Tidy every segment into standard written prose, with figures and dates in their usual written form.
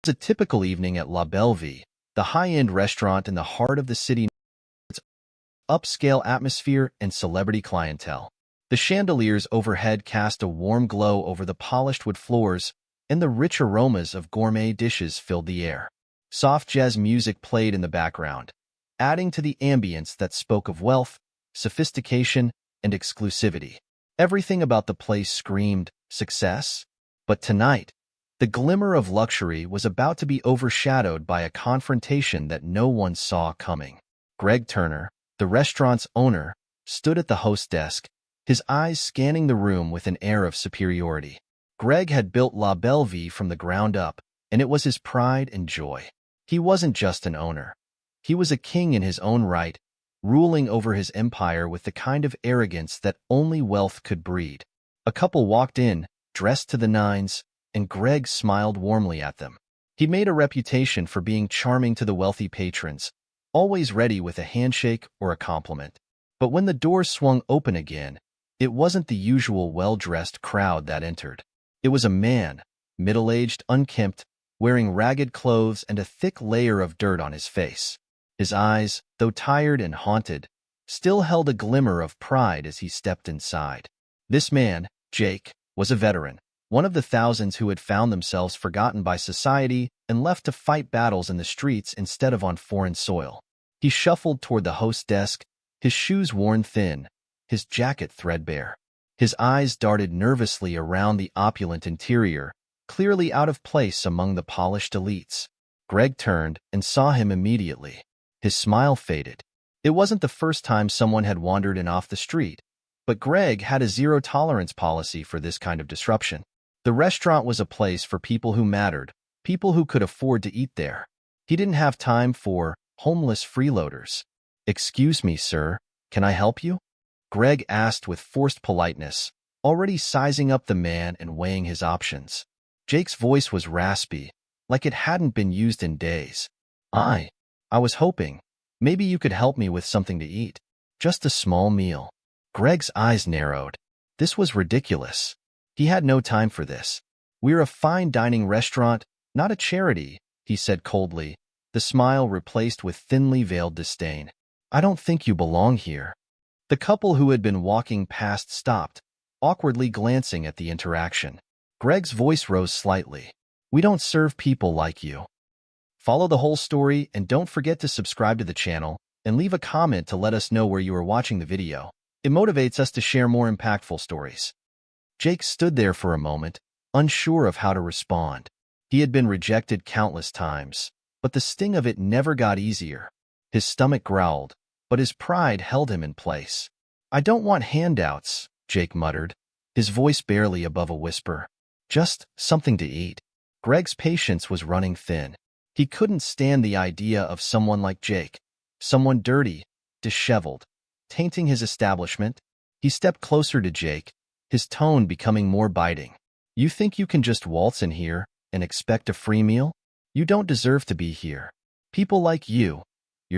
It was a typical evening at La Bellevue, the high-end restaurant in the heart of the city, its upscale atmosphere and celebrity clientele. The chandeliers overhead cast a warm glow over the polished wood floors, and the rich aromas of gourmet dishes filled the air. Soft jazz music played in the background, adding to the ambience that spoke of wealth, sophistication, and exclusivity. Everything about the place screamed success. But tonight, the glimmer of luxury was about to be overshadowed by a confrontation that no one saw coming. Greg Turner, the restaurant's owner, stood at the host desk, his eyes scanning the room with an air of superiority. Greg had built La Bellevue from the ground up, and it was his pride and joy. He wasn't just an owner. He was a king in his own right, ruling over his empire with the kind of arrogance that only wealth could breed. A couple walked in, dressed to the nines, and Greg smiled warmly at them. He made a reputation for being charming to the wealthy patrons, always ready with a handshake or a compliment. But when the doors swung open again, it wasn't the usual well-dressed crowd that entered. It was a man, middle-aged, unkempt, wearing ragged clothes and a thick layer of dirt on his face. His eyes, though tired and haunted, still held a glimmer of pride as he stepped inside. This man, Jake, was a veteran, one of the thousands who had found themselves forgotten by society and left to fight battles in the streets instead of on foreign soil. He shuffled toward the host desk, his shoes worn thin, his jacket threadbare. His eyes darted nervously around the opulent interior, clearly out of place among the polished elites. Greg turned and saw him immediately. His smile faded. It wasn't the first time someone had wandered in off the street, but Greg had a zero-tolerance policy for this kind of disruption. The restaurant was a place for people who mattered, people who could afford to eat there. He didn't have time for homeless freeloaders. "Excuse me, sir, can I help you?" Greg asked with forced politeness, already sizing up the man and weighing his options. Jake's voice was raspy, like it hadn't been used in days. I was hoping, maybe you could help me with something to eat. Just a small meal." Greg's eyes narrowed. This was ridiculous. He had no time for this. "We're a fine dining restaurant, not a charity," he said coldly, the smile replaced with thinly veiled disdain. "I don't think you belong here." The couple who had been walking past stopped, awkwardly glancing at the interaction. Greg's voice rose slightly. "We don't serve people like you." Follow the whole story and don't forget to subscribe to the channel and leave a comment to let us know where you are watching the video. It motivates us to share more impactful stories. Jake stood there for a moment, unsure of how to respond. He had been rejected countless times, but the sting of it never got easier. His stomach growled, but his pride held him in place. "I don't want handouts," Jake muttered, his voice barely above a whisper. "Just something to eat." Greg's patience was running thin. He couldn't stand the idea of someone like Jake, someone dirty, disheveled, tainting his establishment. He stepped closer to Jake, his tone becoming more biting. "You think you can just waltz in here and expect a free meal? You don't deserve to be here. People like you're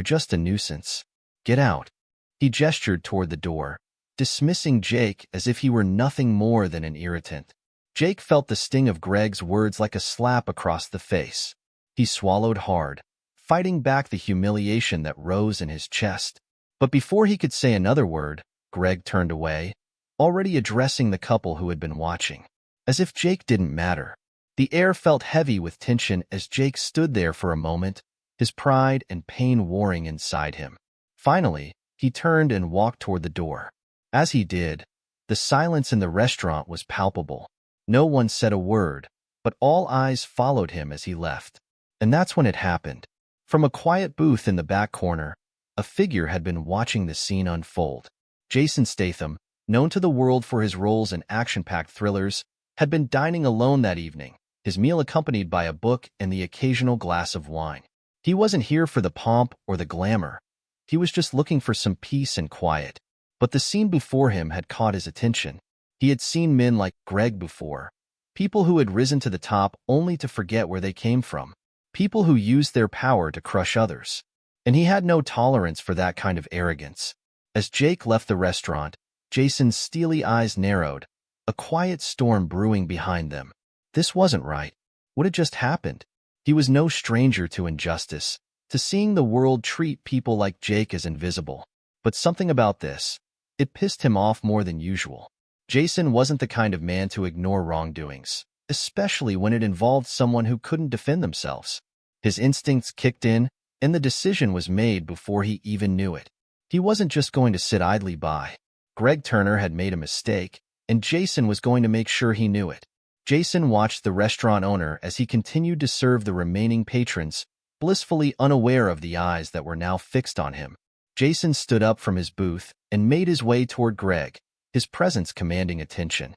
just a nuisance. Get out." He gestured toward the door, dismissing Jake as if he were nothing more than an irritant. Jake felt the sting of Greg's words like a slap across the face. He swallowed hard, fighting back the humiliation that rose in his chest. But before he could say another word, Greg turned away, already addressing the couple who had been watching. As if Jake didn't matter. The air felt heavy with tension as Jake stood there for a moment, his pride and pain warring inside him. Finally, he turned and walked toward the door. As he did, the silence in the restaurant was palpable. No one said a word, but all eyes followed him as he left. And that's when it happened. From a quiet booth in the back corner, a figure had been watching the scene unfold. Jason Statham, known to the world for his roles in action-packed thrillers, had been dining alone that evening, his meal accompanied by a book and the occasional glass of wine. He wasn't here for the pomp or the glamour. He was just looking for some peace and quiet. But the scene before him had caught his attention. He had seen men like Greg before, people who had risen to the top only to forget where they came from, people who used their power to crush others. And he had no tolerance for that kind of arrogance. As Jake left the restaurant, Jason's steely eyes narrowed, a quiet storm brewing behind them. This wasn't right. What had just happened? He was no stranger to injustice, to seeing the world treat people like Jake as invisible. But something about this, it pissed him off more than usual. Jason wasn't the kind of man to ignore wrongdoings, especially when it involved someone who couldn't defend themselves. His instincts kicked in, and the decision was made before he even knew it. He wasn't just going to sit idly by. Greg Turner had made a mistake, and Jason was going to make sure he knew it. Jason watched the restaurant owner as he continued to serve the remaining patrons, blissfully unaware of the eyes that were now fixed on him. Jason stood up from his booth and made his way toward Greg, his presence commanding attention.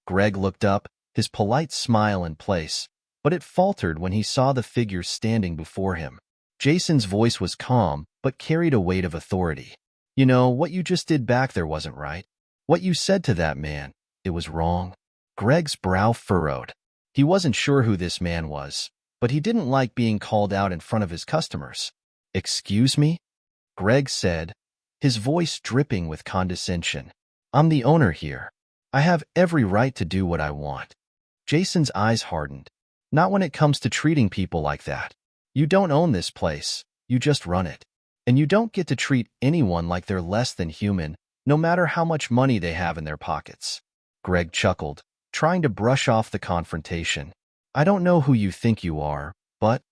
Greg looked up, his polite smile in place, but it faltered when he saw the figure standing before him. Jason's voice was calm, but carried a weight of authority. "You know, what you just did back there wasn't right. What you said to that man, it was wrong." Greg's brow furrowed. He wasn't sure who this man was, but he didn't like being called out in front of his customers. "Excuse me?" Greg said, his voice dripping with condescension. "I'm the owner here. I have every right to do what I want." Jason's eyes hardened. "Not when it comes to treating people like that. You don't own this place, you just run it. And you don't get to treat anyone like they're less than human, no matter how much money they have in their pockets." Greg chuckled, trying to brush off the confrontation. "I don't know who you think you are, but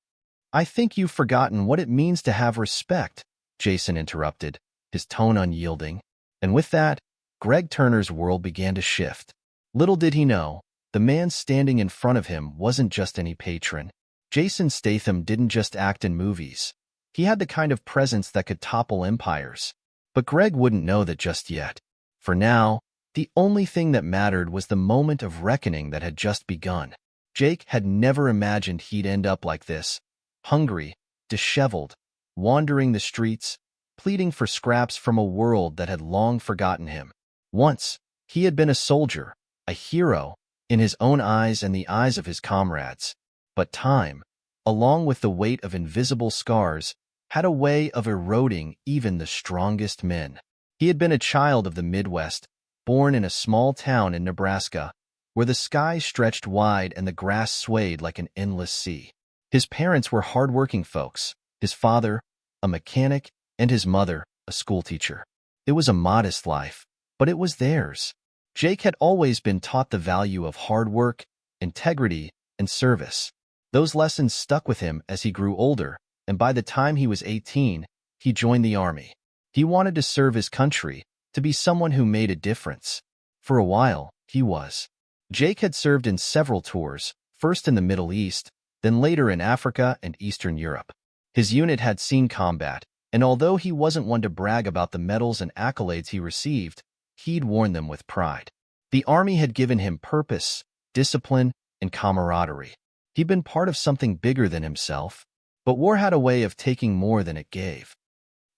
I think you've forgotten what it means to have respect," Jason interrupted, his tone unyielding. And with that, Greg Turner's world began to shift. Little did he know, the man standing in front of him wasn't just any patron. Jason Statham didn't just act in movies. He had the kind of presence that could topple empires. But Greg wouldn't know that just yet. For now, the only thing that mattered was the moment of reckoning that had just begun. Jake had never imagined he'd end up like this, hungry, disheveled, wandering the streets, pleading for scraps from a world that had long forgotten him. Once, he had been a soldier, a hero, in his own eyes and the eyes of his comrades. But time, along with the weight of invisible scars, had a way of eroding even the strongest men. He had been a child of the Midwest, born in a small town in Nebraska, where the sky stretched wide and the grass swayed like an endless sea. His parents were hard-working folks, his father, a mechanic, and his mother, a schoolteacher. It was a modest life, but it was theirs. Jake had always been taught the value of hard work, integrity, and service. Those lessons stuck with him as he grew older, and by the time he was 18, he joined the army. He wanted to serve his country, to be someone who made a difference. For a while, he was. Jake had served in several tours, first in the Middle East, then later in Africa and Eastern Europe. His unit had seen combat, and although he wasn't one to brag about the medals and accolades he received, he'd worn them with pride. The army had given him purpose, discipline, and camaraderie. He'd been part of something bigger than himself, but war had a way of taking more than it gave.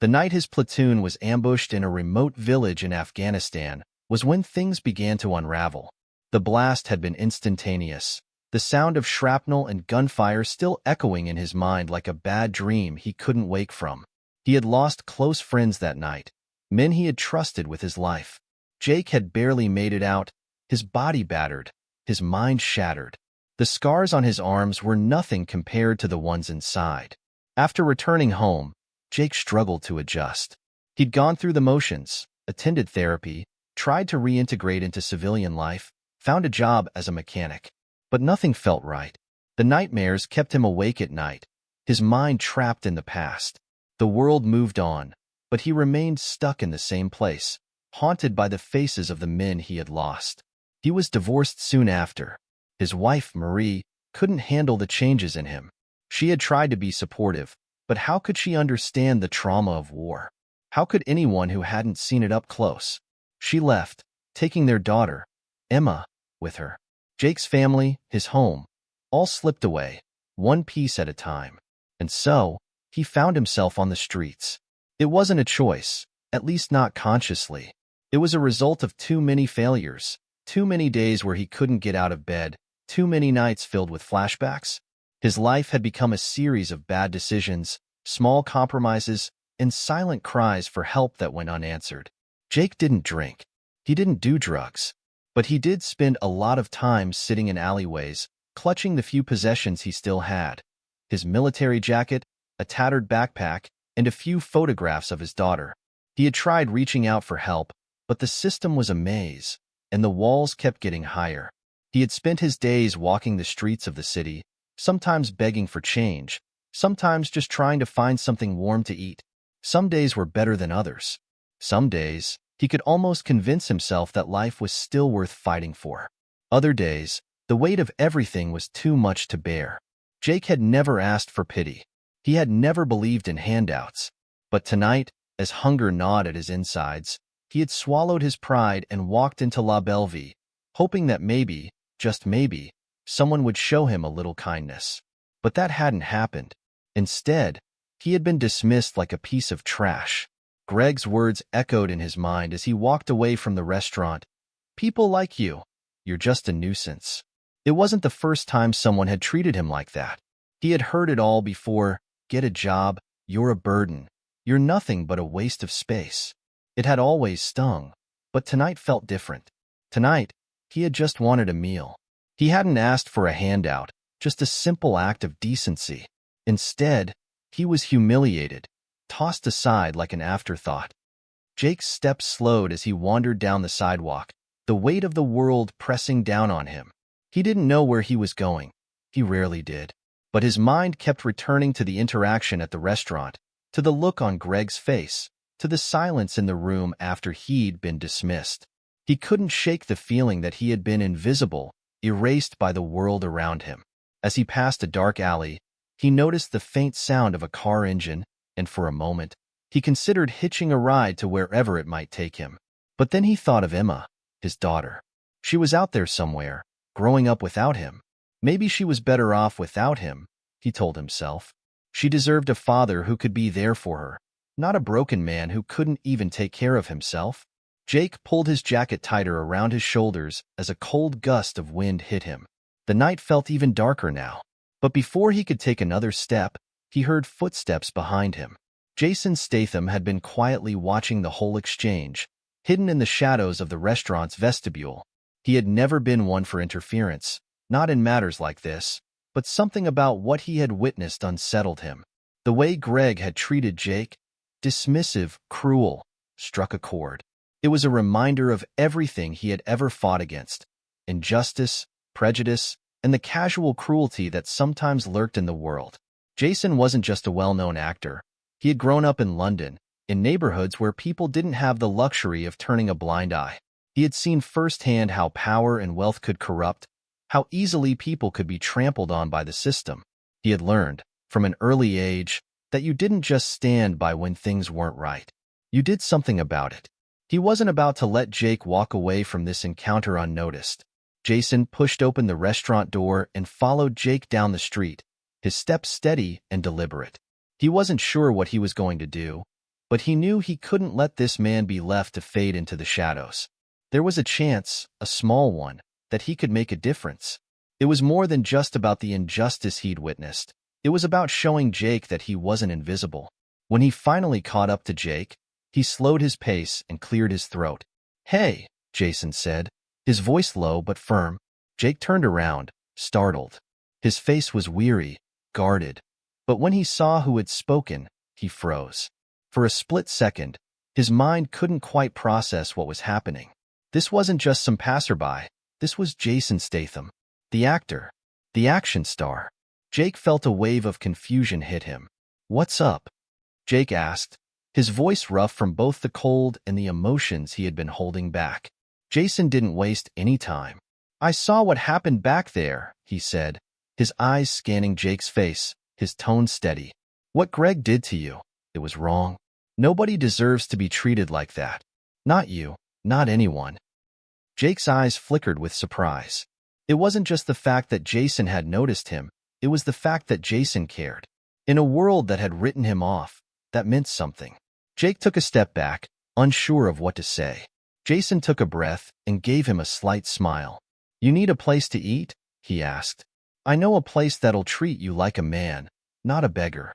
The night his platoon was ambushed in a remote village in Afghanistan was when things began to unravel. The blast had been instantaneous, the sound of shrapnel and gunfire still echoing in his mind like a bad dream he couldn't wake from. He had lost close friends that night, men he had trusted with his life. Jake had barely made it out, his body battered, his mind shattered. The scars on his arms were nothing compared to the ones inside. After returning home, Jake struggled to adjust. He'd gone through the motions, attended therapy, tried to reintegrate into civilian life, found a job as a mechanic. But nothing felt right. The nightmares kept him awake at night, his mind trapped in the past. The world moved on, but he remained stuck in the same place, haunted by the faces of the men he had lost. He was divorced soon after. His wife, Marie, couldn't handle the changes in him. She had tried to be supportive, but how could she understand the trauma of war? How could anyone who hadn't seen it up close? She left, taking their daughter, Emma, with her. Jake's family, his home, all slipped away, one piece at a time. And so, he found himself on the streets. It wasn't a choice, at least not consciously. It was a result of too many failures, too many days where he couldn't get out of bed, too many nights filled with flashbacks. His life had become a series of bad decisions, small compromises, and silent cries for help that went unanswered. Jake didn't drink. He didn't do drugs. But he did spend a lot of time sitting in alleyways, clutching the few possessions he still had, his military jacket, a tattered backpack, and a few photographs of his daughter. He had tried reaching out for help, but the system was a maze, and the walls kept getting higher. He had spent his days walking the streets of the city, sometimes begging for change, sometimes just trying to find something warm to eat. Some days were better than others. Some days, he could almost convince himself that life was still worth fighting for. Other days, the weight of everything was too much to bear. Jake had never asked for pity. He had never believed in handouts. But tonight, as hunger gnawed at his insides, he had swallowed his pride and walked into La Bellevue, hoping that maybe, just maybe, someone would show him a little kindness. But that hadn't happened. Instead, he had been dismissed like a piece of trash. Greg's words echoed in his mind as he walked away from the restaurant. "People like you. You're just a nuisance." It wasn't the first time someone had treated him like that. He had heard it all before. "Get a job. You're a burden. You're nothing but a waste of space." It had always stung, but tonight felt different. Tonight, he had just wanted a meal. He hadn't asked for a handout, just a simple act of decency. Instead, he was humiliated, tossed aside like an afterthought. Jake's steps slowed as he wandered down the sidewalk, the weight of the world pressing down on him. He didn't know where he was going. He rarely did. But his mind kept returning to the interaction at the restaurant, to the look on Greg's face, to the silence in the room after he'd been dismissed. He couldn't shake the feeling that he had been invisible, erased by the world around him. As he passed a dark alley, he noticed the faint sound of a car engine, and for a moment, he considered hitching a ride to wherever it might take him. But then he thought of Emma, his daughter. She was out there somewhere, growing up without him. Maybe she was better off without him, he told himself. She deserved a father who could be there for her, not a broken man who couldn't even take care of himself. Jake pulled his jacket tighter around his shoulders as a cold gust of wind hit him. The night felt even darker now. But before he could take another step, he heard footsteps behind him. Jason Statham had been quietly watching the whole exchange, hidden in the shadows of the restaurant's vestibule. He had never been one for interference, not in matters like this, but something about what he had witnessed unsettled him. The way Greg had treated Jake, dismissive, cruel, struck a chord. It was a reminder of everything he had ever fought against: injustice, prejudice, and the casual cruelty that sometimes lurked in the world. Jason wasn't just a well-known actor. He had grown up in London, in neighborhoods where people didn't have the luxury of turning a blind eye. He had seen firsthand how power and wealth could corrupt, how easily people could be trampled on by the system. He had learned, from an early age, that you didn't just stand by when things weren't right. You did something about it. He wasn't about to let Jake walk away from this encounter unnoticed. Jason pushed open the restaurant door and followed Jake down the street, his steps steady and deliberate. He wasn't sure what he was going to do, but he knew he couldn't let this man be left to fade into the shadows. There was a chance, a small one, that he could make a difference. It was more than just about the injustice he'd witnessed. It was about showing Jake that he wasn't invisible. When he finally caught up to Jake, he slowed his pace and cleared his throat. "Hey," Jason said, his voice low but firm. Jake turned around, startled. His face was weary, guarded. But when he saw who had spoken, he froze. For a split second, his mind couldn't quite process what was happening. This wasn't just some passerby. This was Jason Statham, the actor, the action star. Jake felt a wave of confusion hit him. "What's up?" Jake asked, his voice rough from both the cold and the emotions he had been holding back. Jason didn't waste any time. "I saw what happened back there," he said, his eyes scanning Jake's face, his tone steady. "What Greg did to you, it was wrong. Nobody deserves to be treated like that. Not you, not anyone." Jake's eyes flickered with surprise. It wasn't just the fact that Jason had noticed him, it was the fact that Jason cared. In a world that had written him off, that meant something. Jake took a step back, unsure of what to say. Jason took a breath and gave him a slight smile. "You need a place to eat?" he asked. "I know a place that'll treat you like a man, not a beggar."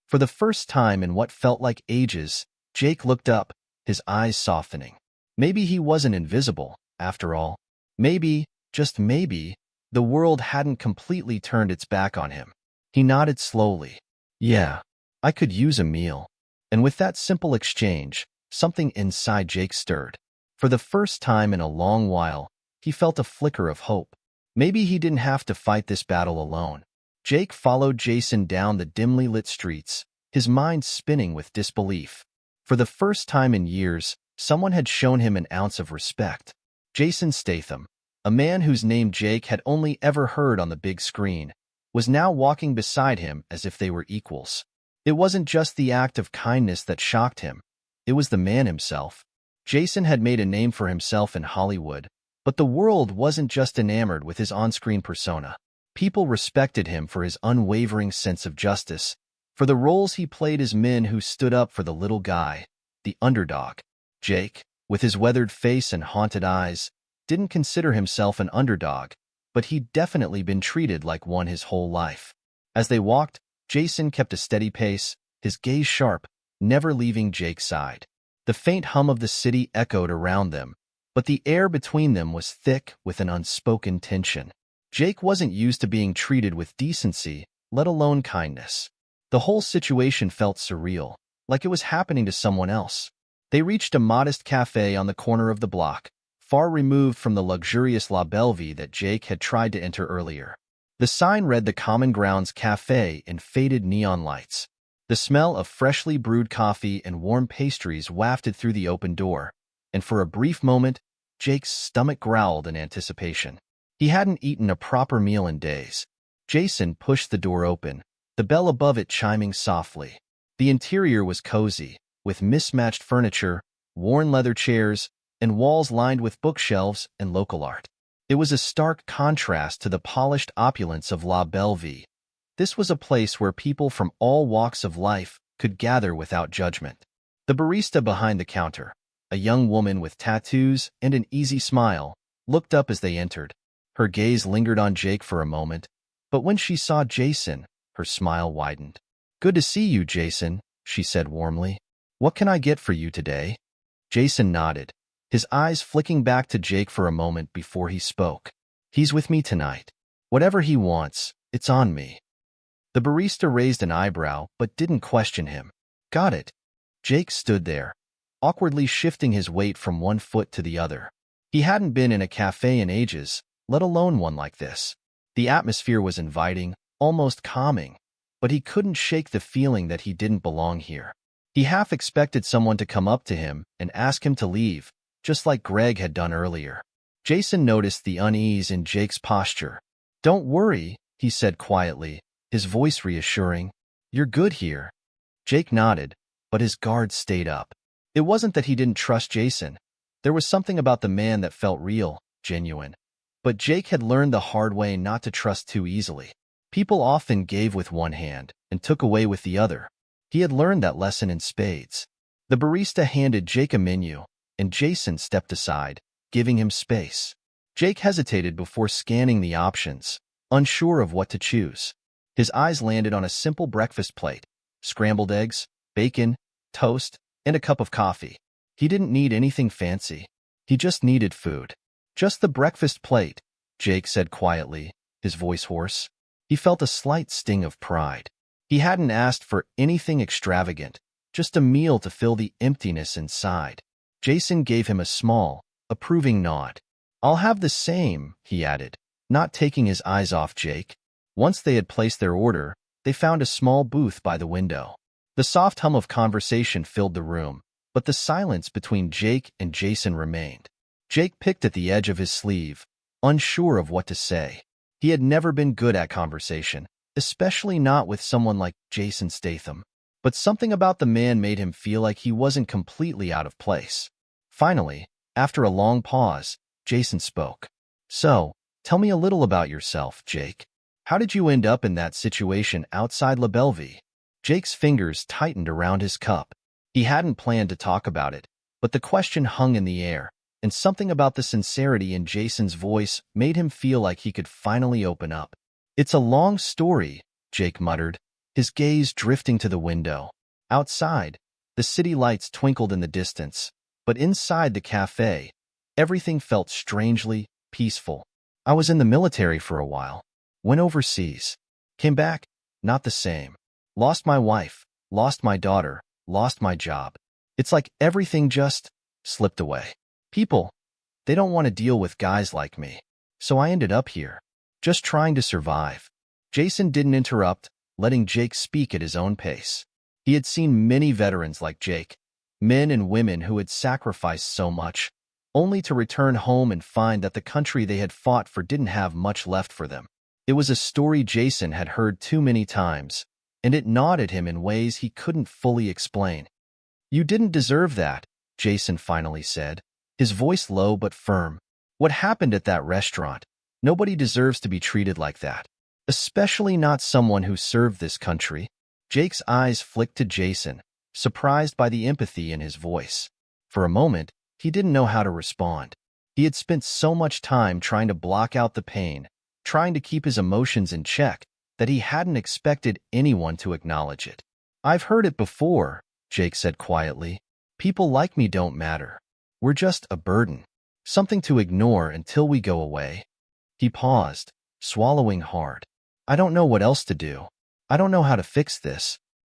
For the first time in what felt like ages, Jake looked up, his eyes softening. Maybe he wasn't invisible, after all. Maybe, just maybe, the world hadn't completely turned its back on him. He nodded slowly. Yeah, I could use a meal. And with that simple exchange, something inside Jake stirred. For the first time in a long while, he felt a flicker of hope. Maybe he didn't have to fight this battle alone. Jake followed Jason down the dimly lit streets, his mind spinning with disbelief. For the first time in years, someone had shown him an ounce of respect. Jason Statham, a man whose name Jake had only ever heard on the big screen, was now walking beside him as if they were equals. It wasn't just the act of kindness that shocked him. It was the man himself. Jason had made a name for himself in Hollywood, but the world wasn't just enamored with his on-screen persona. People respected him for his unwavering sense of justice, for the roles he played as men who stood up for the little guy, the underdog. Jake, with his weathered face and haunted eyes, didn't consider himself an underdog, but he'd definitely been treated like one his whole life. As they walked, Jason kept a steady pace, his gaze sharp, never leaving Jake's side. The faint hum of the city echoed around them, but the air between them was thick with an unspoken tension. Jake wasn't used to being treated with decency, let alone kindness. The whole situation felt surreal, like it was happening to someone else. They reached a modest cafe on the corner of the block, far removed from the luxurious La Bellevue that Jake had tried to enter earlier. The sign read the Common Grounds Cafe in faded neon lights. The smell of freshly brewed coffee and warm pastries wafted through the open door, and for a brief moment, Jake's stomach growled in anticipation. He hadn't eaten a proper meal in days. Jason pushed the door open, the bell above it chiming softly. The interior was cozy, with mismatched furniture, worn leather chairs, and walls lined with bookshelves and local art. It was a stark contrast to the polished opulence of La Bellevue. This was a place where people from all walks of life could gather without judgment. The barista behind the counter, a young woman with tattoos and an easy smile, looked up as they entered. Her gaze lingered on Jake for a moment, but when she saw Jason, her smile widened. "Good to see you, Jason," she said warmly. "What can I get for you today?" Jason nodded, his eyes flicking back to Jake for a moment before he spoke. "He's with me tonight. Whatever he wants, it's on me." The barista raised an eyebrow but didn't question him. "Got it." Jake stood there, awkwardly shifting his weight from one foot to the other. He hadn't been in a cafe in ages, let alone one like this. The atmosphere was inviting, almost calming, but he couldn't shake the feeling that he didn't belong here. He half expected someone to come up to him and ask him to leave, just like Greg had done earlier. Jason noticed the unease in Jake's posture. "Don't worry," he said quietly, his voice reassuring. "You're good here." Jake nodded, but his guard stayed up. It wasn't that he didn't trust Jason. There was something about the man that felt real, genuine. But Jake had learned the hard way not to trust too easily. People often gave with one hand and took away with the other. He had learned that lesson in spades. The barista handed Jake a menu, and Jason stepped aside, giving him space. Jake hesitated before scanning the options, unsure of what to choose. His eyes landed on a simple breakfast plate: scrambled eggs, bacon, toast, and a cup of coffee. He didn't need anything fancy. He just needed food. "Just the breakfast plate," Jake said quietly, his voice hoarse. He felt a slight sting of pride. He hadn't asked for anything extravagant, just a meal to fill the emptiness inside. Jason gave him a small, approving nod. "I'll have the same," he added, not taking his eyes off Jake. Once they had placed their order, they found a small booth by the window. The soft hum of conversation filled the room, but the silence between Jake and Jason remained. Jake picked at the edge of his sleeve, unsure of what to say. He had never been good at conversation, especially not with someone like Jason Statham. But something about the man made him feel like he wasn't completely out of place. Finally, after a long pause, Jason spoke. "So, tell me a little about yourself, Jake. How did you end up in that situation outside La Bellevue?" Jake's fingers tightened around his cup. He hadn't planned to talk about it, but the question hung in the air, and something about the sincerity in Jason's voice made him feel like he could finally open up. "It's a long story," Jake muttered, his gaze drifting to the window. Outside, the city lights twinkled in the distance, but inside the cafe, everything felt strangely peaceful. "I was in the military for a while. Went overseas. Came back, Not the same. Lost my wife, lost my daughter, lost my job. It's like everything just slipped away. People, they don't want to deal with guys like me. So I ended up here, just trying to survive. Jason didn't interrupt, letting Jake speak at his own pace. He had seen many veterans like Jake, men and women who had sacrificed so much, only to return home and find that the country they had fought for didn't have much left for them. It was a story Jason had heard too many times, and it gnawed at him in ways he couldn't fully explain. "You didn't deserve that," Jason finally said, his voice low but firm. "What happened at that restaurant? Nobody deserves to be treated like that. Especially not someone who served this country." Jake's eyes flicked to Jason, surprised by the empathy in his voice. For a moment, he didn't know how to respond. He had spent so much time trying to block out the pain, trying to keep his emotions in check, that he hadn't expected anyone to acknowledge it. "I've heard it before," Jake said quietly. "People like me don't matter. We're just a burden, something to ignore until we go away." He paused, swallowing hard. "I don't know what else to do. I don't know how to fix this."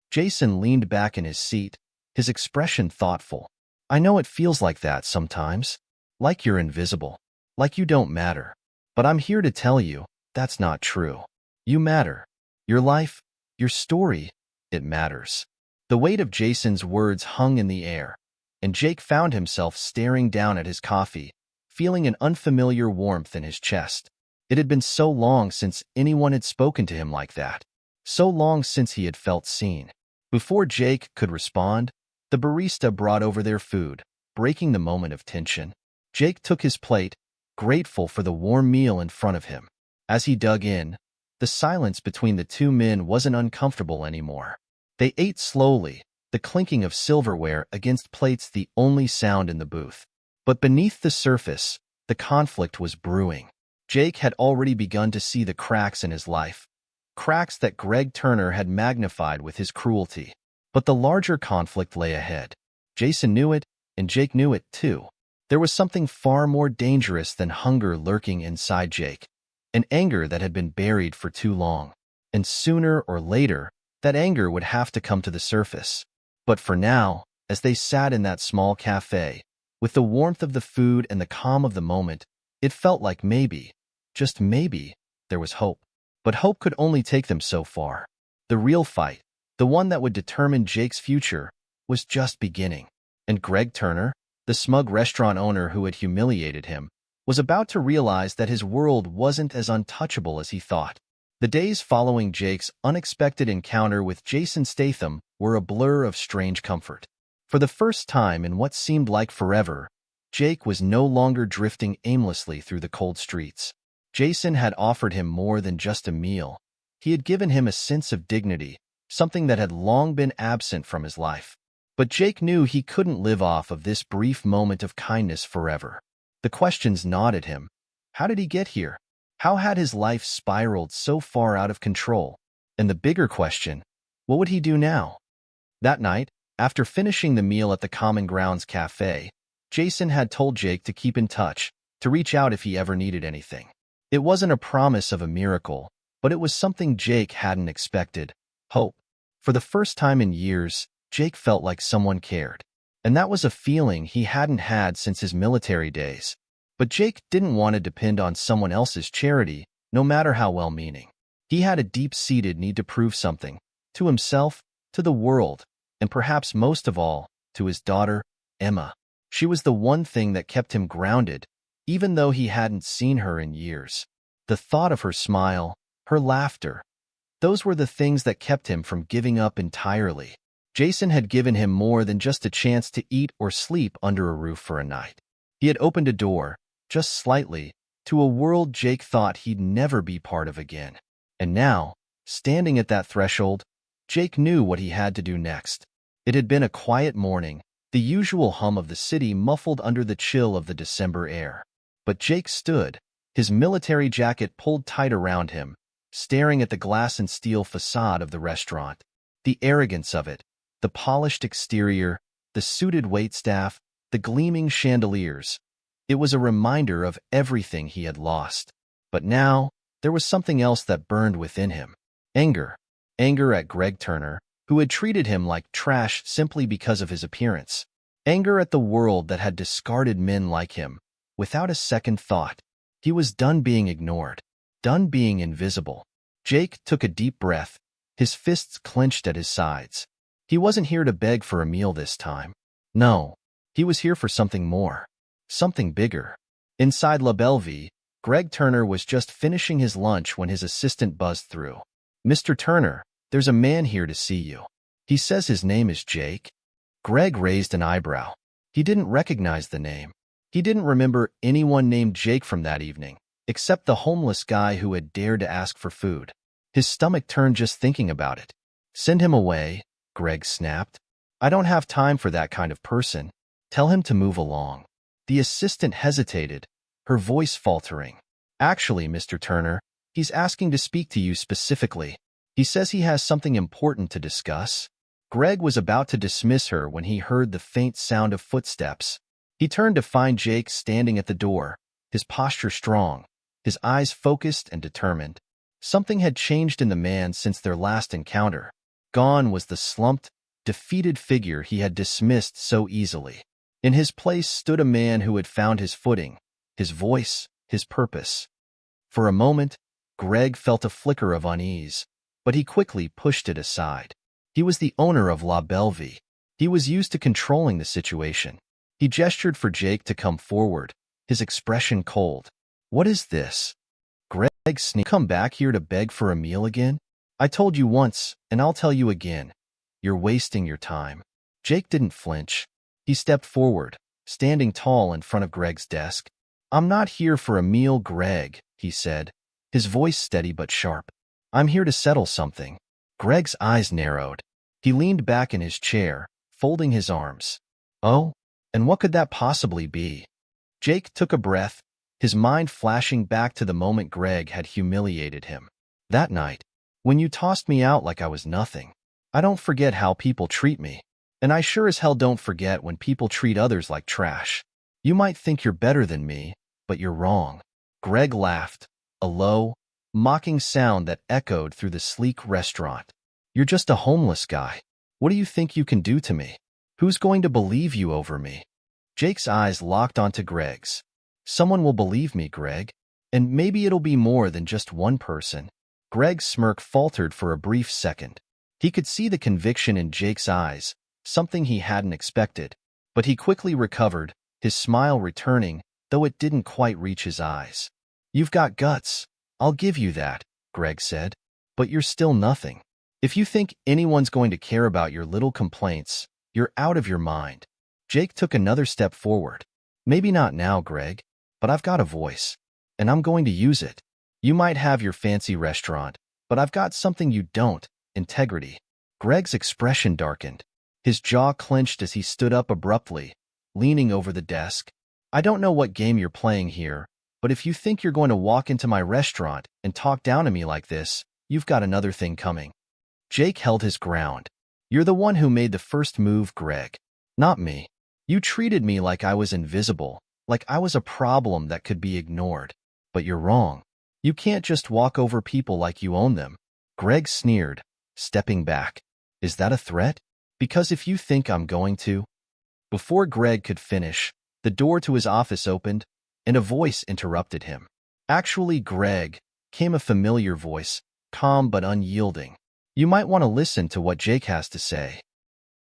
Jason leaned back in his seat, his expression thoughtful. "I know it feels like that sometimes, like you're invisible, like you don't matter. But I'm here to tell you, that's not true. You matter. Your life, your story, it matters." The weight of Jason's words hung in the air, and Jake found himself staring down at his coffee, feeling an unfamiliar warmth in his chest. It had been so long since anyone had spoken to him like that, so long since he had felt seen. Before Jake could respond, the barista brought over their food, breaking the moment of tension. Jake took his plate, grateful for the warm meal in front of him. As he dug in, the silence between the two men wasn't uncomfortable anymore. They ate slowly, the clinking of silverware against plates the only sound in the booth. But beneath the surface, the conflict was brewing. Jake had already begun to see the cracks in his life, cracks that Greg Turner had magnified with his cruelty. But the larger conflict lay ahead. Jason knew it, and Jake knew it too. There was something far more dangerous than hunger lurking inside Jake, an anger that had been buried for too long. And sooner or later, that anger would have to come to the surface. But for now, as they sat in that small cafe, with the warmth of the food and the calm of the moment, it felt like maybe, just maybe, there was hope. But hope could only take them so far. The real fight, the one that would determine Jake's future, was just beginning. And Greg Turner, the smug restaurant owner who had humiliated him, was about to realize that his world wasn't as untouchable as he thought. The days following Jake's unexpected encounter with Jason Statham were a blur of strange comfort. For the first time in what seemed like forever, Jake was no longer drifting aimlessly through the cold streets. Jason had offered him more than just a meal. He had given him a sense of dignity, something that had long been absent from his life. But Jake knew he couldn't live off of this brief moment of kindness forever. The questions gnawed at him. How did he get here? How had his life spiraled so far out of control? And the bigger question, what would he do now? That night, after finishing the meal at the Common Grounds Cafe, Jason had told Jake to keep in touch, to reach out if he ever needed anything. It wasn't a promise of a miracle, but it was something Jake hadn't expected: hope. For the first time in years, Jake felt like someone cared. And that was a feeling he hadn't had since his military days. But Jake didn't want to depend on someone else's charity, no matter how well-meaning. He had a deep-seated need to prove something, to himself, to the world, and perhaps most of all, to his daughter, Emma. She was the one thing that kept him grounded, even though he hadn't seen her in years. The thought of her smile, her laughter, those were the things that kept him from giving up entirely. Jason had given him more than just a chance to eat or sleep under a roof for a night. He had opened a door, just slightly, to a world Jake thought he'd never be part of again. And now, standing at that threshold, Jake knew what he had to do next. It had been a quiet morning, the usual hum of the city muffled under the chill of the December air. But Jake stood, his military jacket pulled tight around him, staring at the glass and steel facade of the restaurant. The arrogance of it, the polished exterior, the suited waitstaff, the gleaming chandeliers. It was a reminder of everything he had lost. But now, there was something else that burned within him. Anger. Anger at Greg Turner, who had treated him like trash simply because of his appearance. Anger at the world that had discarded men like him, without a second thought. He was done being ignored, done being invisible. Jake took a deep breath, his fists clenched at his sides. He wasn't here to beg for a meal this time. No, he was here for something more, something bigger. Inside La Bellevue, Greg Turner was just finishing his lunch when his assistant buzzed through. "Mr. Turner, there's a man here to see you. He says his name is Jake." Greg raised an eyebrow. He didn't recognize the name. He didn't remember anyone named Jake from that evening, except the homeless guy who had dared to ask for food. His stomach turned just thinking about it. "Send him away," Greg snapped. "I don't have time for that kind of person. Tell him to move along." The assistant hesitated, her voice faltering. "Actually, Mr. Turner, he's asking to speak to you specifically. He says he has something important to discuss." Greg was about to dismiss her when he heard the faint sound of footsteps. He turned to find Jake standing at the door, his posture strong, his eyes focused and determined. Something had changed in the man since their last encounter. Gone was the slumped, defeated figure he had dismissed so easily. In his place stood a man who had found his footing, his voice, his purpose. For a moment, Greg felt a flicker of unease, but he quickly pushed it aside. He was the owner of La Bellevue. He was used to controlling the situation. He gestured for Jake to come forward, his expression cold. "What is this?" Greg sneered. "Come back here to beg for a meal again? I told you once, and I'll tell you again. You're wasting your time." Jake didn't flinch. He stepped forward, standing tall in front of Greg's desk. "I'm not here for a meal, Greg," he said, his voice steady but sharp. "I'm here to settle something." Greg's eyes narrowed. He leaned back in his chair, folding his arms. "Oh? And what could that possibly be?" Jake took a breath, his mind flashing back to the moment Greg had humiliated him. "That night, when you tossed me out like I was nothing. I don't forget how people treat me, and I sure as hell don't forget when people treat others like trash. You might think you're better than me, but you're wrong." Greg laughed, a low, mocking sound that echoed through the sleek restaurant. "You're just a homeless guy. What do you think you can do to me? Who's going to believe you over me?" Jake's eyes locked onto Greg's. "Someone will believe me, Greg. And maybe it'll be more than just one person." Greg's smirk faltered for a brief second. He could see the conviction in Jake's eyes, something he hadn't expected. But he quickly recovered, his smile returning, though it didn't quite reach his eyes. "You've got guts. I'll give you that," Greg said. "But you're still nothing. If you think anyone's going to care about your little complaints, you're out of your mind." Jake took another step forward. "Maybe not now, Greg, but I've got a voice, and I'm going to use it. You might have your fancy restaurant, but I've got something you don't, integrity." Greg's expression darkened. His jaw clenched as he stood up abruptly, leaning over the desk. "I don't know what game you're playing here, but if you think you're going to walk into my restaurant and talk down to me like this, you've got another thing coming." Jake held his ground. "You're the one who made the first move, Greg, not me. You treated me like I was invisible, like I was a problem that could be ignored. But you're wrong. You can't just walk over people like you own them." Greg sneered, stepping back. "Is that a threat? Because if you think I'm going to—" Before Greg could finish, the door to his office opened, and a voice interrupted him. "Actually, Greg," came a familiar voice, calm but unyielding. "You might want to listen to what Jake has to say."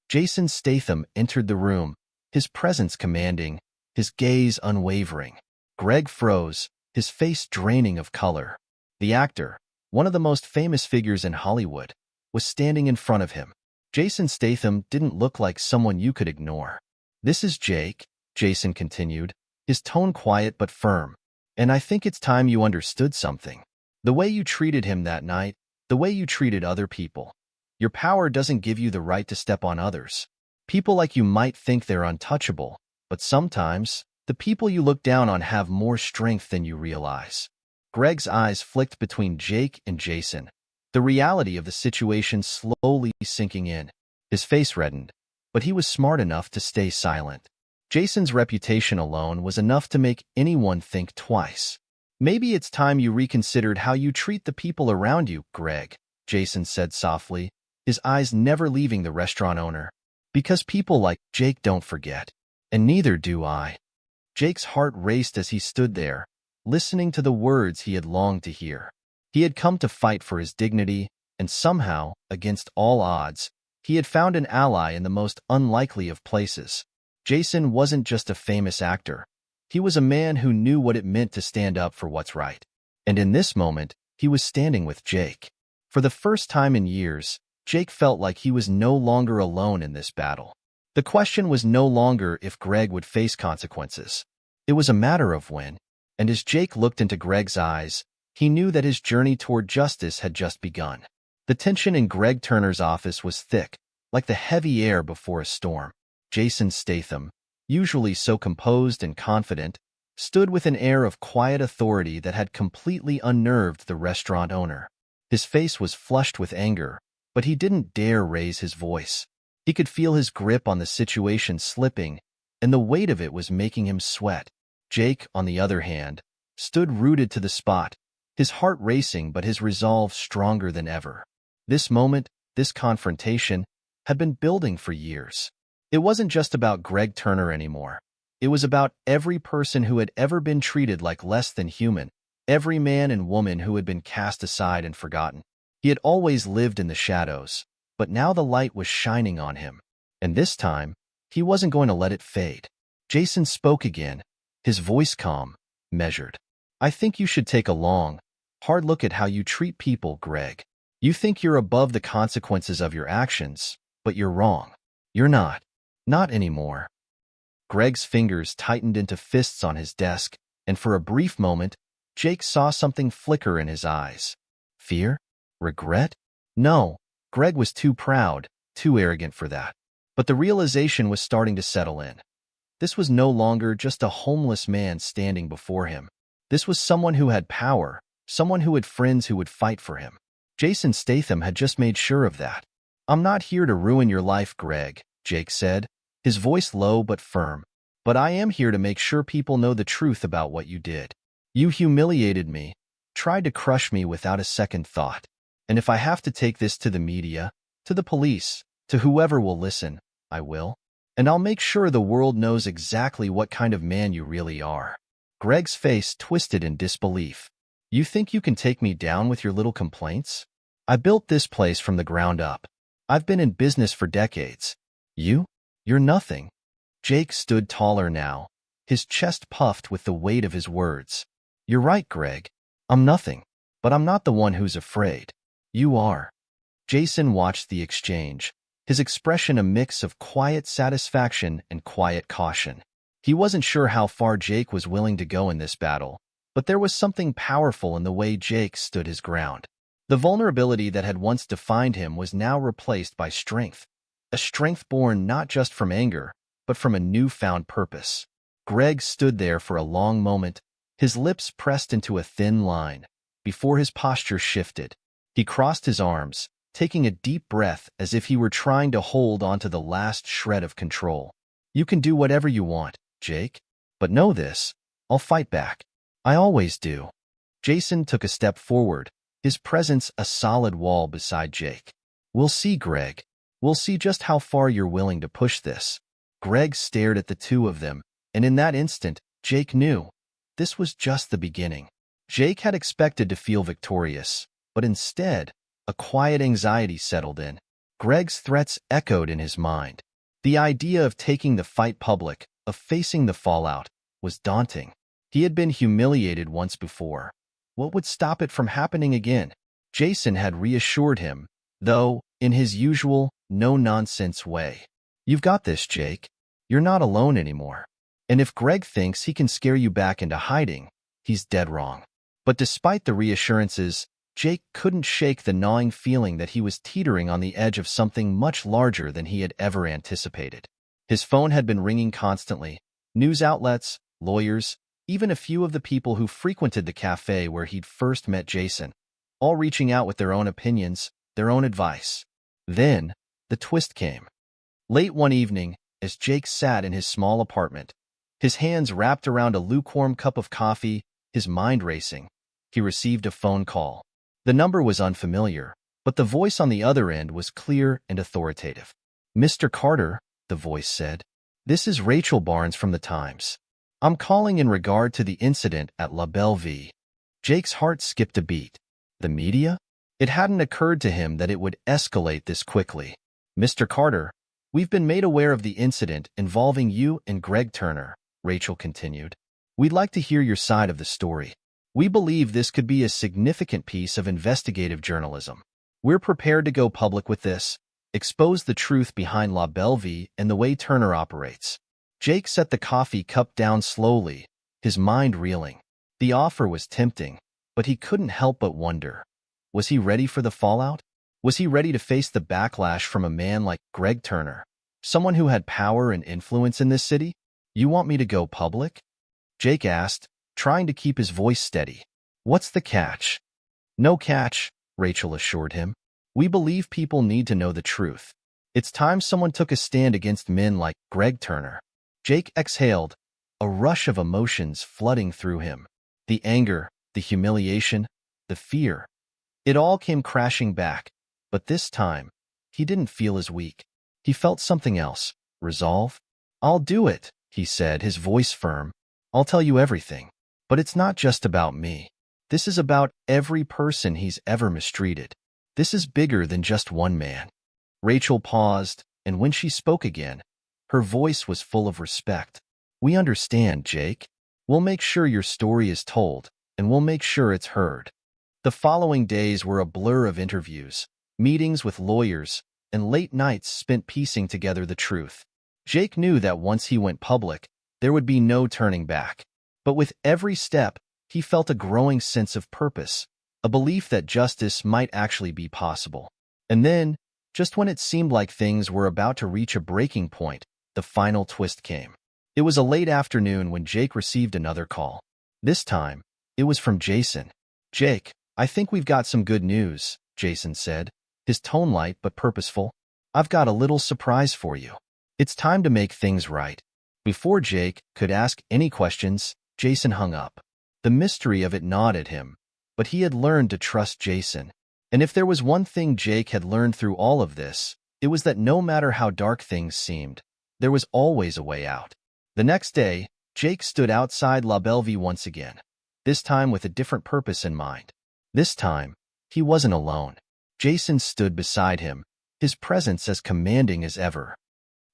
Jason Statham entered the room, his presence commanding, his gaze unwavering. Greg froze, his face draining of color. The actor, one of the most famous figures in Hollywood, was standing in front of him. Jason Statham didn't look like someone you could ignore. "This is Jake," Jason continued, his tone quiet but firm. "And I think it's time you understood something. The way you treated him that night, the way you treated other people. Your power doesn't give you the right to step on others. People like you might think they're untouchable, but sometimes, the people you look down on have more strength than you realize." Greg's eyes flicked between Jake and Jason, the reality of the situation slowly sinking in. His face reddened, but he was smart enough to stay silent. Jason's reputation alone was enough to make anyone think twice. "Maybe it's time you reconsidered how you treat the people around you, Greg," Jason said softly, his eyes never leaving the restaurant owner. Because people like Jake don't forget. And neither do I. Jake's heart raced as he stood there, listening to the words he had longed to hear. He had come to fight for his dignity, and somehow, against all odds, he had found an ally in the most unlikely of places. Jason wasn't just a famous actor. He was a man who knew what it meant to stand up for what's right. And in this moment, he was standing with Jake. For the first time in years, Jake felt like he was no longer alone in this battle. The question was no longer if Greg would face consequences. It was a matter of when. And as Jake looked into Greg's eyes, he knew that his journey toward justice had just begun. The tension in Greg Turner's office was thick, like the heavy air before a storm. Jason Statham, usually so composed and confident, stood with an air of quiet authority that had completely unnerved the restaurant owner. His face was flushed with anger, but he didn't dare raise his voice. He could feel his grip on the situation slipping, and the weight of it was making him sweat. Jake, on the other hand, stood rooted to the spot, his heart racing but his resolve stronger than ever. This moment, this confrontation, had been building for years. It wasn't just about Greg Turner anymore. It was about every person who had ever been treated like less than human, every man and woman who had been cast aside and forgotten. He had always lived in the shadows, but now the light was shining on him. And this time, he wasn't going to let it fade. Jason spoke again, his voice calm, measured. I think you should take a long, hard look at how you treat people, Greg. You think you're above the consequences of your actions, but you're wrong. You're not. Not anymore. Greg's fingers tightened into fists on his desk, and for a brief moment, Jake saw something flicker in his eyes. Fear? Regret? No, Greg was too proud, too arrogant for that. But the realization was starting to settle in. This was no longer just a homeless man standing before him. This was someone who had power, someone who had friends who would fight for him. Jason Statham had just made sure of that. I'm not here to ruin your life, Greg, Jake said, his voice low but firm. But I am here to make sure people know the truth about what you did. You humiliated me, tried to crush me without a second thought. And if I have to take this to the media, to the police, to whoever will listen, I will. And I'll make sure the world knows exactly what kind of man you really are. Greg's face twisted in disbelief. You think you can take me down with your little complaints? I built this place from the ground up. I've been in business for decades. You're nothing. Jake stood taller now, his chest puffed with the weight of his words. You're right, Greg. I'm nothing. But I'm not the one who's afraid. You are. Jason watched the exchange, his expression a mix of quiet satisfaction and quiet caution. He wasn't sure how far Jake was willing to go in this battle, but there was something powerful in the way Jake stood his ground. The vulnerability that had once defined him was now replaced by strength, a strength born not just from anger, but from a newfound purpose. Greg stood there for a long moment, his lips pressed into a thin line, before his posture shifted. He crossed his arms, taking a deep breath as if he were trying to hold onto the last shred of control. You can do whatever you want, Jake. But know this, I'll fight back. I always do. Jason took a step forward, his presence a solid wall beside Jake. We'll see, Greg. We'll see just how far you're willing to push this. Greg stared at the two of them, and in that instant, Jake knew. This was just the beginning. Jake had expected to feel victorious, but instead, a quiet anxiety settled in. Greg's threats echoed in his mind. The idea of taking the fight public, of facing the fallout, was daunting. He had been humiliated once before. What would stop it from happening again? Jason had reassured him, though, in his usual, no-nonsense way. You've got this, Jake. You're not alone anymore. And if Greg thinks he can scare you back into hiding, he's dead wrong. But despite the reassurances, Jake couldn't shake the gnawing feeling that he was teetering on the edge of something much larger than he had ever anticipated. His phone had been ringing constantly. News outlets, lawyers, even a few of the people who frequented the cafe where he'd first met Jason, all reaching out with their own opinions, their own advice. Then, the twist came. Late one evening, as Jake sat in his small apartment, his hands wrapped around a lukewarm cup of coffee, his mind racing, he received a phone call. The number was unfamiliar, But the voice on the other end was clear and authoritative. "Mr. Carter," the voice said, "this is Rachel Barnes from the Times. I'm calling in regard to the incident at La Bellevue." Jake's heart skipped a beat. The media? It hadn't occurred to him that it would escalate this quickly. "Mr. Carter, we've been made aware of the incident involving you and Greg Turner," Rachel continued. "We'd like to hear your side of the story. We believe this could be a significant piece of investigative journalism. We're prepared to go public with this, expose the truth behind La Bellevue and the way Turner operates." Jake set the coffee cup down slowly, his mind reeling. The offer was tempting, but he couldn't help but wonder. Was he ready for the fallout? Was he ready to face the backlash from a man like Greg Turner, someone who had power and influence in this city? "You want me to go public?" Jake asked, trying to keep his voice steady. "What's the catch?" "No catch," Rachel assured him. "We believe people need to know the truth. It's time someone took a stand against men like Greg Turner." Jake exhaled, a rush of emotions flooding through him. The anger, the humiliation, the fear. It all came crashing back, but this time, he didn't feel as weak. He felt something else, resolve. "I'll do it," he said, his voice firm. "I'll tell you everything. But it's not just about me. This is about every person he's ever mistreated. This is bigger than just one man." Rachel paused, and when she spoke again, her voice was full of respect. "We understand, Jake. We'll make sure your story is told, and we'll make sure it's heard." The following days were a blur of interviews, meetings with lawyers, and late nights spent piecing together the truth. Jake knew that once he went public, there would be no turning back. But with every step, he felt a growing sense of purpose, a belief that justice might actually be possible. And then, just when it seemed like things were about to reach a breaking point, the final twist came. It was a late afternoon when Jake received another call. This time, it was from Jason. "Jake, I think we've got some good news," Jason said, his tone light but purposeful. "I've got a little surprise for you. It's time to make things right." Before Jake could ask any questions, Jason hung up. The mystery of it gnawed at him, but he had learned to trust Jason. And if there was one thing Jake had learned through all of this, it was that no matter how dark things seemed, there was always a way out. The next day, Jake stood outside La Bellevue once again, this time with a different purpose in mind. This time, he wasn't alone. Jason stood beside him, his presence as commanding as ever.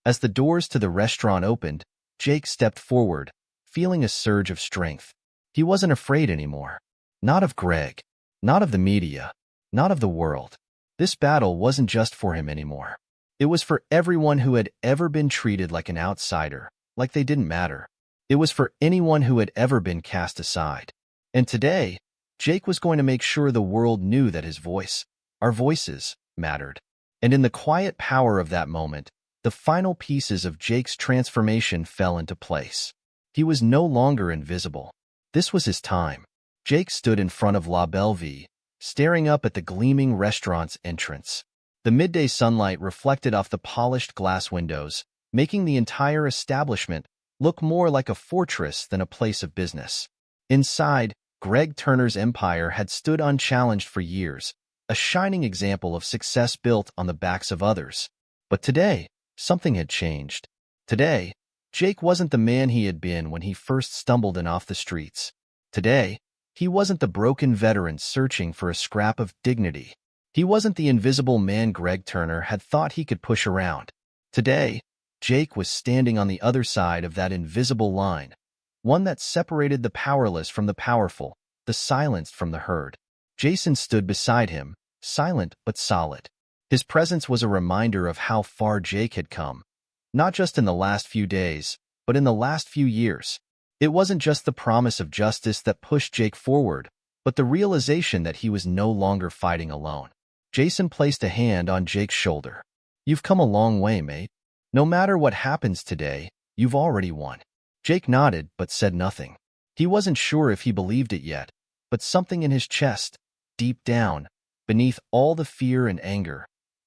As the doors to the restaurant opened, Jake stepped forward, feeling a surge of strength. He wasn't afraid anymore. Not of Greg, not of the media, not of the world. This battle wasn't just for him anymore. It was for everyone who had ever been treated like an outsider, like they didn't matter. It was for anyone who had ever been cast aside. And today, Jake was going to make sure the world knew that his voice, our voices, mattered. And in the quiet power of that moment, the final pieces of Jake's transformation fell into place. He was no longer invisible. This was his time. Jake stood in front of La Bellevue, staring up at the gleaming restaurant's entrance. The midday sunlight reflected off the polished glass windows, making the entire establishment look more like a fortress than a place of business. Inside, Greg Turner's empire had stood unchallenged for years, a shining example of success built on the backs of others. But today, something had changed. Today, Jake wasn't the man he had been when he first stumbled in off the streets. Today, he wasn't the broken veteran searching for a scrap of dignity. He wasn't the invisible man Greg Turner had thought he could push around. Today, Jake was standing on the other side of that invisible line, one that separated the powerless from the powerful, the silenced from the heard. Jason stood beside him, silent but solid. His presence was a reminder of how far Jake had come, not just in the last few days, but in the last few years. It wasn't just the promise of justice that pushed Jake forward, but the realization that he was no longer fighting alone. Jason placed a hand on Jake's shoulder. "You've come a long way, mate. No matter what happens today, you've already won." Jake nodded but said nothing. He wasn't sure if he believed it yet, but something in his chest, deep down, beneath all the fear and anger,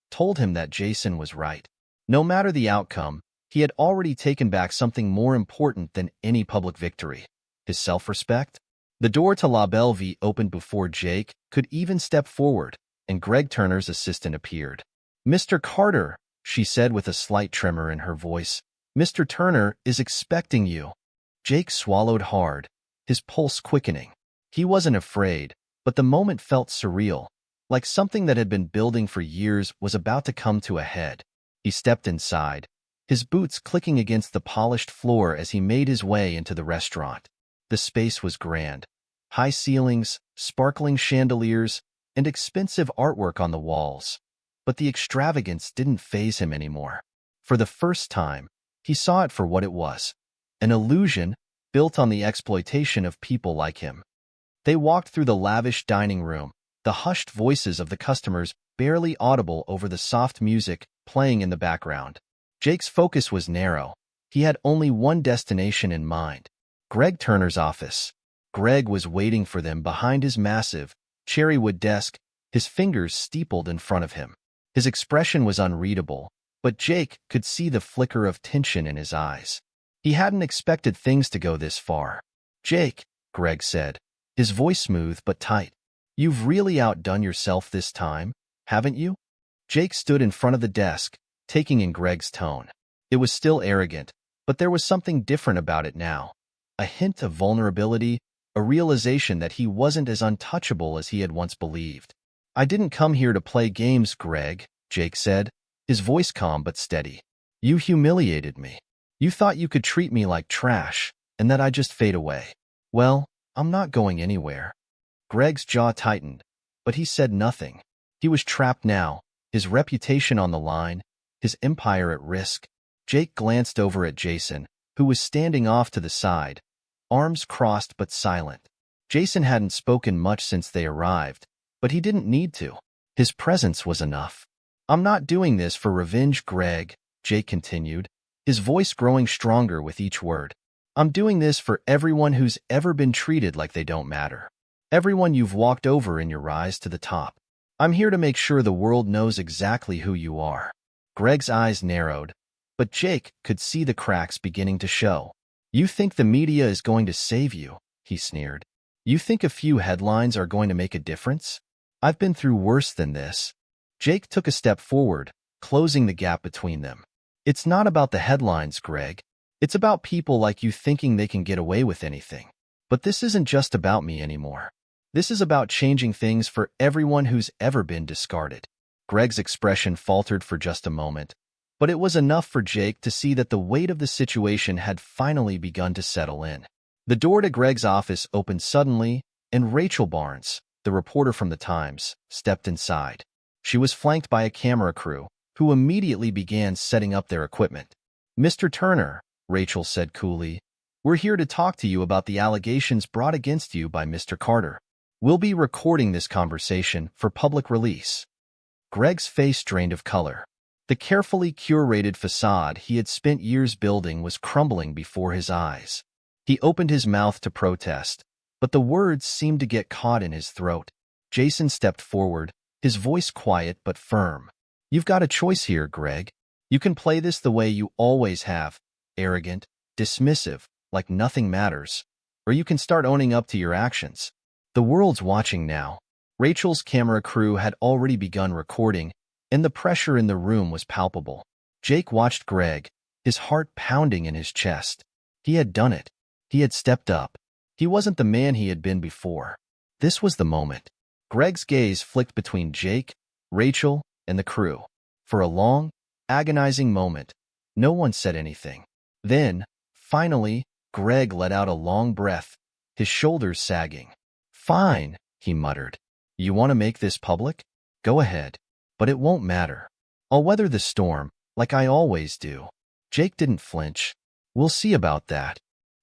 told him that Jason was right. No matter the outcome, he had already taken back something more important than any public victory: his self-respect. The door to La Bellevue opened before Jake could even step forward, and Greg Turner's assistant appeared. "Mr. Carter," she said with a slight tremor in her voice, "Mr. Turner is expecting you." Jake swallowed hard, his pulse quickening. He wasn't afraid, but the moment felt surreal, like something that had been building for years was about to come to a head. He stepped inside, his boots clicking against the polished floor as he made his way into the restaurant. The space was grand. High ceilings, sparkling chandeliers, and expensive artwork on the walls. But the extravagance didn't faze him anymore. For the first time, he saw it for what it was, an illusion built on the exploitation of people like him. They walked through the lavish dining room, the hushed voices of the customers barely audible over the soft music playing in the background. Jake's focus was narrow. He had only one destination in mind: Greg Turner's office. Greg was waiting for them behind his massive, cherrywood desk, his fingers steepled in front of him. His expression was unreadable, but Jake could see the flicker of tension in his eyes. He hadn't expected things to go this far. "Jake," Greg said, his voice smooth but tight, "you've really outdone yourself this time, haven't you?" Jake stood in front of the desk, taking in Greg's tone. It was still arrogant, but there was something different about it now. A hint of vulnerability, a realization that he wasn't as untouchable as he had once believed. "I didn't come here to play games, Greg," Jake said, his voice calm but steady. "You humiliated me. You thought you could treat me like trash, and that I'd just fade away. Well, I'm not going anywhere." Greg's jaw tightened, but he said nothing. He was trapped now, his reputation on the line, his empire at risk. Jake glanced over at Jason, who was standing off to the side, arms crossed but silent. Jason hadn't spoken much since they arrived, but he didn't need to. His presence was enough. "I'm not doing this for revenge, Greg," Jake continued, his voice growing stronger with each word. "I'm doing this for everyone who's ever been treated like they don't matter. Everyone you've walked over in your rise to the top. I'm here to make sure the world knows exactly who you are." Greg's eyes narrowed, but Jake could see the cracks beginning to show. "You think the media is going to save you?" he sneered. "You think a few headlines are going to make a difference? I've been through worse than this." Jake took a step forward, closing the gap between them. "It's not about the headlines, Greg. It's about people like you thinking they can get away with anything. But this isn't just about me anymore. This is about changing things for everyone who's ever been discarded." Greg's expression faltered for just a moment, but it was enough for Jake to see that the weight of the situation had finally begun to settle in. The door to Greg's office opened suddenly, and Rachel Barnes, the reporter from the Times, stepped inside. She was flanked by a camera crew, who immediately began setting up their equipment. "Mr. Turner," Rachel said coolly, "we're here to talk to you about the allegations brought against you by Mr. Carter. We'll be recording this conversation for public release." Greg's face drained of color. The carefully curated facade he had spent years building was crumbling before his eyes. He opened his mouth to protest, but the words seemed to get caught in his throat. Jason stepped forward, his voice quiet but firm. "You've got a choice here, Greg. You can play this the way you always have, arrogant, dismissive, like nothing matters, or you can start owning up to your actions. The world's watching now." Rachel's camera crew had already begun recording, and the pressure in the room was palpable. Jake watched Greg, his heart pounding in his chest. He had done it. He had stepped up. He wasn't the man he had been before. This was the moment. Greg's gaze flicked between Jake, Rachel, and the crew. For a long, agonizing moment, no one said anything. Then, finally, Greg let out a long breath, his shoulders sagging. "Fine," he muttered. "You want to make this public? Go ahead. But it won't matter. I'll weather the storm, like I always do." Jake didn't flinch. "We'll see about that."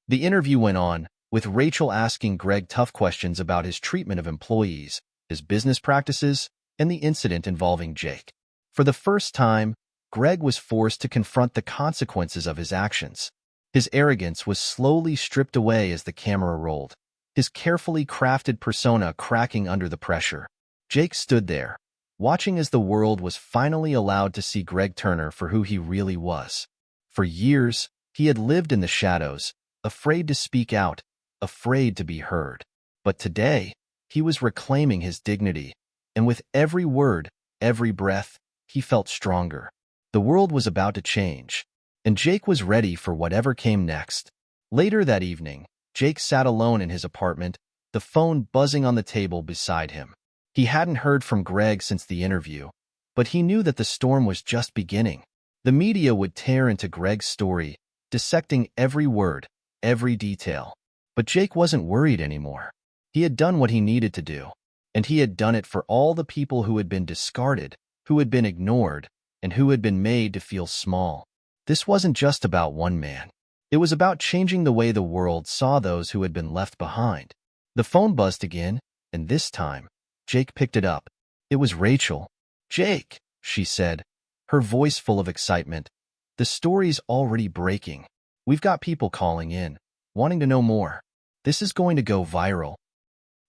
The interview went on, with Rachel asking Greg tough questions about his treatment of employees, his business practices, and the incident involving Jake. For the first time, Greg was forced to confront the consequences of his actions. His arrogance was slowly stripped away as the camera rolled, his carefully crafted persona cracking under the pressure. Jake stood there, watching as the world was finally allowed to see Greg Turner for who he really was. For years, he had lived in the shadows, afraid to speak out, afraid to be heard. But today, he was reclaiming his dignity, and with every word, every breath, he felt stronger. The world was about to change, and Jake was ready for whatever came next. Later that evening, Jake sat alone in his apartment, the phone buzzing on the table beside him. He hadn't heard from Greg since the interview, but he knew that the storm was just beginning. The media would tear into Greg's story, dissecting every word, every detail. But Jake wasn't worried anymore. He had done what he needed to do, and he had done it for all the people who had been discarded, who had been ignored, and who had been made to feel small. This wasn't just about one man. It was about changing the way the world saw those who had been left behind. The phone buzzed again, and this time, Jake picked it up. It was Rachel. "Jake," she said, her voice full of excitement. "The story's already breaking. We've got people calling in, wanting to know more. This is going to go viral."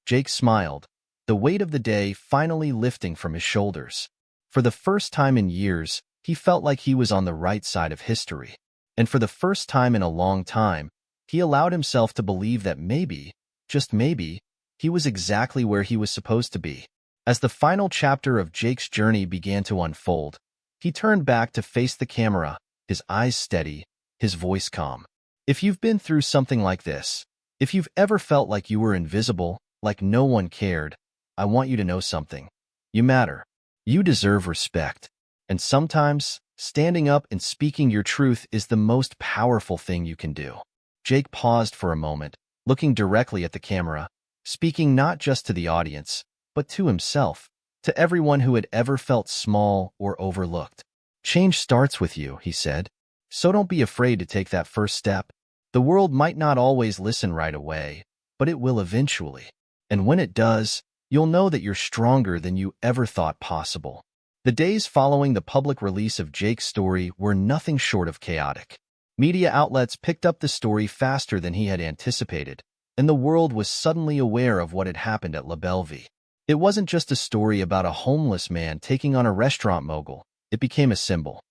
Jake smiled, the weight of the day finally lifting from his shoulders. For the first time in years, he felt like he was on the right side of history. And for the first time in a long time, he allowed himself to believe that maybe, just maybe, he was exactly where he was supposed to be. As the final chapter of Jake's journey began to unfold, he turned back to face the camera, his eyes steady, his voice calm. If you've been through something like this, if you've ever felt like you were invisible, like no one cared, I want you to know something. You matter. You deserve respect. And sometimes, standing up and speaking your truth is the most powerful thing you can do. Jake paused for a moment, looking directly at the camera, speaking not just to the audience, but to himself, to everyone who had ever felt small or overlooked. "Change starts with you," he said. "So don't be afraid to take that first step. The world might not always listen right away, but it will eventually. And when it does, you'll know that you're stronger than you ever thought possible." The days following the public release of Jake's story were nothing short of chaotic. Media outlets picked up the story faster than he had anticipated, and the world was suddenly aware of what had happened at La Bellevue. It wasn't just a story about a homeless man taking on a restaurant mogul. It became a symbol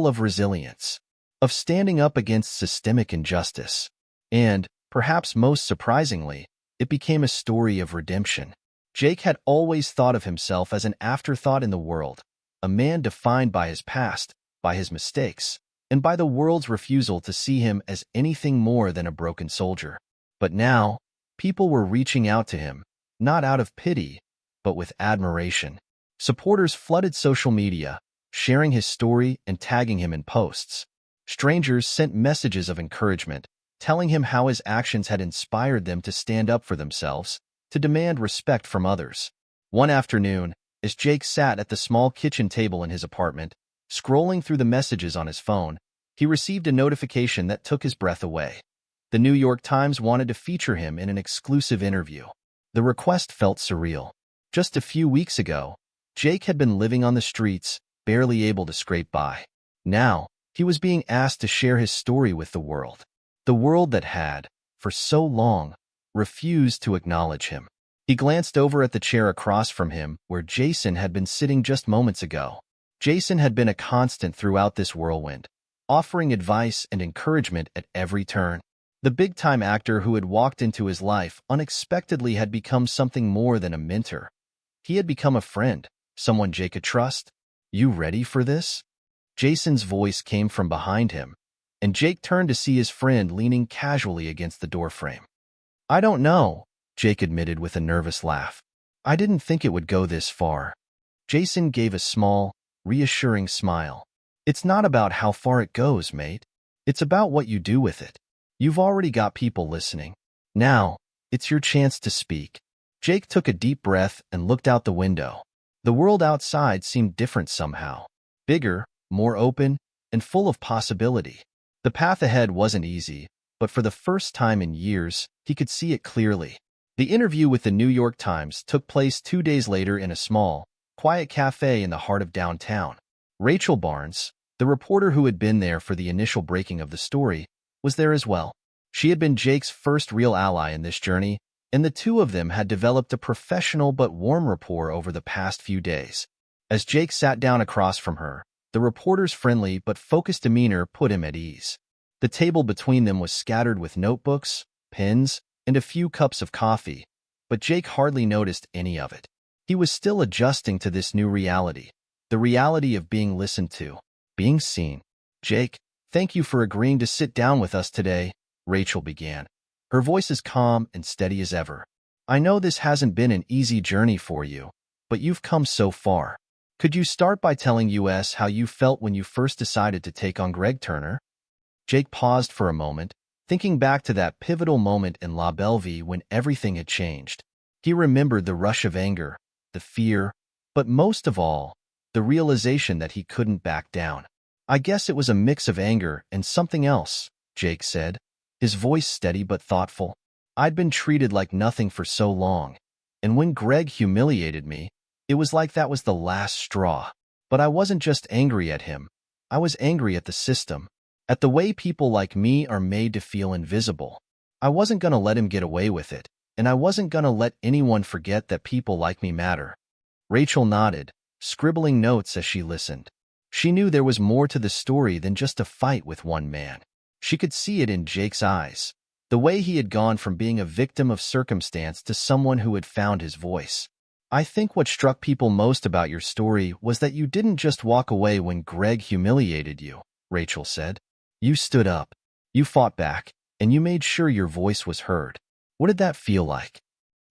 of resilience, of standing up against systemic injustice. And, perhaps most surprisingly, it became a story of redemption. Jake had always thought of himself as an afterthought in the world, a man defined by his past, by his mistakes, and by the world's refusal to see him as anything more than a broken soldier. But now, people were reaching out to him, not out of pity, but with admiration. Supporters flooded social media, sharing his story and tagging him in posts. Strangers sent messages of encouragement, telling him how his actions had inspired them to stand up for themselves, to demand respect from others. One afternoon, as Jake sat at the small kitchen table in his apartment, scrolling through the messages on his phone, he received a notification that took his breath away. The New York Times wanted to feature him in an exclusive interview. The request felt surreal. Just a few weeks ago, Jake had been living on the streets, barely able to scrape by. Now, he was being asked to share his story with the world that had, for so long, refused to acknowledge him. He glanced over at the chair across from him where Jason had been sitting just moments ago. Jason had been a constant throughout this whirlwind, offering advice and encouragement at every turn. The big-time actor who had walked into his life unexpectedly had become something more than a mentor. He had become a friend, someone Jake could trust. "You ready for this?" Jason's voice came from behind him, and Jake turned to see his friend leaning casually against the doorframe. "I don't know," Jake admitted with a nervous laugh. "I didn't think it would go this far." Jason gave a small, reassuring smile. "It's not about how far it goes, mate. It's about what you do with it. You've already got people listening. Now, it's your chance to speak." Jake took a deep breath and looked out the window. The world outside seemed different somehow. Bigger, more open, and full of possibility. The path ahead wasn't easy, but for the first time in years, he could see it clearly. The interview with the New York Times took place 2 days later in a small, quiet cafe in the heart of downtown. Rachel Barnes, the reporter who had been there for the initial breaking of the story, was there as well. She had been Jake's first real ally in this journey, and the two of them had developed a professional but warm rapport over the past few days. As Jake sat down across from her, the reporter's friendly but focused demeanor put him at ease. The table between them was scattered with notebooks, pens, and a few cups of coffee, but Jake hardly noticed any of it. He was still adjusting to this new reality, the reality of being listened to, being seen. "Jake, thank you for agreeing to sit down with us today," Rachel began, her voice as calm and steady as ever. "I know this hasn't been an easy journey for you, but you've come so far. Could you start by telling us how you felt when you first decided to take on Greg Turner?" Jake paused for a moment, thinking back to that pivotal moment in La Bellevue when everything had changed. He remembered the rush of anger, the fear, but most of all, the realization that he couldn't back down. "I guess it was a mix of anger and something else," Jake said, his voice steady but thoughtful. "I'd been treated like nothing for so long, and when Greg humiliated me, it was like that was the last straw. But I wasn't just angry at him. I was angry at the system, at the way people like me are made to feel invisible. I wasn't going to let him get away with it, and I wasn't going to let anyone forget that people like me matter." Rachel nodded, scribbling notes as she listened. She knew there was more to the story than just a fight with one man. She could see it in Jake's eyes, the way he had gone from being a victim of circumstance to someone who had found his voice. "I think what struck people most about your story was that you didn't just walk away when Greg humiliated you," Rachel said. "You stood up, you fought back, and you made sure your voice was heard. What did that feel like?"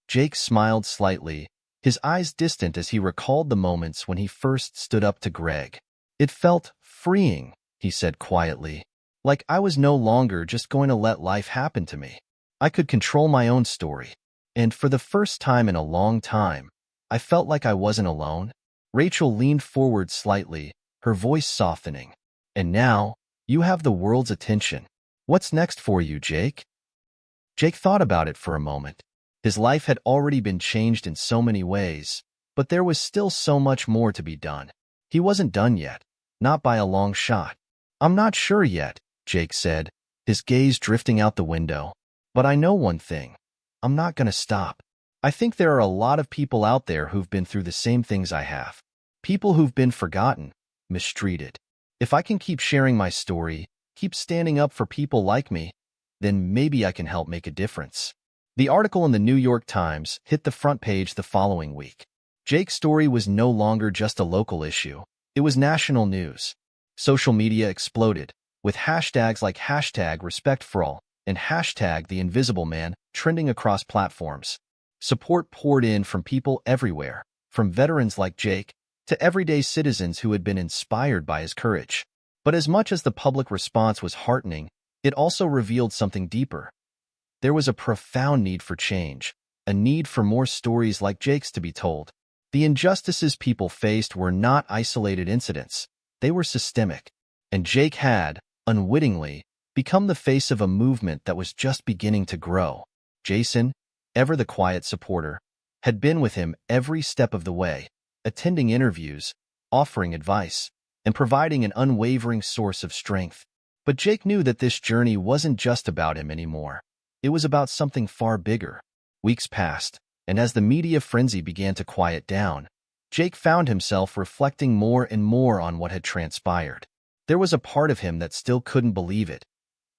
Jake smiled slightly, his eyes distant as he recalled the moments when he first stood up to Greg. "It felt freeing," he said quietly, "like I was no longer just going to let life happen to me. I could control my own story. And for the first time in a long time, I felt like I wasn't alone." Rachel leaned forward slightly, her voice softening. "And now, you have the world's attention. What's next for you, Jake?" Jake thought about it for a moment. His life had already been changed in so many ways, but there was still so much more to be done. He wasn't done yet, not by a long shot. "I'm not sure yet," Jake said, his gaze drifting out the window. "But I know one thing. I'm not going to stop. I think there are a lot of people out there who've been through the same things I have. People who've been forgotten, mistreated. If I can keep sharing my story, keep standing up for people like me, then maybe I can help make a difference." The article in the New York Times hit the front page the following week. Jake's story was no longer just a local issue. It was national news. Social media exploded, with hashtags like #RespectForAll and #TheInvisibleMan trending across platforms. Support poured in from people everywhere, from veterans like Jake to everyday citizens who had been inspired by his courage. But as much as the public response was heartening, it also revealed something deeper. There was a profound need for change, a need for more stories like Jake's to be told. The injustices people faced were not isolated incidents. They were systemic. And Jake had, unwittingly, become the face of a movement that was just beginning to grow. Jason, ever the quiet supporter, had been with him every step of the way, attending interviews, offering advice, and providing an unwavering source of strength. But Jake knew that this journey wasn't just about him anymore. It was about something far bigger. Weeks passed, and as the media frenzy began to quiet down, Jake found himself reflecting more and more on what had transpired. There was a part of him that still couldn't believe it.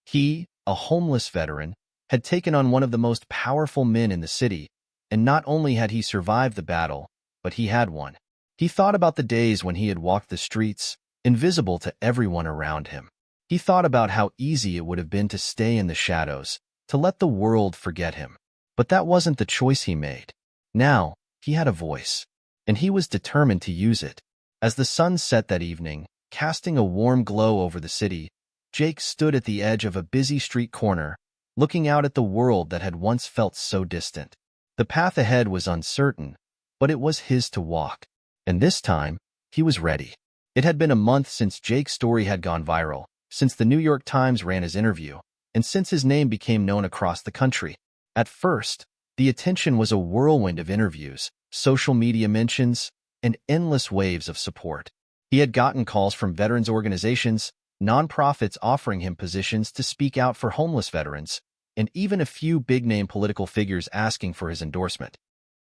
He, a homeless veteran, had taken on one of the most powerful men in the city, and not only had he survived the battle, but he had won. He thought about the days when he had walked the streets, invisible to everyone around him. He thought about how easy it would have been to stay in the shadows, to let the world forget him. But that wasn't the choice he made. Now, he had a voice, and he was determined to use it. As the sun set that evening, casting a warm glow over the city, Jake stood at the edge of a busy street corner, looking out at the world that had once felt so distant. The path ahead was uncertain, but it was his to walk. And this time, he was ready. It had been a month since Jake's story had gone viral, since the New York Times ran his interview, and since his name became known across the country. At first, the attention was a whirlwind of interviews, social media mentions, and endless waves of support. He had gotten calls from veterans organizations, nonprofits offering him positions to speak out for homeless veterans, and even a few big-name political figures asking for his endorsement.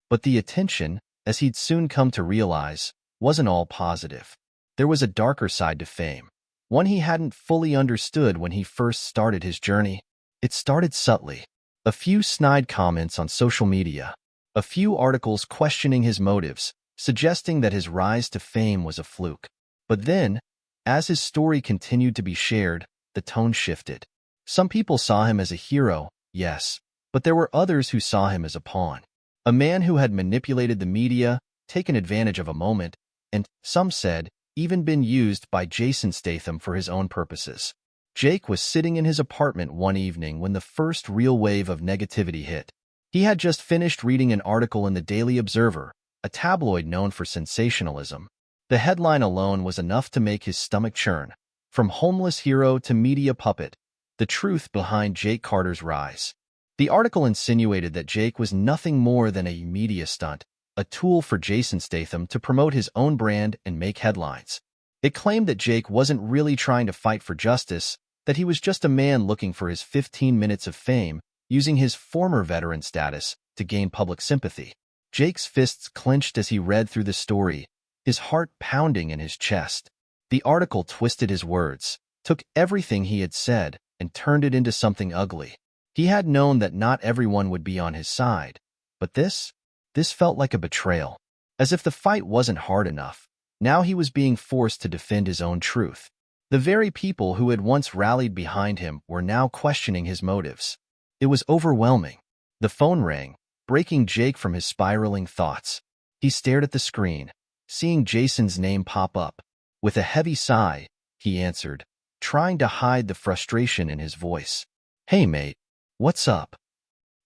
But the attention, as he'd soon come to realize, wasn't all positive. There was a darker side to fame, one he hadn't fully understood when he first started his journey. It started subtly. A few snide comments on social media, A few articles questioning his motives, suggesting that his rise to fame was a fluke. But then, as his story continued to be shared, the tone shifted. Some people saw him as a hero, yes, but there were others who saw him as a pawn. A man who had manipulated the media, taken advantage of a moment, and, some said, even been used by Jason Statham for his own purposes. Jake was sitting in his apartment one evening when the first real wave of negativity hit. He had just finished reading an article in the Daily Observer, a tabloid known for sensationalism. The headline alone was enough to make his stomach churn. From homeless hero to media puppet, the truth behind Jake Carter's rise. The article insinuated that Jake was nothing more than a media stunt, a tool for Jason Statham to promote his own brand and make headlines. It claimed that Jake wasn't really trying to fight for justice, that he was just a man looking for his 15 minutes of fame, using his former veteran status to gain public sympathy. Jake's fists clenched as he read through the story, his heart pounding in his chest. The article twisted his words, took everything he had said, and turned it into something ugly. He had known that not everyone would be on his side, but this felt like a betrayal. As if the fight wasn't hard enough, now he was being forced to defend his own truth. The very people who had once rallied behind him were now questioning his motives. It was overwhelming. The phone rang, breaking Jake from his spiraling thoughts. He stared at the screen, seeing Jason's name pop up. With a heavy sigh, he answered, trying to hide the frustration in his voice. "Hey, mate, what's up?"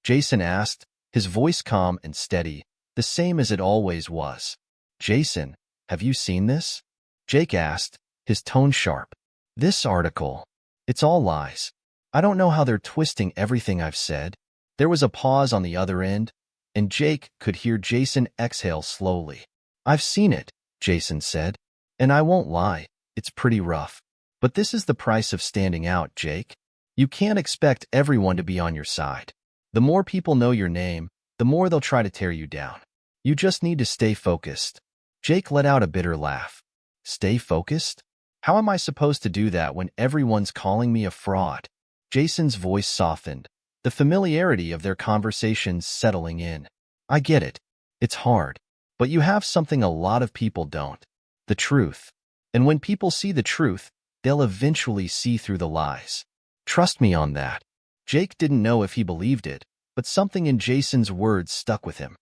Jason asked, his voice calm and steady, the same as it always was. "Jason, have you seen this?" Jake asked, his tone sharp. "This article. It's all lies. I don't know how they're twisting everything I've said." There was a pause on the other end, and Jake could hear Jason exhale slowly. "I've seen it," Jason said, "and I won't lie, it's pretty rough. But this is the price of standing out, Jake. You can't expect everyone to be on your side. The more people know your name, the more they'll try to tear you down. You just need to stay focused." Jake let out a bitter laugh. "Stay focused? How am I supposed to do that when everyone's calling me a fraud?" Jason's voice softened, the familiarity of their conversations settling in. "I get it. It's hard. But you have something a lot of people don't. The truth. And when people see the truth, they'll eventually see through the lies. Trust me on that." Jake didn't know if he believed it, but something in Jason's words stuck with him.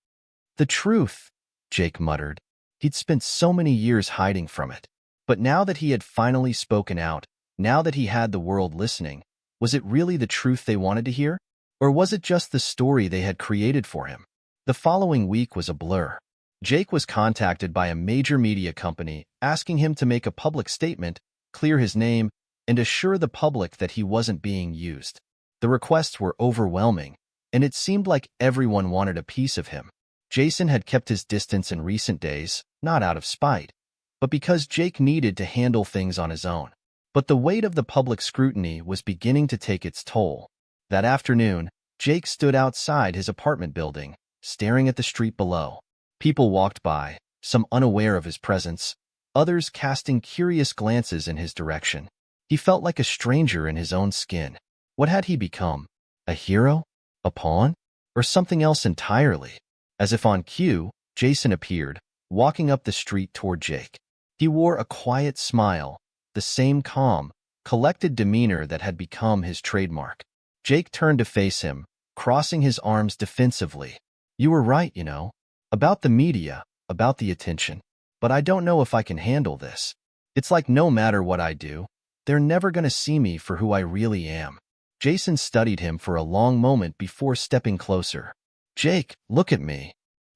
"The truth," Jake muttered. He'd spent so many years hiding from it. But now that he had finally spoken out, now that he had the world listening, was it really the truth they wanted to hear? Or was it just the story they had created for him? The following week was a blur. Jake was contacted by a major media company asking him to make a public statement, clear his name, and assure the public that he wasn't being used. The requests were overwhelming, and it seemed like everyone wanted a piece of him. Jason had kept his distance in recent days, not out of spite, but because Jake needed to handle things on his own. But the weight of the public scrutiny was beginning to take its toll. That afternoon, Jake stood outside his apartment building, staring at the street below. People walked by, some unaware of his presence, others casting curious glances in his direction. He felt like a stranger in his own skin. What had he become? A hero? A pawn? Or something else entirely? As if on cue, Jason appeared, walking up the street toward Jake. He wore a quiet smile, the same calm, collected demeanor that had become his trademark. Jake turned to face him, crossing his arms defensively. "You were right, you know. About the media, about the attention. But I don't know if I can handle this. It's like no matter what I do, they're never going to see me for who I really am." Jason studied him for a long moment before stepping closer. "Jake, look at me."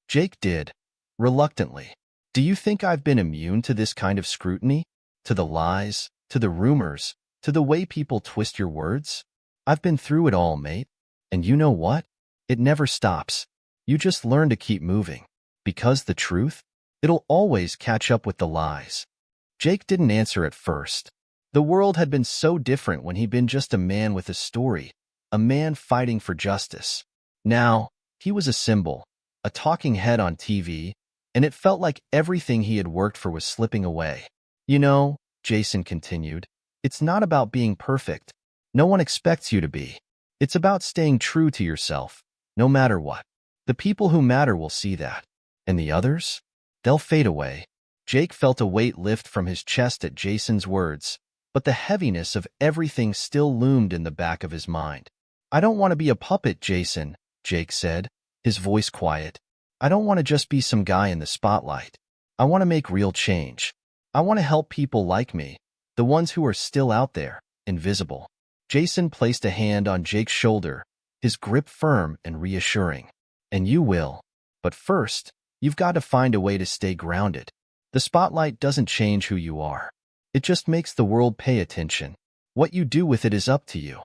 Jake did, reluctantly. "Do you think I've been immune to this kind of scrutiny? To the lies, to the rumors, to the way people twist your words? I've been through it all, mate. And you know what? It never stops. You just learn to keep moving. Because the truth, it'll always catch up with the lies." Jake didn't answer at first. The world had been so different when he'd been just a man with a story, a man fighting for justice. Now, he was a symbol, a talking head on TV, and it felt like everything he had worked for was slipping away. "You know," Jason continued, "it's not about being perfect. No one expects you to be. It's about staying true to yourself, no matter what. The people who matter will see that. And the others? They'll fade away. Jake felt a weight lift from his chest at Jason's words, but the heaviness of everything still loomed in the back of his mind. I don't want to be a puppet, Jason, Jake said, his voice quiet. I don't want to just be some guy in the spotlight. I want to make real change. I want to help people like me, the ones who are still out there, invisible. Jason placed a hand on Jake's shoulder, his grip firm and reassuring. And you will. But first, you've got to find a way to stay grounded. The spotlight doesn't change who you are. It just makes the world pay attention. What you do with it is up to you.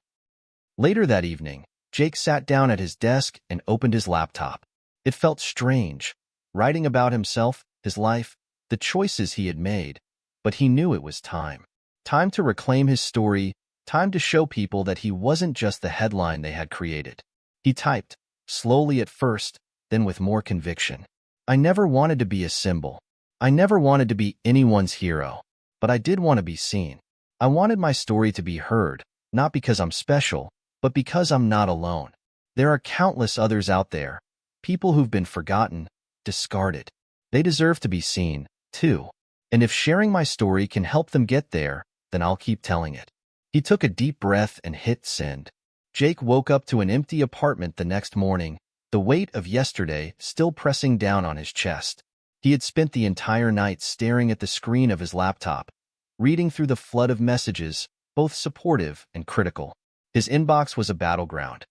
Later that evening, Jake sat down at his desk and opened his laptop. It felt strange, writing about himself, his life, the choices he had made, but he knew it was time. Time to reclaim his story, time to show people that he wasn't just the headline they had created. He typed, slowly at first, then with more conviction. I never wanted to be a symbol. I never wanted to be anyone's hero, but I did want to be seen. I wanted my story to be heard, not because I'm special, but because I'm not alone. There are countless others out there, people who've been forgotten, discarded. They deserve to be seen, too. And if sharing my story can help them get there, then I'll keep telling it. He took a deep breath and hit send. Jake woke up to an empty apartment the next morning, the weight of yesterday still pressing down on his chest. He had spent the entire night staring at the screen of his laptop, reading through the flood of messages, both supportive and critical. His inbox was a battleground.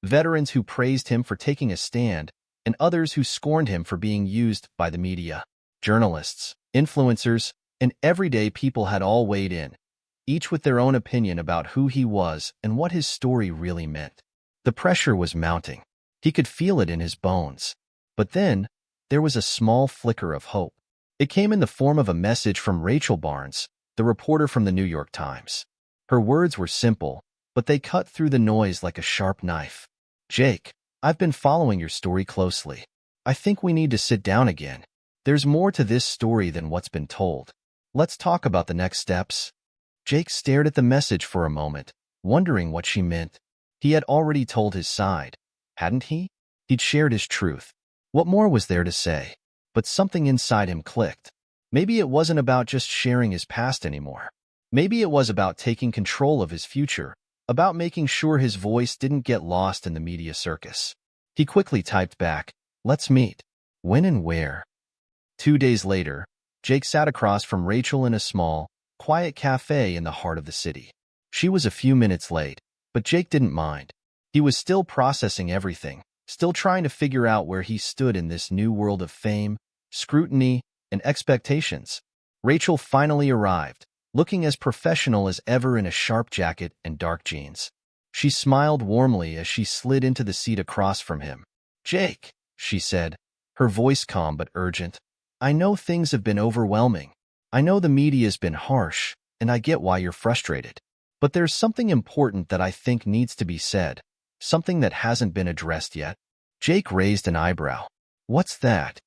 Veterans who praised him for taking a stand, and others who scorned him for being used by the media. Journalists, influencers, and everyday people had all weighed in, each with their own opinion about who he was and what his story really meant. The pressure was mounting. He could feel it in his bones. But then, there was a small flicker of hope. It came in the form of a message from Rachel Barnes, the reporter from the New York Times. Her words were simple, but they cut through the noise like a sharp knife. Jake, I've been following your story closely. I think we need to sit down again. There's more to this story than what's been told. Let's talk about the next steps. Jake stared at the message for a moment, wondering what she meant. He had already told his side, hadn't he? He'd shared his truth. What more was there to say? But something inside him clicked. Maybe it wasn't about just sharing his past anymore. Maybe it was about taking control of his future, about making sure his voice didn't get lost in the media circus. He quickly typed back, let's meet. When and where? 2 days later, Jake sat across from Rachel in a small, quiet cafe in the heart of the city. She was a few minutes late, but Jake didn't mind. He was still processing everything, still trying to figure out where he stood in this new world of fame, scrutiny, and expectations. Rachel finally arrived, looking as professional as ever in a sharp jacket and dark jeans. She smiled warmly as she slid into the seat across from him. Jake, she said, her voice calm but urgent. I know things have been overwhelming. I know the media's been harsh, and I get why you're frustrated. But there's something important that I think needs to be said, something that hasn't been addressed yet. Jake raised an eyebrow. What's that?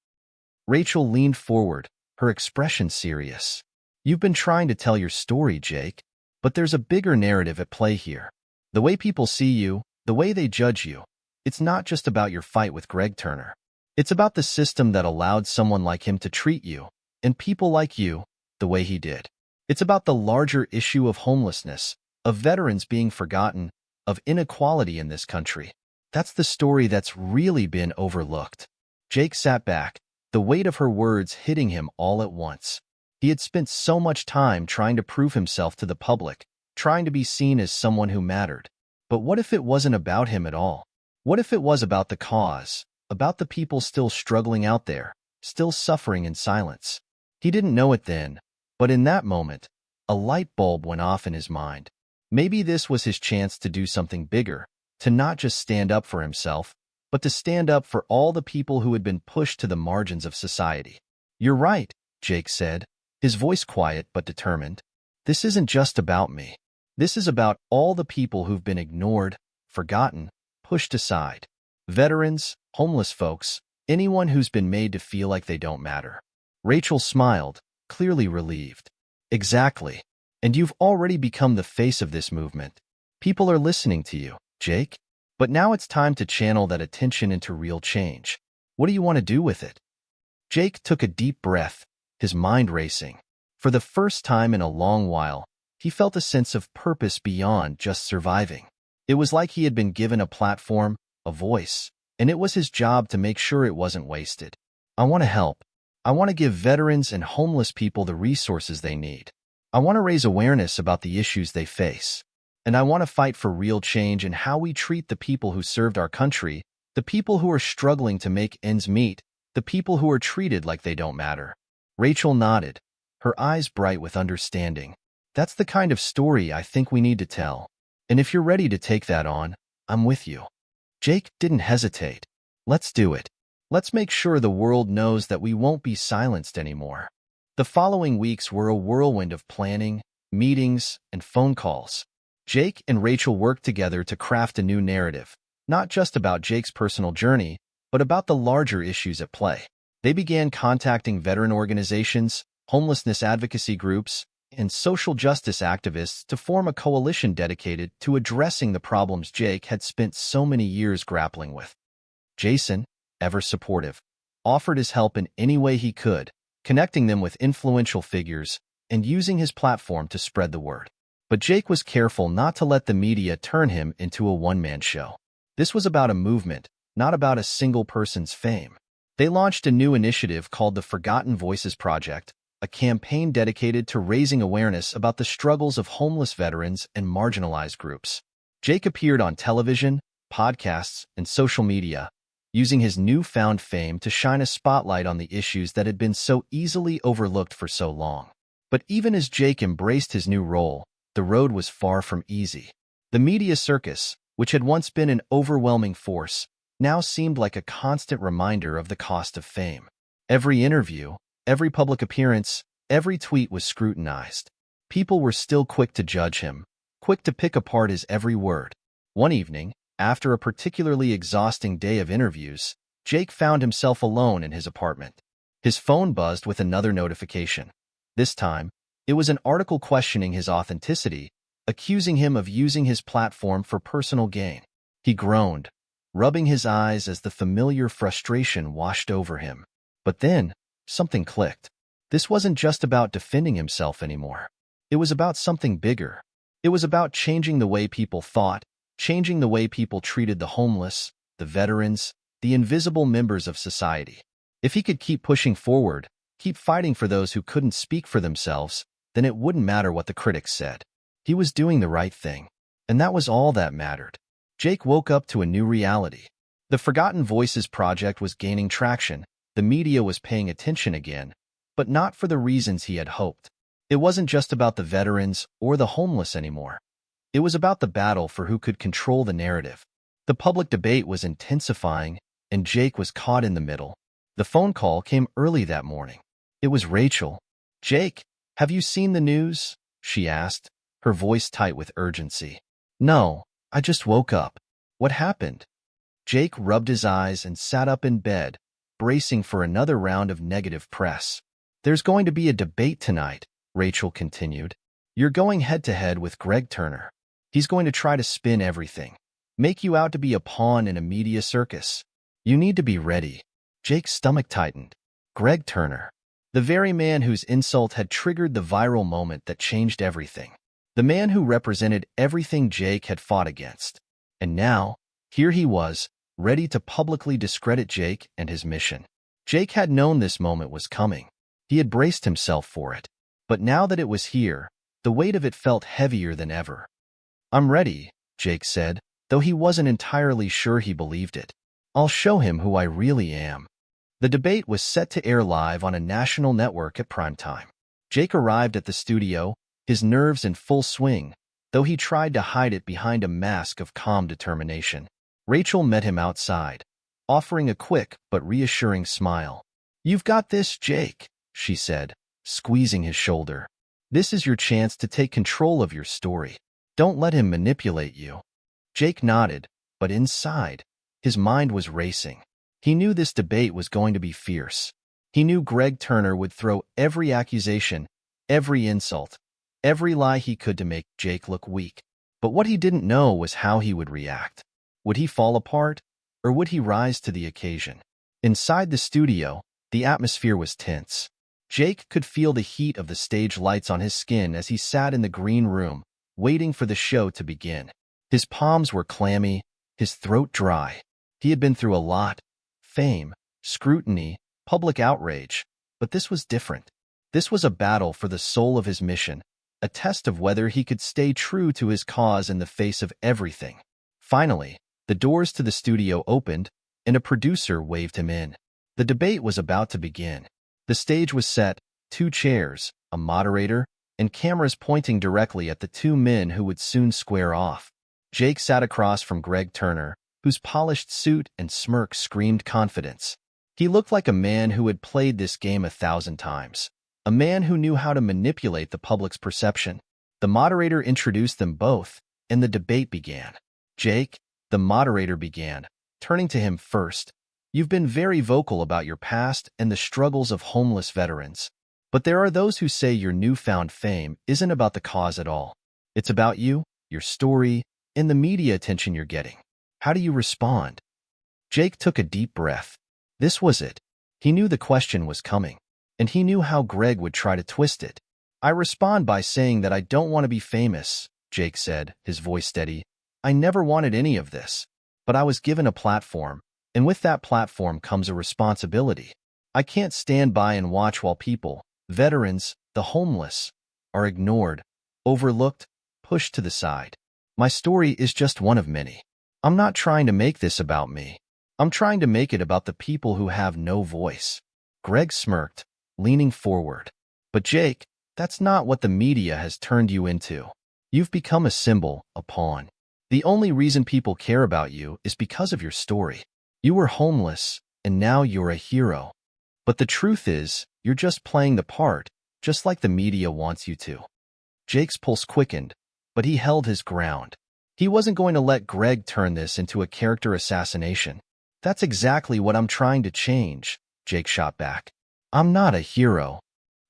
Rachel leaned forward, her expression serious. You've been trying to tell your story, Jake, but there's a bigger narrative at play here. The way people see you, the way they judge you, it's not just about your fight with Greg Turner. It's about the system that allowed someone like him to treat you, and people like you, the way he did. It's about the larger issue of homelessness, of veterans being forgotten, of inequality in this country. That's the story that's really been overlooked. Jake sat back, the weight of her words hitting him all at once. He had spent so much time trying to prove himself to the public, trying to be seen as someone who mattered. But what if it wasn't about him at all? What if it was about the cause, about the people still struggling out there, still suffering in silence? He didn't know it then, but in that moment, a light bulb went off in his mind. Maybe this was his chance to do something bigger, to not just stand up for himself, but to stand up for all the people who had been pushed to the margins of society. You're right, Jake said, his voice quiet but determined. This isn't just about me. This is about all the people who've been ignored, forgotten, pushed aside. Veterans, homeless folks, anyone who's been made to feel like they don't matter. Rachel smiled, clearly relieved. Exactly. And you've already become the face of this movement. People are listening to you, Jake. But now it's time to channel that attention into real change. What do you want to do with it? Jake took a deep breath, his mind racing. For the first time in a long while, he felt a sense of purpose beyond just surviving. It was like he had been given a platform, a voice, and it was his job to make sure it wasn't wasted. I want to help. I want to give veterans and homeless people the resources they need. I want to raise awareness about the issues they face. And I want to fight for real change in how we treat the people who served our country, the people who are struggling to make ends meet, the people who are treated like they don't matter. Rachel nodded, her eyes bright with understanding. That's the kind of story I think we need to tell. And if you're ready to take that on, I'm with you. Jake didn't hesitate. Let's do it. Let's make sure the world knows that we won't be silenced anymore. The following weeks were a whirlwind of planning, meetings, and phone calls. Jake and Rachel worked together to craft a new narrative, not just about Jake's personal journey, but about the larger issues at play. They began contacting veteran organizations, homelessness advocacy groups, and social justice activists to form a coalition dedicated to addressing the problems Jake had spent so many years grappling with. Jason, ever supportive, offered his help in any way he could, connecting them with influential figures and using his platform to spread the word. But Jake was careful not to let the media turn him into a one-man show. This was about a movement, not about a single person's fame. They launched a new initiative called the Forgotten Voices Project, a campaign dedicated to raising awareness about the struggles of homeless veterans and marginalized groups. Jake appeared on television, podcasts, and social media, using his newfound fame to shine a spotlight on the issues that had been so easily overlooked for so long. But even as Jake embraced his new role, the road was far from easy. The media circus, which had once been an overwhelming force, now seemed like a constant reminder of the cost of fame. Every interview, every public appearance, every tweet was scrutinized. People were still quick to judge him, quick to pick apart his every word. One evening, after a particularly exhausting day of interviews, Jake found himself alone in his apartment. His phone buzzed with another notification. This time, it was an article questioning his authenticity, accusing him of using his platform for personal gain. He groaned, rubbing his eyes as the familiar frustration washed over him. But then, something clicked. This wasn't just about defending himself anymore. It was about something bigger. It was about changing the way people thought, changing the way people treated the homeless, the veterans, the invisible members of society. If he could keep pushing forward, keep fighting for those who couldn't speak for themselves, then it wouldn't matter what the critics said. He was doing the right thing, and that was all that mattered. Jake woke up to a new reality. The Forgotten Voices project was gaining traction, the media was paying attention again, but not for the reasons he had hoped. It wasn't just about the veterans or the homeless anymore. It was about the battle for who could control the narrative. The public debate was intensifying, and Jake was caught in the middle. The phone call came early that morning. It was Rachel. "Jake, have you seen the news?" she asked, her voice tight with urgency. "No, I just woke up." "What happened?" Jake rubbed his eyes and sat up in bed, bracing for another round of negative press. "There's going to be a debate tonight," Rachel continued. "You're going head-to-head with Greg Turner. He's going to try to spin everything, make you out to be a pawn in a media circus. You need to be ready." Jake's stomach tightened. Greg Turner. The very man whose insult had triggered the viral moment that changed everything. The man who represented everything Jake had fought against. And now, here he was, ready to publicly discredit Jake and his mission. Jake had known this moment was coming. He had braced himself for it. But now that it was here, the weight of it felt heavier than ever. "I'm ready," Jake said, though he wasn't entirely sure he believed it. "I'll show him who I really am." The debate was set to air live on a national network at prime time. Jake arrived at the studio, his nerves in full swing, though he tried to hide it behind a mask of calm determination. Rachel met him outside, offering a quick but reassuring smile. "You've got this, Jake," she said, squeezing his shoulder. "This is your chance to take control of your story. Don't let him manipulate you." Jake nodded, but inside, his mind was racing. He knew this debate was going to be fierce. He knew Greg Turner would throw every accusation, every insult, every lie he could to make Jake look weak. But what he didn't know was how he would react. Would he fall apart, or would he rise to the occasion? Inside the studio, the atmosphere was tense. Jake could feel the heat of the stage lights on his skin as he sat in the green room, waiting for the show to begin. His palms were clammy, his throat dry. He had been through a lot: fame, scrutiny, public outrage. But this was different. This was a battle for the soul of his mission, a test of whether he could stay true to his cause in the face of everything. Finally, the doors to the studio opened, and a producer waved him in. The debate was about to begin. The stage was set, 2 chairs, a moderator, and cameras pointing directly at the 2 men who would soon square off. Jake sat across from Greg Turner, whose polished suit and smirk screamed confidence. He looked like a man who had played this game 1,000 times, a man who knew how to manipulate the public's perception. The moderator introduced them both, and the debate began. Jake, the moderator began, turning to him first. You've been very vocal about your past and the struggles of homeless veterans. But there are those who say your newfound fame isn't about the cause at all. It's about you, your story, and the media attention you're getting. How do you respond? Jake took a deep breath. This was it. He knew the question was coming, and he knew how Greg would try to twist it. I respond by saying that I don't want to be famous, Jake said, his voice steady. I never wanted any of this, but I was given a platform, and with that platform comes a responsibility. I can't stand by and watch while people, veterans, the homeless, are ignored, overlooked, pushed to the side. My story is just one of many. I'm not trying to make this about me. I'm trying to make it about the people who have no voice. Greg smirked, leaning forward. But Jake, that's not what the media has turned you into. You've become a symbol, a pawn. The only reason people care about you is because of your story. You were homeless, and now you're a hero. But the truth is, you're just playing the part, just like the media wants you to. Jake's pulse quickened, but he held his ground. He wasn't going to let Greg turn this into a character assassination. That's exactly what I'm trying to change, Jake shot back. I'm not a hero.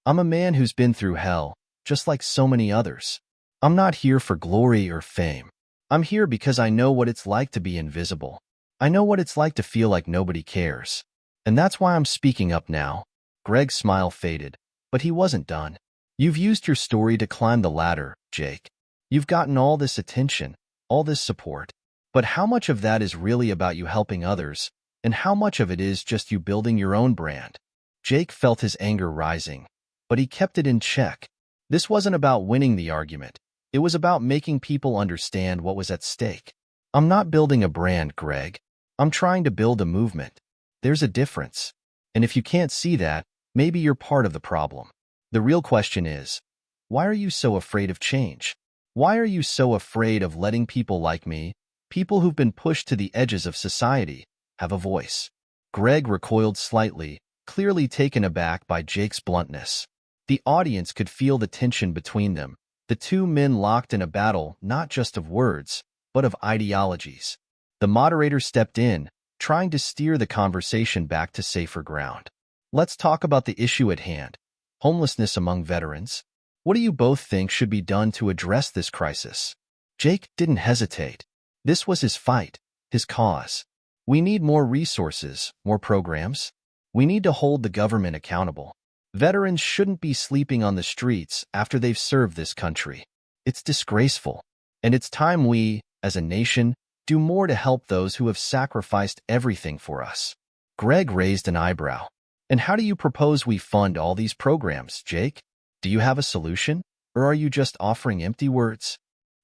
I'm a man who's been through hell, just like so many others. I'm not here for glory or fame. I'm here because I know what it's like to be invisible. I know what it's like to feel like nobody cares. And that's why I'm speaking up now. Greg's smile faded, but he wasn't done. You've used your story to climb the ladder, Jake. You've gotten all this attention, all this support. But how much of that is really about you helping others, and how much of it is just you building your own brand? Jake felt his anger rising, but he kept it in check. This wasn't about winning the argument. It was about making people understand what was at stake. I'm not building a brand, Greg. I'm trying to build a movement. There's a difference. And if you can't see that, maybe you're part of the problem. The real question is, why are you so afraid of change? Why are you so afraid of letting people like me, people who've been pushed to the edges of society, have a voice? Greg recoiled slightly, clearly taken aback by Jake's bluntness. The audience could feel the tension between them, the 2 men locked in a battle not just of words, but of ideologies. The moderator stepped in, trying to steer the conversation back to safer ground. Let's talk about the issue at hand: homelessness among veterans. What do you both think should be done to address this crisis? Jake didn't hesitate. This was his fight, his cause. We need more resources, more programs. We need to hold the government accountable. Veterans shouldn't be sleeping on the streets after they've served this country. It's disgraceful. And it's time we, as a nation, do more to help those who have sacrificed everything for us. Greg raised an eyebrow. And how do you propose we fund all these programs, Jake? Do you have a solution, or are you just offering empty words?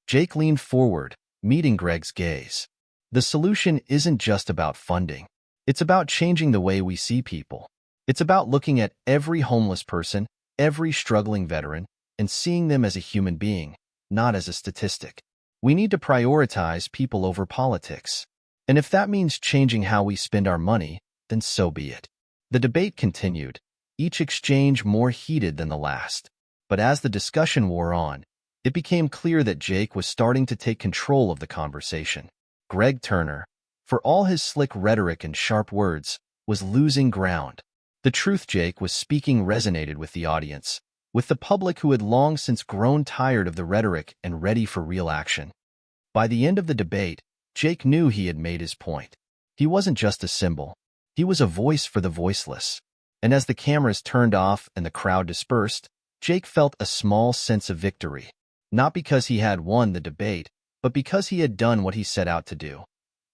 Jake leaned forward, meeting Greg's gaze. The solution isn't just about funding. It's about changing the way we see people. It's about looking at every homeless person, every struggling veteran, and seeing them as a human being, not as a statistic. We need to prioritize people over politics. And if that means changing how we spend our money, then so be it. The debate continued, each exchange more heated than the last. But as the discussion wore on, it became clear that Jake was starting to take control of the conversation. Greg Turner, for all his slick rhetoric and sharp words, was losing ground. The truth Jake was speaking resonated with the audience, with the public who had long since grown tired of the rhetoric and ready for real action. By the end of the debate, Jake knew he had made his point. He wasn't just a symbol. He was a voice for the voiceless. And as the cameras turned off and the crowd dispersed, Jake felt a small sense of victory. Not because he had won the debate, but because he had done what he set out to do.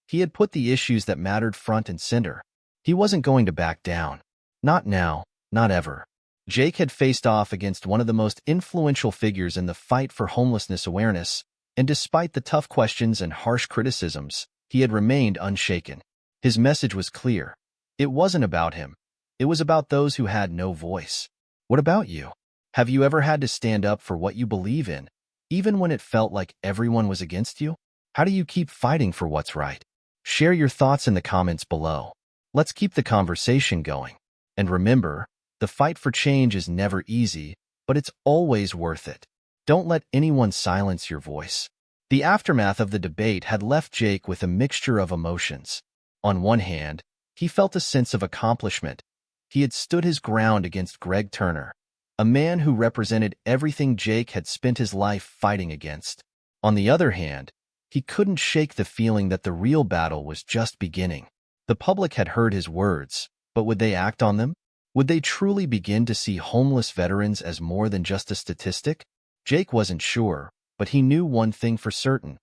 He had put the issues that mattered front and center. He wasn't going to back down. Not now, not ever. Jake had faced off against one of the most influential figures in the fight for homelessness awareness, and despite the tough questions and harsh criticisms, he had remained unshaken. His message was clear. It wasn't about him. It was about those who had no voice. What about you? Have you ever had to stand up for what you believe in, even when it felt like everyone was against you? How do you keep fighting for what's right? Share your thoughts in the comments below. Let's keep the conversation going. And remember, the fight for change is never easy, but it's always worth it. Don't let anyone silence your voice. The aftermath of the debate had left Jake with a mixture of emotions. On one hand, he felt a sense of accomplishment. He had stood his ground against Greg Turner, a man who represented everything Jake had spent his life fighting against. On the other hand, he couldn't shake the feeling that the real battle was just beginning. The public had heard his words, but would they act on them? Would they truly begin to see homeless veterans as more than just a statistic? Jake wasn't sure, but he knew one thing for certain.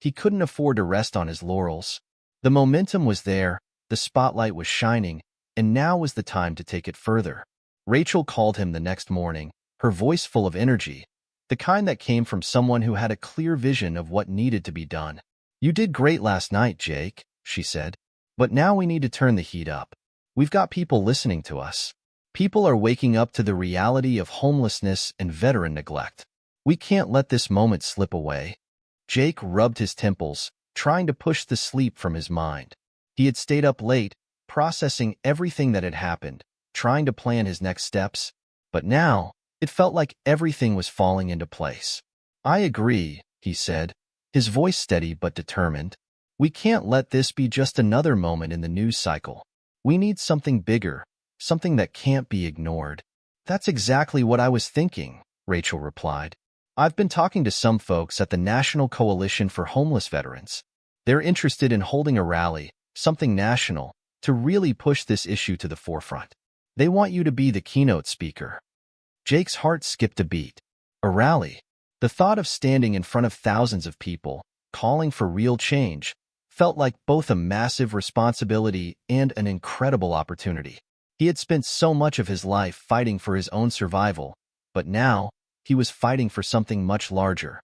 He couldn't afford to rest on his laurels. The momentum was there, the spotlight was shining, and now was the time to take it further. Rachel called him the next morning, her voice full of energy, the kind that came from someone who had a clear vision of what needed to be done. "You did great last night, Jake," she said. "But now we need to turn the heat up. We've got people listening to us. People are waking up to the reality of homelessness and veteran neglect. We can't let this moment slip away." Jake rubbed his temples, trying to push the sleep from his mind. He had stayed up late, processing everything that had happened, trying to plan his next steps. But now, it felt like everything was falling into place. "I agree," he said, his voice steady but determined. "We can't let this be just another moment in the news cycle. We need something bigger, something that can't be ignored." "That's exactly what I was thinking," Rachel replied. "I've been talking to some folks at the National Coalition for Homeless Veterans. They're interested in holding a rally, something national, to really push this issue to the forefront. They want you to be the keynote speaker." Jake's heart skipped a beat. A rally. The thought of standing in front of thousands of people, calling for real change, felt like both a massive responsibility and an incredible opportunity. He had spent so much of his life fighting for his own survival, but now he was fighting for something much larger.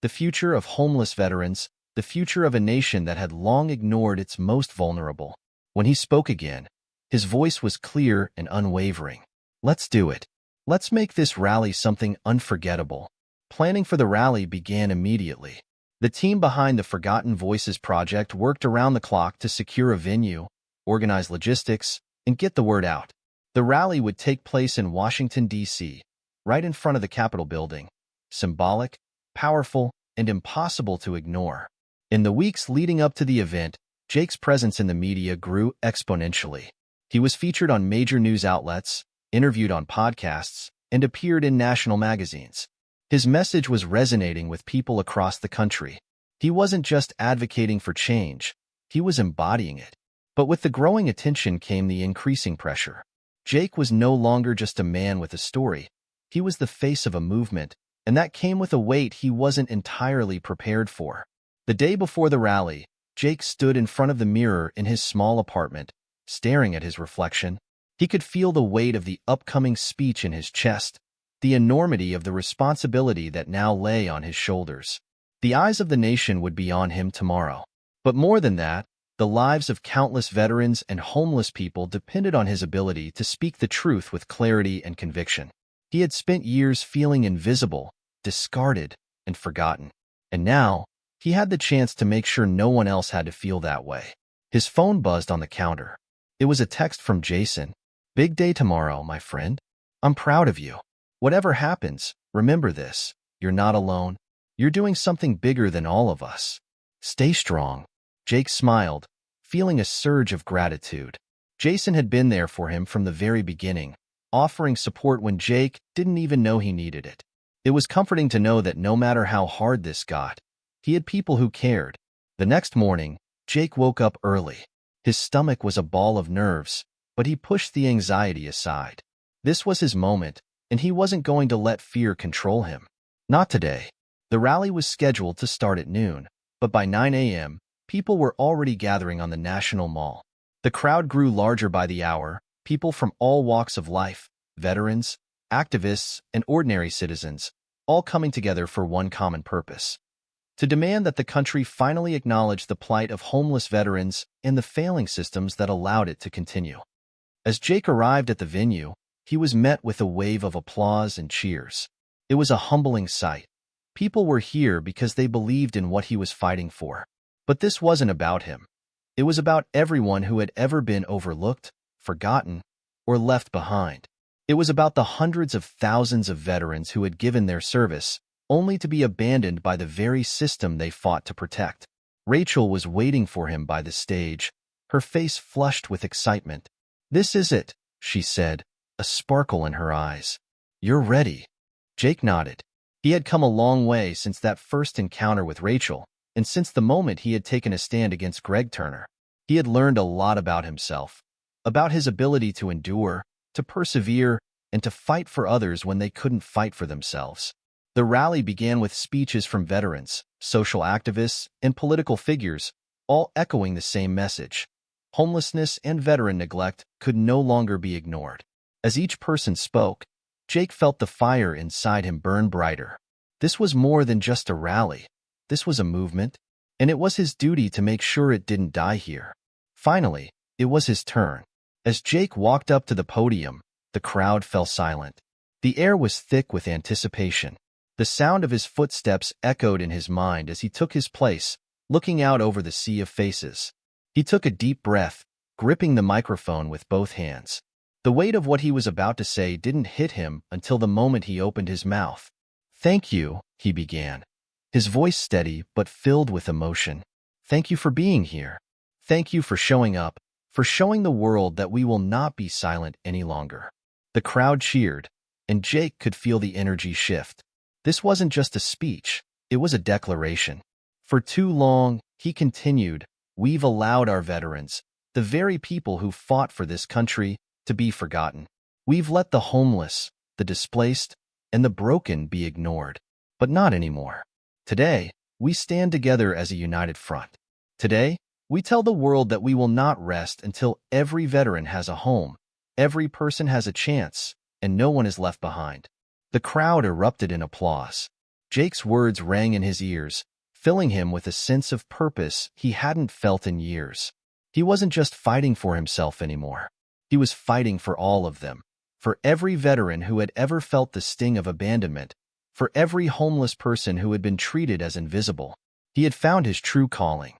The future of homeless veterans, the future of a nation that had long ignored its most vulnerable. When he spoke again, his voice was clear and unwavering. "Let's do it. Let's make this rally something unforgettable." Planning for the rally began immediately. The team behind the Forgotten Voices project worked around the clock to secure a venue, organize logistics, and get the word out. The rally would take place in Washington, D.C., right in front of the Capitol building. Symbolic, powerful, and impossible to ignore. In the weeks leading up to the event, Jake's presence in the media grew exponentially. He was featured on major news outlets, interviewed on podcasts, and appeared in national magazines. His message was resonating with people across the country. He wasn't just advocating for change, he was embodying it. But with the growing attention came the increasing pressure. Jake was no longer just a man with a story. He was the face of a movement, and that came with a weight he wasn't entirely prepared for. The day before the rally, Jake stood in front of the mirror in his small apartment, staring at his reflection. He could feel the weight of the upcoming speech in his chest, the enormity of the responsibility that now lay on his shoulders. The eyes of the nation would be on him tomorrow. But more than that, the lives of countless veterans and homeless people depended on his ability to speak the truth with clarity and conviction. He had spent years feeling invisible, discarded, and forgotten. And now, he had the chance to make sure no one else had to feel that way. His phone buzzed on the counter. It was a text from Jason. "Big day tomorrow, my friend. I'm proud of you. Whatever happens, remember this. You're not alone. You're doing something bigger than all of us. Stay strong." Jake smiled, feeling a surge of gratitude. Jason had been there for him from the very beginning, offering support when Jake didn't even know he needed it. It was comforting to know that no matter how hard this got, he had people who cared. The next morning, Jake woke up early. His stomach was a ball of nerves, but he pushed the anxiety aside. This was his moment, and he wasn't going to let fear control him. Not today. The rally was scheduled to start at noon, but by 9 a.m., people were already gathering on the National Mall. The crowd grew larger by the hour, people from all walks of life, veterans, activists, and ordinary citizens, all coming together for one common purpose: to demand that the country finally acknowledge the plight of homeless veterans and the failing systems that allowed it to continue. As Jake arrived at the venue, he was met with a wave of applause and cheers. It was a humbling sight. People were here because they believed in what he was fighting for. But this wasn't about him. It was about everyone who had ever been overlooked, forgotten, or left behind. It was about the hundreds of thousands of veterans who had given their service, only to be abandoned by the very system they fought to protect. Rachel was waiting for him by the stage, her face flushed with excitement. "This is it," she said, a sparkle in her eyes. "You're ready." Jake nodded. He had come a long way since that first encounter with Rachel, and since the moment he had taken a stand against Greg Turner. He had learned a lot about himself, about his ability to endure, to persevere, and to fight for others when they couldn't fight for themselves. The rally began with speeches from veterans, social activists, and political figures, all echoing the same message. Homelessness and veteran neglect could no longer be ignored. As each person spoke, Jake felt the fire inside him burn brighter. This was more than just a rally. This was a movement, and it was his duty to make sure it didn't die here. Finally, it was his turn. As Jake walked up to the podium, the crowd fell silent. The air was thick with anticipation. The sound of his footsteps echoed in his mind as he took his place, looking out over the sea of faces. He took a deep breath, gripping the microphone with both hands. The weight of what he was about to say didn't hit him until the moment he opened his mouth. "Thank you," he began, his voice steady but filled with emotion. "Thank you for being here. Thank you for showing up, for showing the world that we will not be silent any longer." The crowd cheered, and Jake could feel the energy shift. This wasn't just a speech, it was a declaration. For too long, he continued, we've allowed our veterans, the very people who fought for this country, to be forgotten. We've let the homeless, the displaced, and the broken be ignored. But not anymore. Today, we stand together as a united front. Today, we tell the world that we will not rest until every veteran has a home, every person has a chance, and no one is left behind. The crowd erupted in applause. Jake's words rang in his ears, filling him with a sense of purpose he hadn't felt in years. He wasn't just fighting for himself anymore. He was fighting for all of them, for every veteran who had ever felt the sting of abandonment, for every homeless person who had been treated as invisible. He had found his true calling.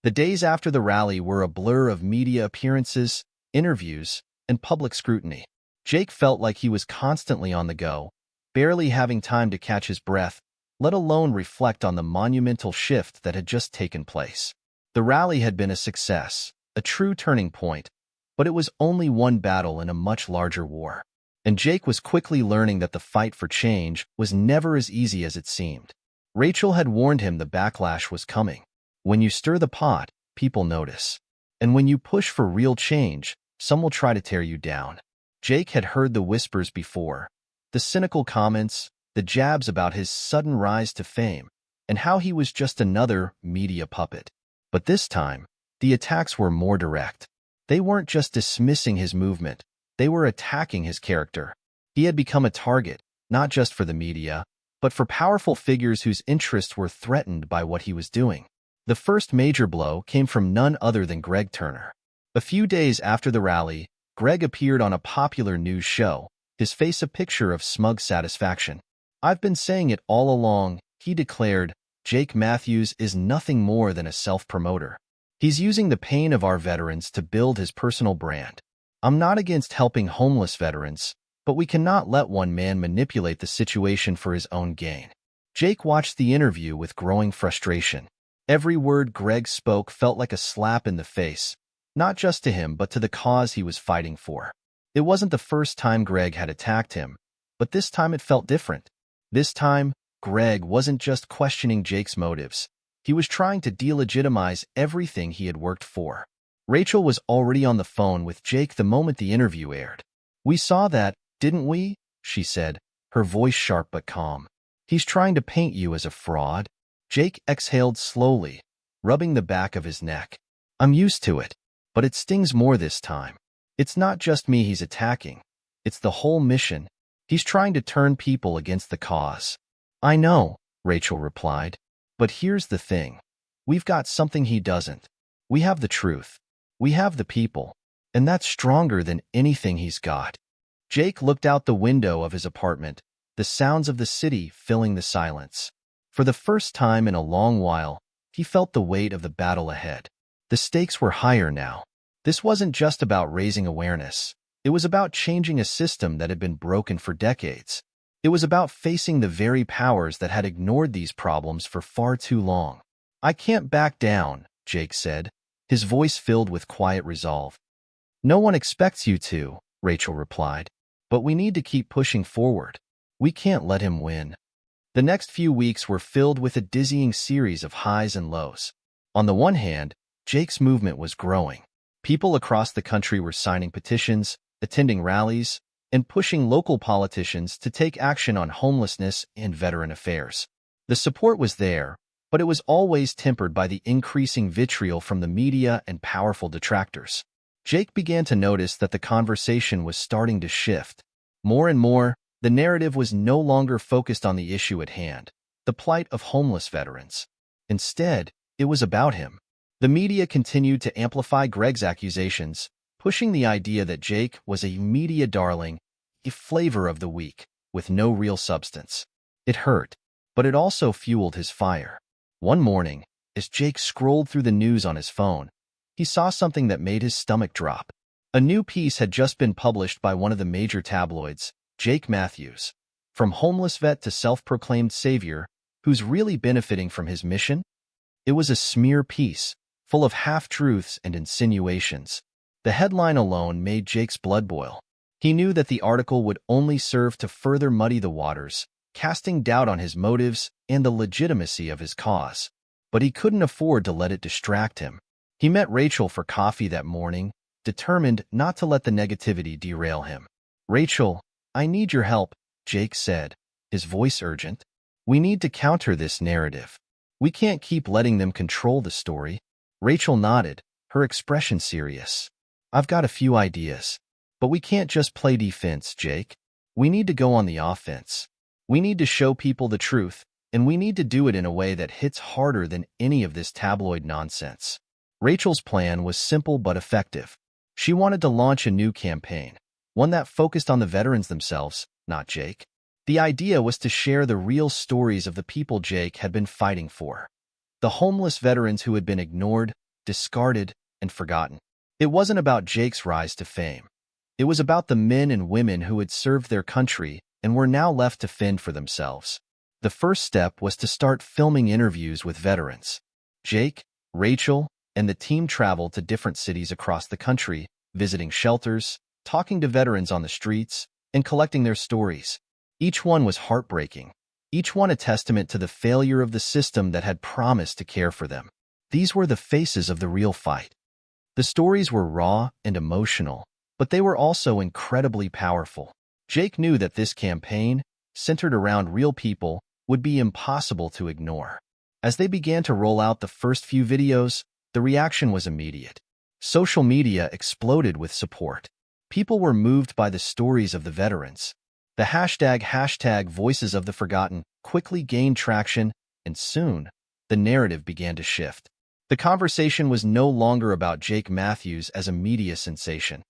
The days after the rally were a blur of media appearances, interviews, and public scrutiny. Jake felt like he was constantly on the go, barely having time to catch his breath, let alone reflect on the monumental shift that had just taken place. The rally had been a success, a true turning point, but it was only one battle in a much larger war. And Jake was quickly learning that the fight for change was never as easy as it seemed. Rachel had warned him the backlash was coming. When you stir the pot, people notice. And when you push for real change, some will try to tear you down. Jake had heard the whispers before, the cynical comments, the jabs about his sudden rise to fame, and how he was just another media puppet. But this time, the attacks were more direct. They weren't just dismissing his movement, they were attacking his character. He had become a target, not just for the media, but for powerful figures whose interests were threatened by what he was doing. The first major blow came from none other than Greg Turner. A few days after the rally, Greg appeared on a popular news show, his face a picture of smug satisfaction. "I've been saying it all along," he declared. "Jake Matthews is nothing more than a self-promoter. He's using the pain of our veterans to build his personal brand. I'm not against helping homeless veterans, but we cannot let one man manipulate the situation for his own gain." Jake watched the interview with growing frustration. Every word Greg spoke felt like a slap in the face, not just to him but to the cause he was fighting for. It wasn't the first time Greg had attacked him, but this time it felt different. This time, Greg wasn't just questioning Jake's motives. He was trying to delegitimize everything he had worked for. Rachel was already on the phone with Jake the moment the interview aired. "We saw that, didn't we?" she said, her voice sharp but calm. "He's trying to paint you as a fraud." Jake exhaled slowly, rubbing the back of his neck. "I'm used to it, but it stings more this time. It's not just me he's attacking. It's the whole mission. He's trying to turn people against the cause." "I know," Rachel replied. "But here's the thing. We've got something he doesn't. We have the truth. We have the people. And that's stronger than anything he's got." Jake looked out the window of his apartment, the sounds of the city filling the silence. For the first time in a long while, he felt the weight of the battle ahead. The stakes were higher now. This wasn't just about raising awareness. It was about changing a system that had been broken for decades. It was about facing the very powers that had ignored these problems for far too long. "I can't back down," Jake said, his voice filled with quiet resolve. "No one expects you to," Rachel replied. "But we need to keep pushing forward. We can't let him win." The next few weeks were filled with a dizzying series of highs and lows. On the one hand, Jake's movement was growing. People across the country were signing petitions, attending rallies, and pushing local politicians to take action on homelessness and veteran affairs. The support was there, but it was always tempered by the increasing vitriol from the media and powerful detractors. Jake began to notice that the conversation was starting to shift. More and more, the narrative was no longer focused on the issue at hand, the plight of homeless veterans. Instead, it was about him. The media continued to amplify Greg's accusations, pushing the idea that Jake was a media darling, a flavor of the week, with no real substance. It hurt, but it also fueled his fire. One morning, as Jake scrolled through the news on his phone, he saw something that made his stomach drop. A new piece had just been published by one of the major tabloids, Jake Matthews. From homeless vet to self-proclaimed savior, who's really benefiting from his mission? It was a smear piece, full of half-truths and insinuations. The headline alone made Jake's blood boil. He knew that the article would only serve to further muddy the waters, casting doubt on his motives and the legitimacy of his cause. But he couldn't afford to let it distract him. He met Rachel for coffee that morning, determined not to let the negativity derail him. "Rachel, I need your help," Jake said, his voice urgent. "We need to counter this narrative. We can't keep letting them control the story." Rachel nodded, her expression serious. "I've got a few ideas. But we can't just play defense, Jake. We need to go on the offense. We need to show people the truth, and we need to do it in a way that hits harder than any of this tabloid nonsense." Rachel's plan was simple but effective. She wanted to launch a new campaign, one that focused on the veterans themselves, not Jake. The idea was to share the real stories of the people Jake had been fighting for. The homeless veterans who had been ignored, discarded, and forgotten. It wasn't about Jake's rise to fame. It was about the men and women who had served their country and were now left to fend for themselves. The first step was to start filming interviews with veterans. Jake, Rachel, and the team traveled to different cities across the country, visiting shelters, talking to veterans on the streets, and collecting their stories. Each one was heartbreaking, each one a testament to the failure of the system that had promised to care for them. These were the faces of the real fight. The stories were raw and emotional, but they were also incredibly powerful. Jake knew that this campaign, centered around real people, would be impossible to ignore. As they began to roll out the first few videos, the reaction was immediate. Social media exploded with support. People were moved by the stories of the veterans. The hashtag Voices of the Forgotten quickly gained traction, and soon, the narrative began to shift. The conversation was no longer about Jake Matthews as a media sensation.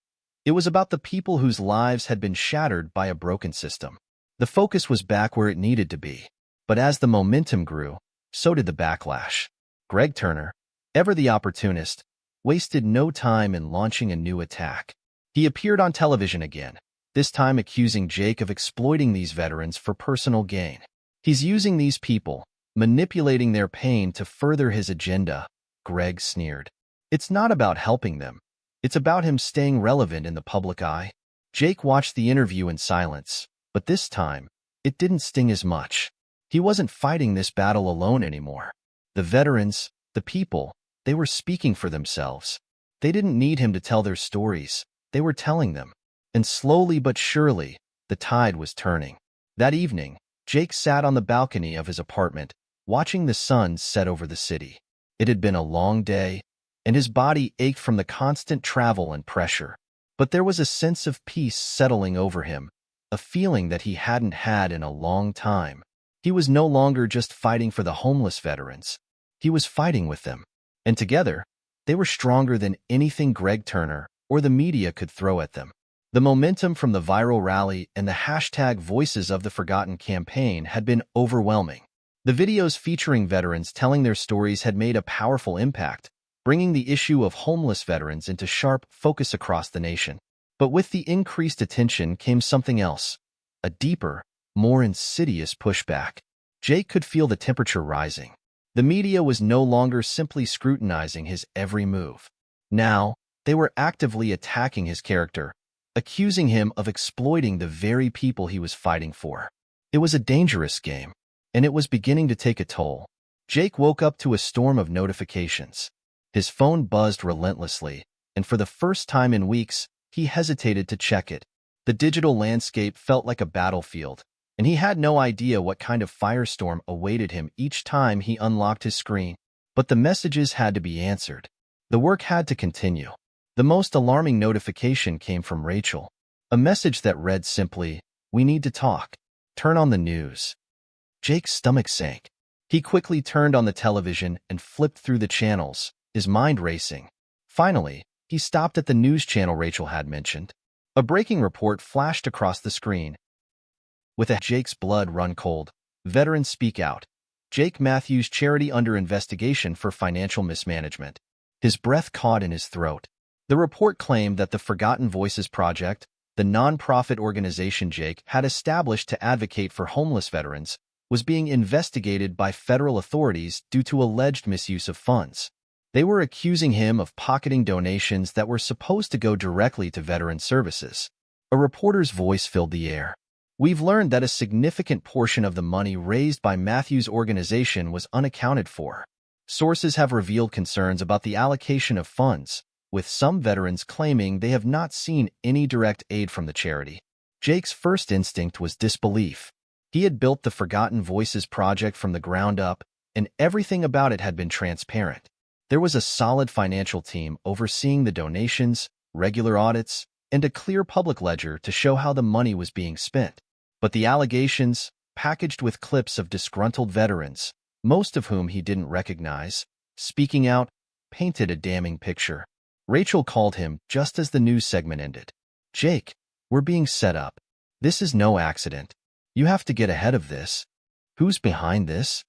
It was about the people whose lives had been shattered by a broken system. The focus was back where it needed to be. But as the momentum grew, so did the backlash. Greg Turner, ever the opportunist, wasted no time in launching a new attack. He appeared on television again, this time accusing Jake of exploiting these veterans for personal gain. "He's using these people, manipulating their pain to further his agenda," Greg sneered. "It's not about helping them. It's about him staying relevant in the public eye." Jake watched the interview in silence, but this time, it didn't sting as much. He wasn't fighting this battle alone anymore. The veterans, the people, they were speaking for themselves. They didn't need him to tell their stories. They were telling them. And slowly but surely, the tide was turning. That evening, Jake sat on the balcony of his apartment, watching the sun set over the city. It had been a long day, and his body ached from the constant travel and pressure. But there was a sense of peace settling over him, a feeling that he hadn't had in a long time. He was no longer just fighting for the homeless veterans. He was fighting with them. And together, they were stronger than anything Greg Turner or the media could throw at them. The momentum from the viral rally and the hashtag Voices of the Forgotten campaign had been overwhelming. The videos featuring veterans telling their stories had made a powerful impact, bringing the issue of homeless veterans into sharp focus across the nation. But with the increased attention came something else, a deeper, more insidious pushback. Jake could feel the temperature rising. The media was no longer simply scrutinizing his every move. Now, they were actively attacking his character, accusing him of exploiting the very people he was fighting for. It was a dangerous game, and it was beginning to take a toll. Jake woke up to a storm of notifications. His phone buzzed relentlessly, and for the first time in weeks, he hesitated to check it. The digital landscape felt like a battlefield, and he had no idea what kind of firestorm awaited him each time he unlocked his screen. But the messages had to be answered. The work had to continue. The most alarming notification came from Rachel, a message that read simply, "We need to talk. Turn on the news." Jake's stomach sank. He quickly turned on the television and flipped through the channels, his mind racing. Finally, he stopped at the news channel Rachel had mentioned. A breaking report flashed across the screen. With Jake's blood run cold, veterans speak out. Jake Matthews' charity under investigation for financial mismanagement. His breath caught in his throat. The report claimed that the Forgotten Voices Project, the non-profit organization Jake had established to advocate for homeless veterans, was being investigated by federal authorities due to alleged misuse of funds. They were accusing him of pocketing donations that were supposed to go directly to veteran services. A reporter's voice filled the air. "We've learned that a significant portion of the money raised by Matthews' organization was unaccounted for. Sources have revealed concerns about the allocation of funds, with some veterans claiming they have not seen any direct aid from the charity." Jake's first instinct was disbelief. He had built the Forgotten Voices Project from the ground up, and everything about it had been transparent. There was a solid financial team overseeing the donations, regular audits, and a clear public ledger to show how the money was being spent. But the allegations, packaged with clips of disgruntled veterans, most of whom he didn't recognize, speaking out, painted a damning picture. Rachel called him just as the news segment ended. "Jake, we're being set up. This is no accident. You have to get ahead of this." "Who's behind this?"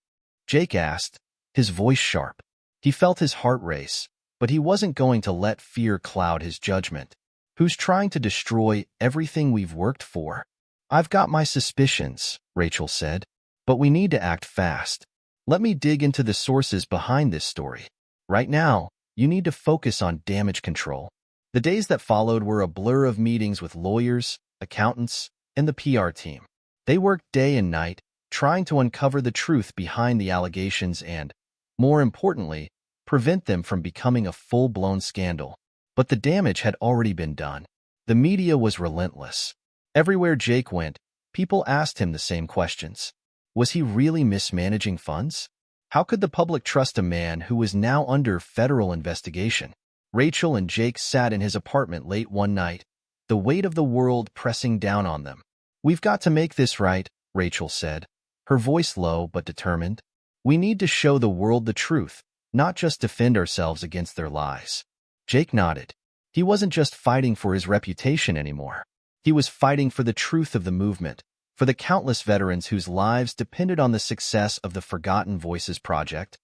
Jake asked, his voice sharp. He felt his heart race, but he wasn't going to let fear cloud his judgment. "Who's trying to destroy everything we've worked for?" "I've got my suspicions," Rachel said, "but we need to act fast. Let me dig into the sources behind this story. Right now, you need to focus on damage control." The days that followed were a blur of meetings with lawyers, accountants, and the PR team. They worked day and night, trying to uncover the truth behind the allegations and, more importantly, prevent them from becoming a full-blown scandal. But the damage had already been done. The media was relentless. Everywhere Jake went, people asked him the same questions. Was he really mismanaging funds? How could the public trust a man who was now under federal investigation? Rachel and Jake sat in his apartment late one night, the weight of the world pressing down on them. "We've got to make this right," Rachel said, her voice low but determined. "We need to show the world the truth, not just defend ourselves against their lies." Jake nodded. He wasn't just fighting for his reputation anymore. He was fighting for the truth of the movement, for the countless veterans whose lives depended on the success of the Forgotten Voices Project.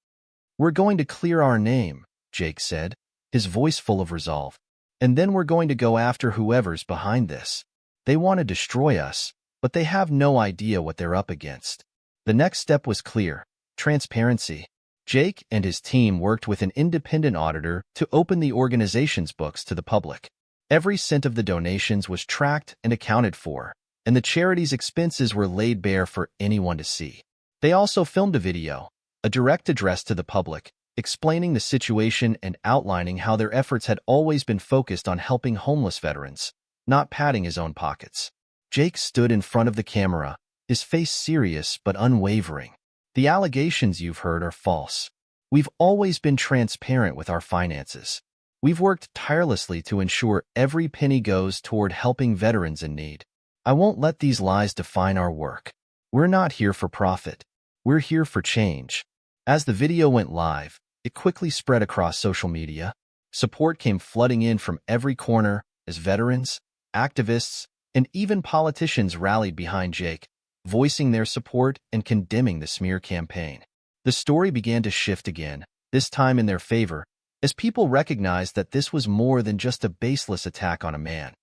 "We're going to clear our name," Jake said, his voice full of resolve. "And then we're going to go after whoever's behind this. They want to destroy us, but they have no idea what they're up against." The next step was clear: transparency. Jake and his team worked with an independent auditor to open the organization's books to the public. Every cent of the donations was tracked and accounted for, and the charity's expenses were laid bare for anyone to see. They also filmed a video, a direct address to the public, explaining the situation and outlining how their efforts had always been focused on helping homeless veterans, not padding his own pockets. Jake stood in front of the camera, his face serious but unwavering. The allegations you've heard are false. We've always been transparent with our finances. We've worked tirelessly to ensure every penny goes toward helping veterans in need. I won't let these lies define our work. We're not here for profit. We're here for change. As the video went live, it quickly spread across social media. Support came flooding in from every corner as veterans, activists, and even politicians rallied behind Jake, voicing their support and condemning the smear campaign. The story began to shift again, this time in their favor, as people recognized that this was more than just a baseless attack on a man.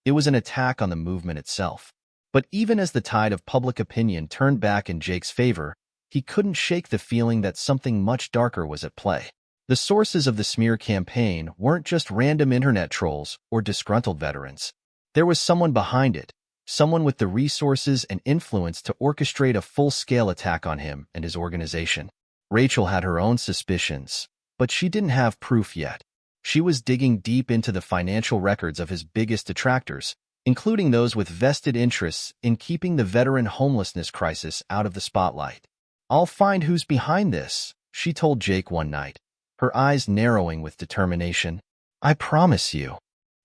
It was an attack on the movement itself. But even as the tide of public opinion turned back in Jake's favor, he couldn't shake the feeling that something much darker was at play. The sources of the smear campaign weren't just random internet trolls or disgruntled veterans. There was someone behind it, someone with the resources and influence to orchestrate a full-scale attack on him and his organization. Rachel had her own suspicions, but she didn't have proof yet. She was digging deep into the financial records of his biggest detractors, including those with vested interests in keeping the veteran homelessness crisis out of the spotlight. "I'll find who's behind this," she told Jake one night, her eyes narrowing with determination. "I promise you."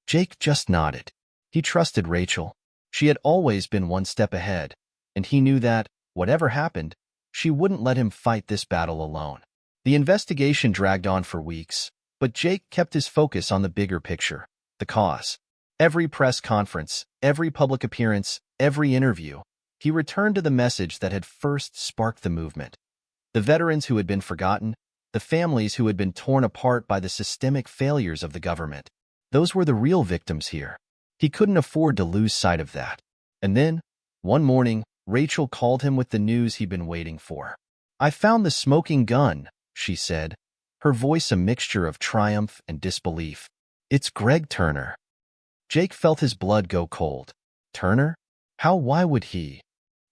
Jake just nodded. He trusted Rachel. She had always been one step ahead, and he knew that, whatever happened, she wouldn't let him fight this battle alone. The investigation dragged on for weeks, but Jake kept his focus on the bigger picture, the cause. Every press conference, every public appearance, every interview, he returned to the message that had first sparked the movement. The veterans who had been forgotten, the families who had been torn apart by the systemic failures of the government. Those were the real victims here. He couldn't afford to lose sight of that. And then, one morning, Rachel called him with the news he'd been waiting for. "I found the smoking gun," she said, her voice a mixture of triumph and disbelief. "It's Greg Turner." Jake felt his blood go cold. Turner? Why would he?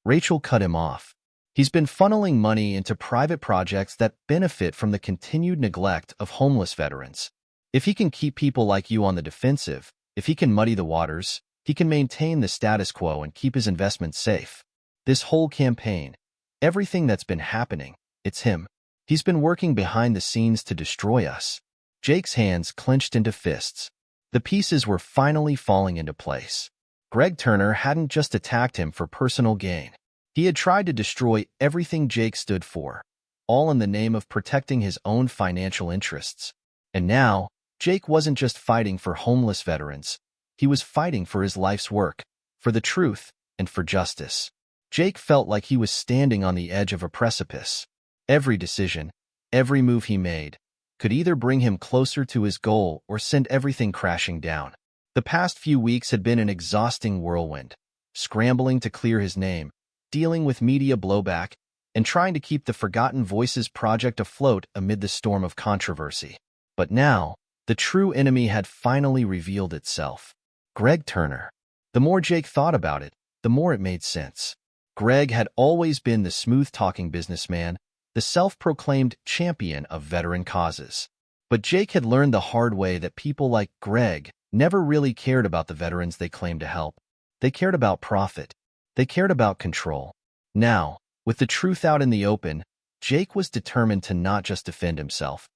Rachel cut him off. "He's been funneling money into private projects that benefit from the continued neglect of homeless veterans. If he can keep people like you on the defensive, if he can muddy the waters, he can maintain the status quo and keep his investments safe. This whole campaign, everything that's been happening, it's him. He's been working behind the scenes to destroy us." Jake's hands clenched into fists. The pieces were finally falling into place. Greg Turner hadn't just attacked him for personal gain. He had tried to destroy everything Jake stood for, all in the name of protecting his own financial interests. And now, Jake wasn't just fighting for homeless veterans. He was fighting for his life's work, for the truth, and for justice. Jake felt like he was standing on the edge of a precipice. Every decision, every move he made, could either bring him closer to his goal or send everything crashing down. The past few weeks had been an exhausting whirlwind, scrambling to clear his name, dealing with media blowback, and trying to keep the Forgotten Voices project afloat amid the storm of controversy. But now, the true enemy had finally revealed itself. Greg Turner. The more Jake thought about it, the more it made sense. Greg had always been the smooth-talking businessman, the self-proclaimed champion of veteran causes. But Jake had learned the hard way that people like Greg never really cared about the veterans they claimed to help. They cared about profit. They cared about control. Now, with the truth out in the open, Jake was determined to not just defend himself.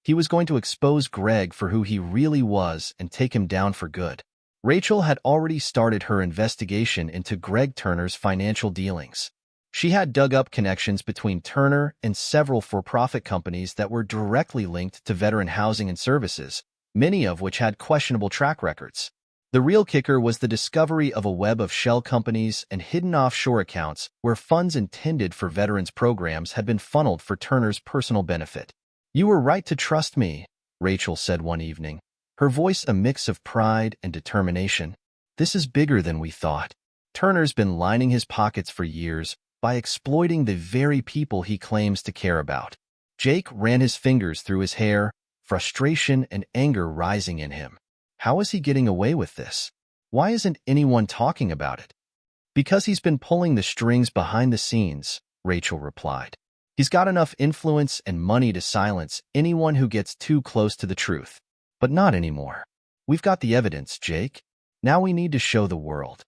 He was going to expose Greg for who he really was and take him down for good. Rachel had already started her investigation into Greg Turner's financial dealings. She had dug up connections between Turner and several for-profit companies that were directly linked to veteran housing and services, many of which had questionable track records. The real kicker was the discovery of a web of shell companies and hidden offshore accounts where funds intended for veterans programs had been funneled for Turner's personal benefit. "You were right to trust me," Rachel said one evening, her voice a mix of pride and determination. "This is bigger than we thought. Turner's been lining his pockets for years by exploiting the very people he claims to care about." Jake ran his fingers through his hair, frustration and anger rising in him. How is he getting away with this? Why isn't anyone talking about it? "Because he's been pulling the strings behind the scenes," Rachel replied. He's got enough influence and money to silence anyone who gets too close to the truth. But not anymore. We've got the evidence, Jake. Now we need to show the world.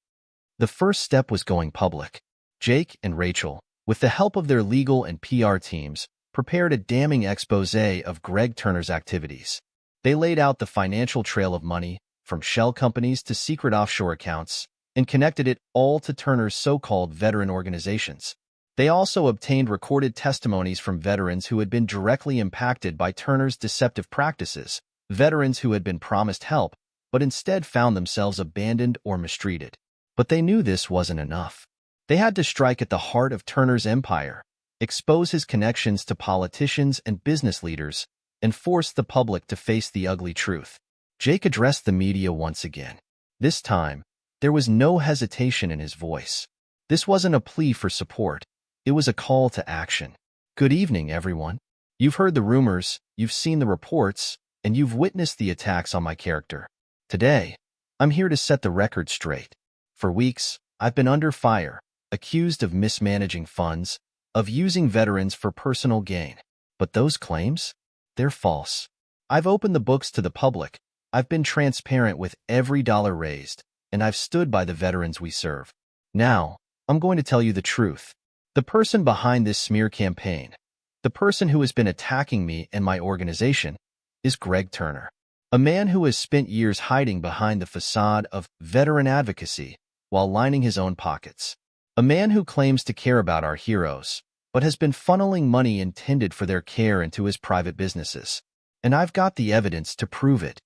The first step was going public. Jake and Rachel, with the help of their legal and PR teams, prepared a damning exposé of Greg Turner's activities. They laid out the financial trail of money, from shell companies to secret offshore accounts, and connected it all to Turner's so-called veteran organizations. They also obtained recorded testimonies from veterans who had been directly impacted by Turner's deceptive practices, veterans who had been promised help, but instead found themselves abandoned or mistreated. But they knew this wasn't enough. They had to strike at the heart of Turner's empire, expose his connections to politicians and business leaders, and force the public to face the ugly truth. Jake addressed the media once again. This time, there was no hesitation in his voice. This wasn't a plea for support. It was a call to action. Good evening, everyone. You've heard the rumors, you've seen the reports, and you've witnessed the attacks on my character. Today, I'm here to set the record straight. For weeks, I've been under fire, accused of mismanaging funds, of using veterans for personal gain. But those claims? They're false. I've opened the books to the public. I've been transparent with every dollar raised, and I've stood by the veterans we serve. Now, I'm going to tell you the truth. The person behind this smear campaign, the person who has been attacking me and my organization, is Greg Turner, a man who has spent years hiding behind the facade of veteran advocacy while lining his own pockets. A man who claims to care about our heroes, but has been funneling money intended for their care into his private businesses. And I've got the evidence to prove it.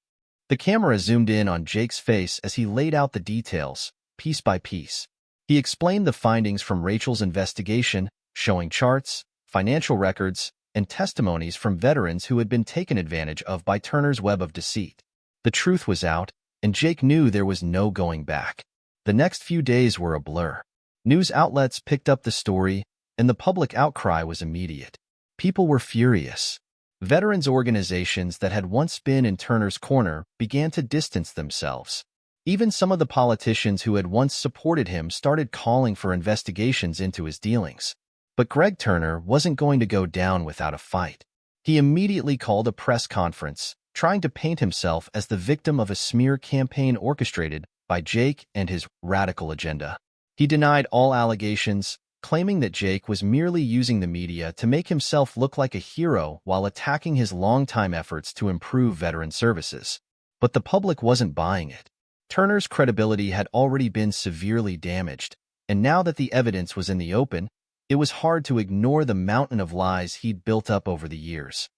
The camera zoomed in on Jake's face as he laid out the details, piece by piece. He explained the findings from Rachel's investigation, showing charts, financial records, and testimonies from veterans who had been taken advantage of by Turner's web of deceit. The truth was out, and Jake knew there was no going back. The next few days were a blur. News outlets picked up the story, and the public outcry was immediate. People were furious. Veterans organizations that had once been in Turner's corner began to distance themselves. Even some of the politicians who had once supported him started calling for investigations into his dealings. But Greg Turner wasn't going to go down without a fight. He immediately called a press conference, trying to paint himself as the victim of a smear campaign orchestrated by Jake and his radical agenda. He denied all allegations, claiming that Jake was merely using the media to make himself look like a hero while attacking his longtime efforts to improve veteran services. But the public wasn't buying it. Turner's credibility had already been severely damaged, and now that the evidence was in the open, it was hard to ignore the mountain of lies he'd built up over the years.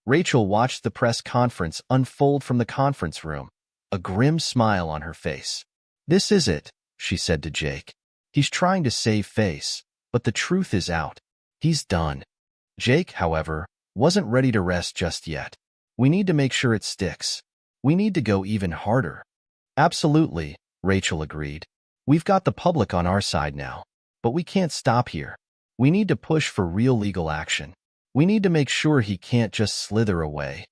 Rachel watched the press conference unfold from the conference room, a grim smile on her face. "This is it," she said to Jake. "He's trying to save face, but the truth is out. He's done." Jake, however, wasn't ready to rest just yet. "We need to make sure it sticks. We need to go even harder." "Absolutely," Rachel agreed. "We've got the public on our side now, but we can't stop here. We need to push for real legal action. We need to make sure he can't just slither away."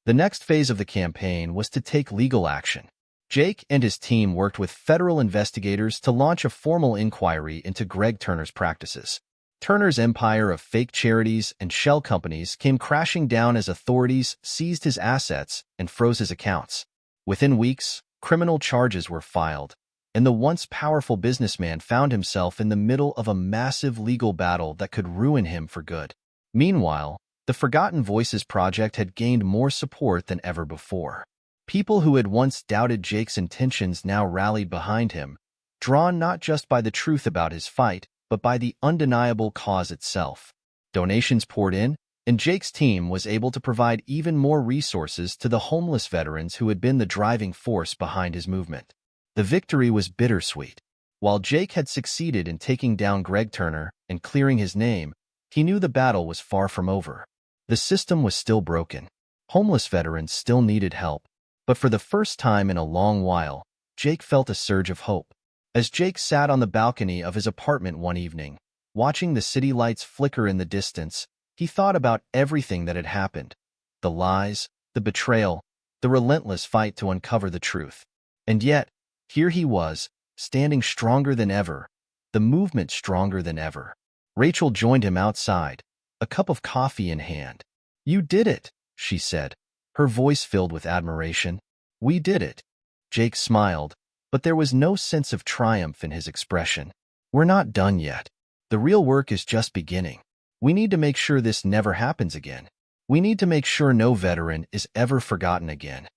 The next phase of the campaign was to take legal action. Jake and his team worked with federal investigators to launch a formal inquiry into Greg Turner's practices. Turner's empire of fake charities and shell companies came crashing down as authorities seized his assets and froze his accounts. Within weeks, criminal charges were filed, and the once powerful businessman found himself in the middle of a massive legal battle that could ruin him for good. Meanwhile, the Forgotten Voices Project had gained more support than ever before. People who had once doubted Jake's intentions now rallied behind him, drawn not just by the truth about his fight, but by the undeniable cause itself. Donations poured in, and Jake's team was able to provide even more resources to the homeless veterans who had been the driving force behind his movement. The victory was bittersweet. While Jake had succeeded in taking down Greg Turner and clearing his name, he knew the battle was far from over. The system was still broken. Homeless veterans still needed help. But for the first time in a long while, Jake felt a surge of hope. As Jake sat on the balcony of his apartment one evening, watching the city lights flicker in the distance, he thought about everything that had happened. The lies, the betrayal, the relentless fight to uncover the truth. And yet, here he was, standing stronger than ever, the movement stronger than ever. Rachel joined him outside, a cup of coffee in hand. "You did it," she said, her voice filled with admiration. "We did it." Jake smiled, but there was no sense of triumph in his expression. "We're not done yet. The real work is just beginning. We need to make sure this never happens again. We need to make sure no veteran is ever forgotten again."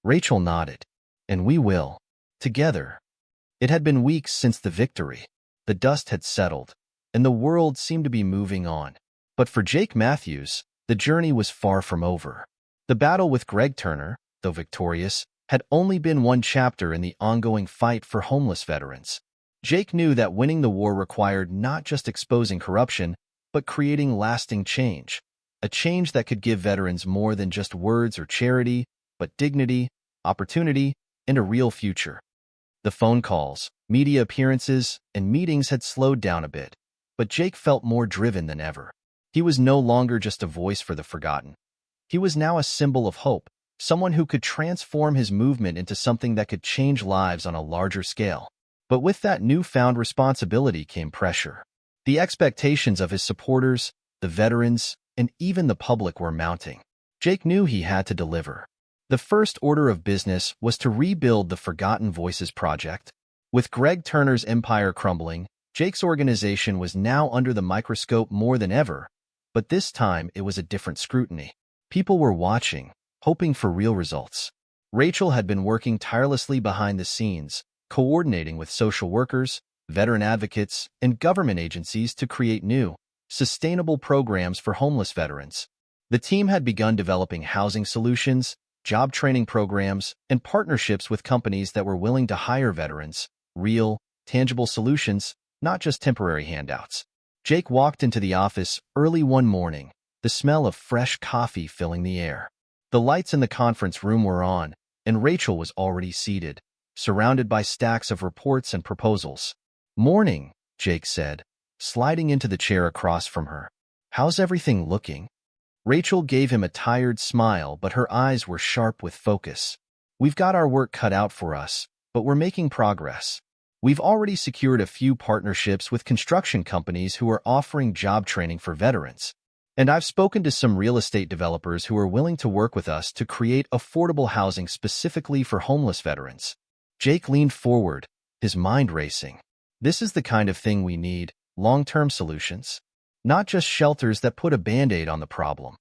Rachel nodded. "And we will. Together." It had been weeks since the victory. The dust had settled, and the world seemed to be moving on. But for Jake Matthews, the journey was far from over. The battle with Greg Turner, though victorious, had only been one chapter in the ongoing fight for homeless veterans. Jake knew that winning the war required not just exposing corruption, but creating lasting change. A change that could give veterans more than just words or charity, but dignity, opportunity, and a real future. The phone calls, media appearances, and meetings had slowed down a bit, but Jake felt more driven than ever. He was no longer just a voice for the forgotten. He was now a symbol of hope, someone who could transform his movement into something that could change lives on a larger scale. But with that newfound responsibility came pressure. The expectations of his supporters, the veterans, and even the public were mounting. Jake knew he had to deliver. The first order of business was to rebuild the Forgotten Voices project. With Greg Turner's empire crumbling, Jake's organization was now under the microscope more than ever, but this time it was a different scrutiny. People were watching, hoping for real results. Rachel had been working tirelessly behind the scenes, coordinating with social workers, veteran advocates, and government agencies to create new, sustainable programs for homeless veterans. The team had begun developing housing solutions, job training programs, and partnerships with companies that were willing to hire veterans, real, tangible solutions, not just temporary handouts. Jake walked into the office early one morning, the smell of fresh coffee filling the air. The lights in the conference room were on, and Rachel was already seated, surrounded by stacks of reports and proposals. "Morning," Jake said, sliding into the chair across from her. "How's everything looking?" Rachel gave him a tired smile, but her eyes were sharp with focus. "We've got our work cut out for us, but we're making progress. We've already secured a few partnerships with construction companies who are offering job training for veterans. And I've spoken to some real estate developers who are willing to work with us to create affordable housing specifically for homeless veterans." Jake leaned forward, his mind racing. "This is the kind of thing we need, long-term solutions. Not just shelters that put a Band-Aid on the problem."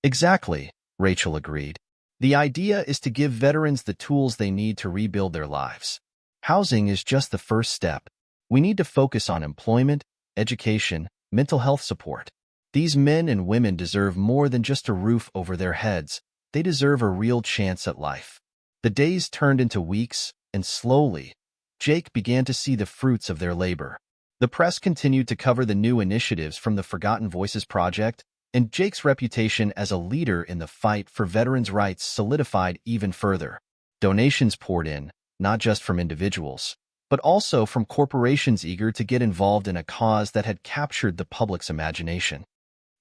"Exactly," Rachel agreed. "The idea is to give veterans the tools they need to rebuild their lives. Housing is just the first step. We need to focus on employment, education, mental health support. These men and women deserve more than just a roof over their heads. They deserve a real chance at life." The days turned into weeks, and slowly, Jake began to see the fruits of their labor. The press continued to cover the new initiatives from the Forgotten Voices project, and Jake's reputation as a leader in the fight for veterans' rights solidified even further. Donations poured in, not just from individuals, but also from corporations eager to get involved in a cause that had captured the public's imagination.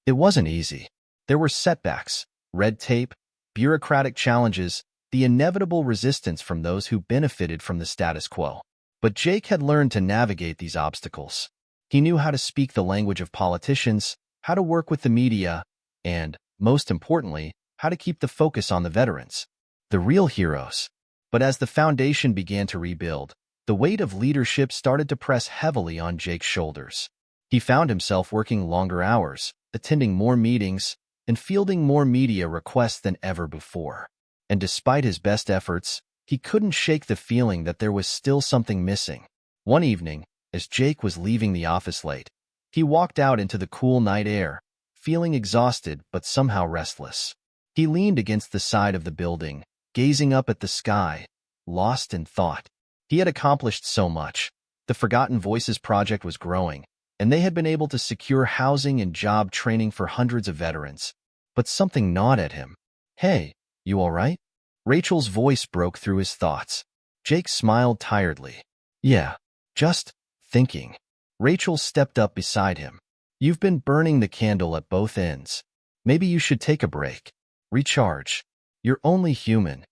It wasn't easy. There were setbacks, red tape, bureaucratic challenges, the inevitable resistance from those who benefited from the status quo. But Jake had learned to navigate these obstacles. He knew how to speak the language of politicians, how to work with the media, and, most importantly, how to keep the focus on the veterans, the real heroes. But as the foundation began to rebuild, the weight of leadership started to press heavily on Jake's shoulders. He found himself working longer hours, attending more meetings, and fielding more media requests than ever before. And despite his best efforts, he couldn't shake the feeling that there was still something missing. One evening, as Jake was leaving the office late, he walked out into the cool night air, feeling exhausted but somehow restless. He leaned against the side of the building, gazing up at the sky, lost in thought. He had accomplished so much. The Forgotten Voices project was growing, and they had been able to secure housing and job training for hundreds of veterans. But something gnawed at him. "Hey, you all right?" Rachel's voice broke through his thoughts. Jake smiled tiredly. "Yeah, just thinking." Rachel stepped up beside him. "You've been burning the candle at both ends. Maybe you should take a break. Recharge. You're only human."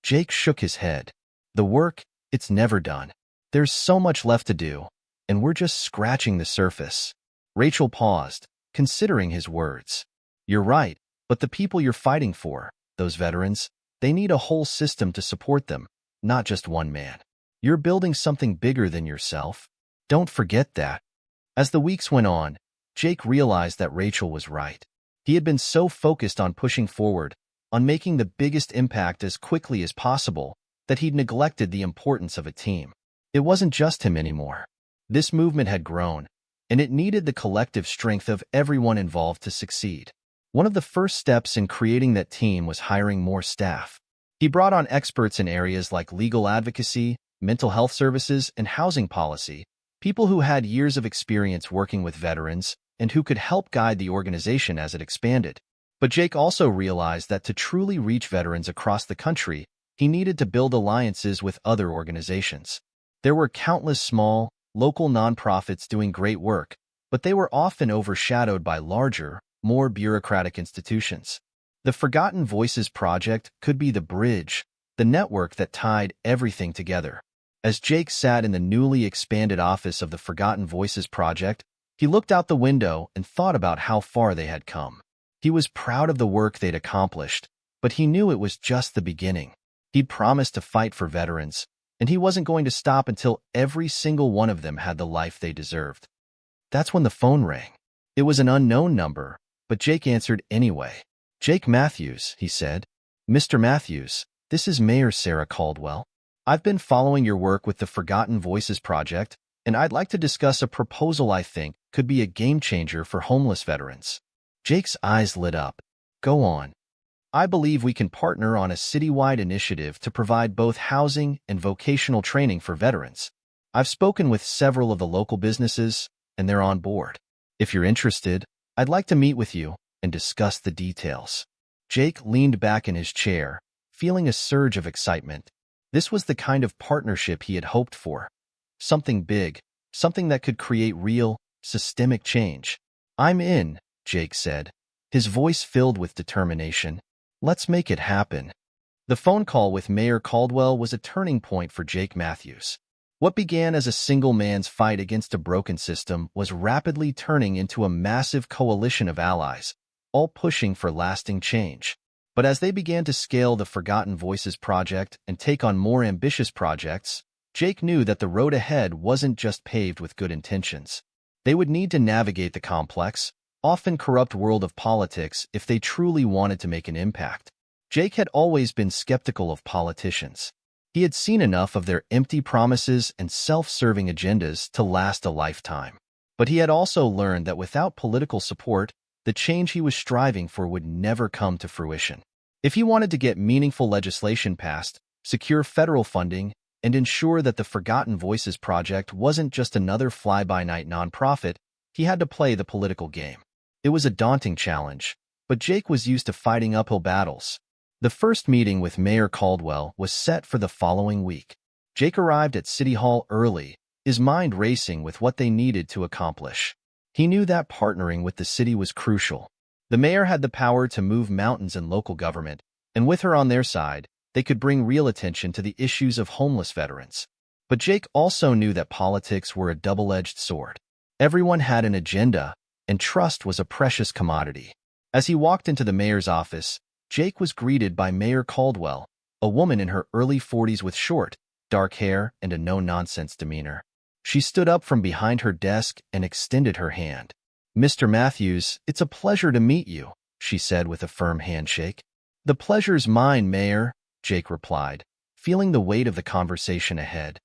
Jake shook his head. "The work, it's never done. There's so much left to do, and we're just scratching the surface." Rachel paused, considering his words. You're right, but the people you're fighting for, those veterans, they need a whole system to support them, not just one man. You're building something bigger than yourself. Don't forget that. As the weeks went on, Jake realized that Rachel was right. He had been so focused on pushing forward, on making the biggest impact as quickly as possible, that he'd neglected the importance of a team. It wasn't just him anymore. This movement had grown, and it needed the collective strength of everyone involved to succeed. One of the first steps in creating that team was hiring more staff. He brought on experts in areas like legal advocacy, mental health services, and housing policy, people who had years of experience working with veterans and who could help guide the organization as it expanded. But Jake also realized that to truly reach veterans across the country, he needed to build alliances with other organizations. There were countless small, local nonprofits doing great work, but they were often overshadowed by larger, more bureaucratic institutions. The Forgotten Voices Project could be the bridge, the network that tied everything together. As Jake sat in the newly expanded office of the Forgotten Voices Project, he looked out the window and thought about how far they had come. He was proud of the work they'd accomplished, but he knew it was just the beginning. He'd promised to fight for veterans, and he wasn't going to stop until every single one of them had the life they deserved. That's when the phone rang. It was an unknown number, but Jake answered anyway. "Jake Matthews," he said. "Mr. Matthews, this is Mayor Sarah Caldwell. I've been following your work with the Forgotten Voices Project, and I'd like to discuss a proposal I think could be a game-changer for homeless veterans." Jake's eyes lit up. "Go on." "I believe we can partner on a citywide initiative to provide both housing and vocational training for veterans. I've spoken with several of the local businesses, and they're on board. If you're interested, I'd like to meet with you and discuss the details." Jake leaned back in his chair, feeling a surge of excitement. This was the kind of partnership he had hoped for. Something big, something that could create real, systemic change. "I'm in," Jake said, his voice filled with determination. "Let's make it happen." The phone call with Mayor Caldwell was a turning point for Jake Matthews. What began as a single man's fight against a broken system was rapidly turning into a massive coalition of allies, all pushing for lasting change. But as they began to scale the Forgotten Voices project and take on more ambitious projects, Jake knew that the road ahead wasn't just paved with good intentions. They would need to navigate the complex, often corrupt world of politics if they truly wanted to make an impact. Jake had always been skeptical of politicians. He had seen enough of their empty promises and self-serving agendas to last a lifetime. But he had also learned that without political support, the change he was striving for would never come to fruition. If he wanted to get meaningful legislation passed, secure federal funding, and ensure that the Forgotten Voices Project wasn't just another fly-by-night nonprofit, he had to play the political game. It was a daunting challenge, but Jake was used to fighting uphill battles. The first meeting with Mayor Caldwell was set for the following week. Jake arrived at City Hall early, his mind racing with what they needed to accomplish. He knew that partnering with the city was crucial. The mayor had the power to move mountains in local government, and with her on their side, they could bring real attention to the issues of homeless veterans. But Jake also knew that politics were a double-edged sword. Everyone had an agenda, and trust was a precious commodity. As he walked into the mayor's office, Jake was greeted by Mayor Caldwell, a woman in her early 40s with short, dark hair and a no-nonsense demeanor. She stood up from behind her desk and extended her hand. "Mr. Matthews, it's a pleasure to meet you," she said with a firm handshake. "The pleasure's mine, Mayor," Jake replied, feeling the weight of the conversation ahead.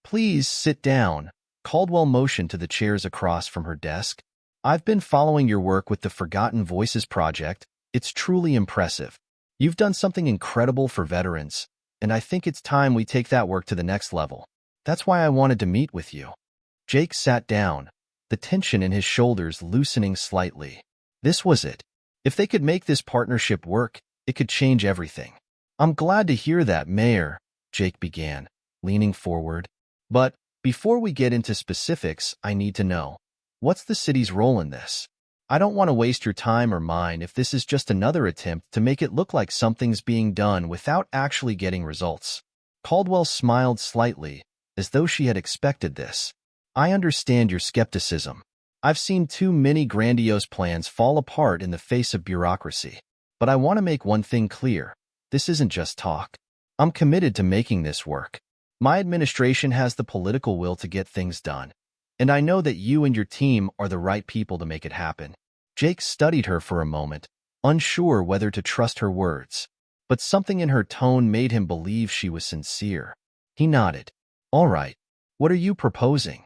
"Please sit down," Caldwell motioned to the chairs across from her desk. "I've been following your work with the Forgotten Voices Project. It's truly impressive. You've done something incredible for veterans, and I think it's time we take that work to the next level. That's why I wanted to meet with you." Jake sat down, the tension in his shoulders loosening slightly. This was it. If they could make this partnership work, it could change everything. "I'm glad to hear that, Mayor," Jake began, leaning forward. "But before we get into specifics, I need to know, what's the city's role in this? I don't want to waste your time or mine if this is just another attempt to make it look like something's being done without actually getting results." Caldwell smiled slightly, as though she had expected this. "I understand your skepticism. I've seen too many grandiose plans fall apart in the face of bureaucracy. But I want to make one thing clear. This isn't just talk. I'm committed to making this work. My administration has the political will to get things done. And I know that you and your team are the right people to make it happen. Jake studied her for a moment, unsure whether to trust her words. But something in her tone made him believe she was sincere. He nodded. All right. What are you proposing?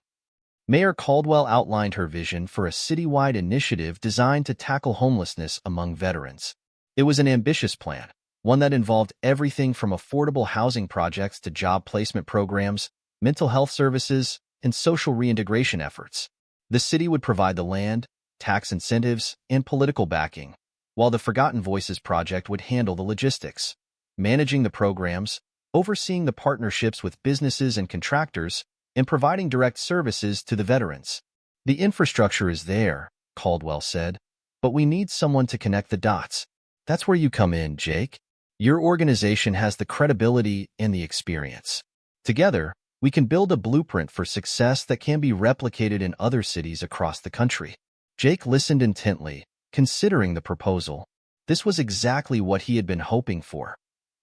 Mayor Caldwell outlined her vision for a citywide initiative designed to tackle homelessness among veterans. It was an ambitious plan, one that involved everything from affordable housing projects to job placement programs, mental health services, and social reintegration efforts. The city would provide the land, tax incentives, and political backing, while the Forgotten Voices project would handle the logistics, managing the programs, overseeing the partnerships with businesses and contractors, and providing direct services to the veterans. The infrastructure is there, Caldwell said, but we need someone to connect the dots. That's where you come in, Jake. Your organization has the credibility and the experience. Together, we can build a blueprint for success that can be replicated in other cities across the country. Jake listened intently, considering the proposal. This was exactly what he had been hoping for.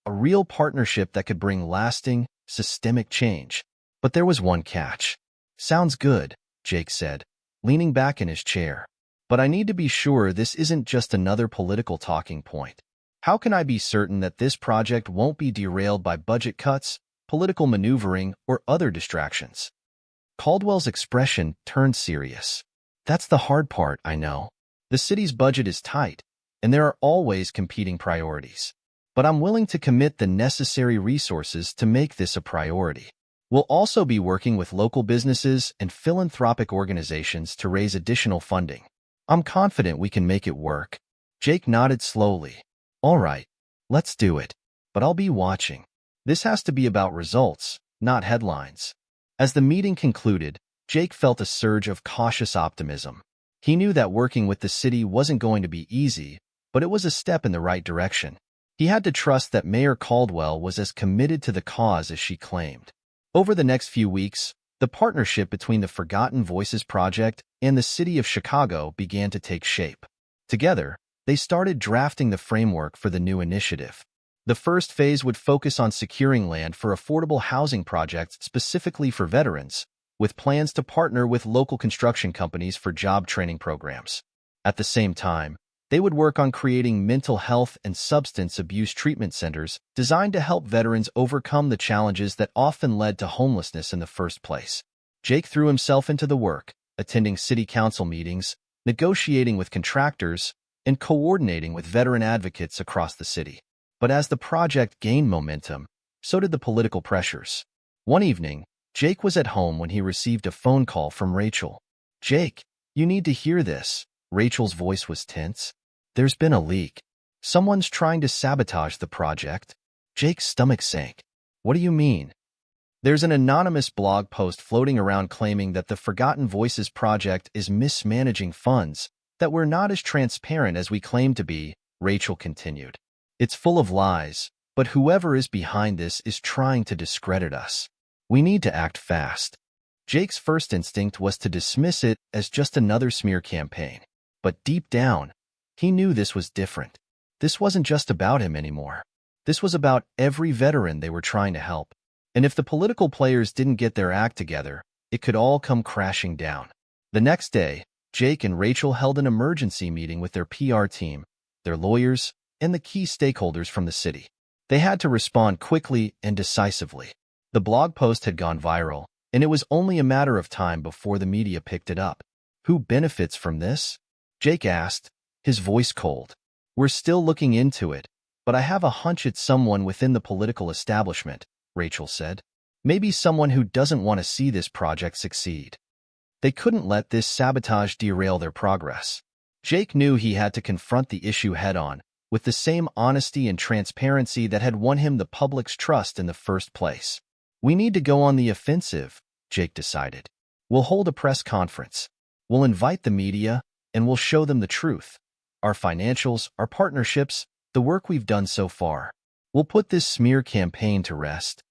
A real partnership that could bring lasting, systemic change. But there was one catch. Sounds good, Jake said, leaning back in his chair. But I need to be sure this isn't just another political talking point. How can I be certain that this project won't be derailed by budget cuts, political maneuvering, or other distractions? Caldwell's expression turned serious. That's the hard part, I know. The city's budget is tight, and there are always competing priorities. But I'm willing to commit the necessary resources to make this a priority. We'll also be working with local businesses and philanthropic organizations to raise additional funding. I'm confident we can make it work. Jake nodded slowly. All right, let's do it. But I'll be watching. This has to be about results, not headlines. As the meeting concluded, Jake felt a surge of cautious optimism. He knew that working with the city wasn't going to be easy, but it was a step in the right direction. He had to trust that Mayor Caldwell was as committed to the cause as she claimed. Over the next few weeks, the partnership between the Forgotten Voices Project and the city of Chicago began to take shape. Together, they started drafting the framework for the new initiative. The first phase would focus on securing land for affordable housing projects specifically for veterans, with plans to partner with local construction companies for job training programs. At the same time, they would work on creating mental health and substance abuse treatment centers designed to help veterans overcome the challenges that often led to homelessness in the first place. Jake threw himself into the work, attending city council meetings, negotiating with contractors, and coordinating with veteran advocates across the city. But as the project gained momentum, so did the political pressures. One evening, Jake was at home when he received a phone call from Rachel. Jake, you need to hear this. Rachel's voice was tense. There's been a leak. Someone's trying to sabotage the project. Jake's stomach sank. What do you mean? There's an anonymous blog post floating around claiming that the Forgotten Voices project is mismanaging funds, that we're not as transparent as we claim to be, Rachel continued. It's full of lies, but whoever is behind this is trying to discredit us. We need to act fast. Jake's first instinct was to dismiss it as just another smear campaign. But deep down, he knew this was different. This wasn't just about him anymore. This was about every veteran they were trying to help. And if the political players didn't get their act together, it could all come crashing down. The next day, Jake and Rachel held an emergency meeting with their PR team, their lawyers, and the key stakeholders from the city. They had to respond quickly and decisively. The blog post had gone viral, and it was only a matter of time before the media picked it up. Who benefits from this? Jake asked, his voice cold. We're still looking into it, but I have a hunch it's someone within the political establishment, Rachel said. Maybe someone who doesn't want to see this project succeed. They couldn't let this sabotage derail their progress. Jake knew he had to confront the issue head-on, with the same honesty and transparency that had won him the public's trust in the first place. We need to go on the offensive, Jake decided. We'll hold a press conference. We'll invite the media, and we'll show them the truth. Our financials, our partnerships, the work we've done so far. We'll put this smear campaign to rest.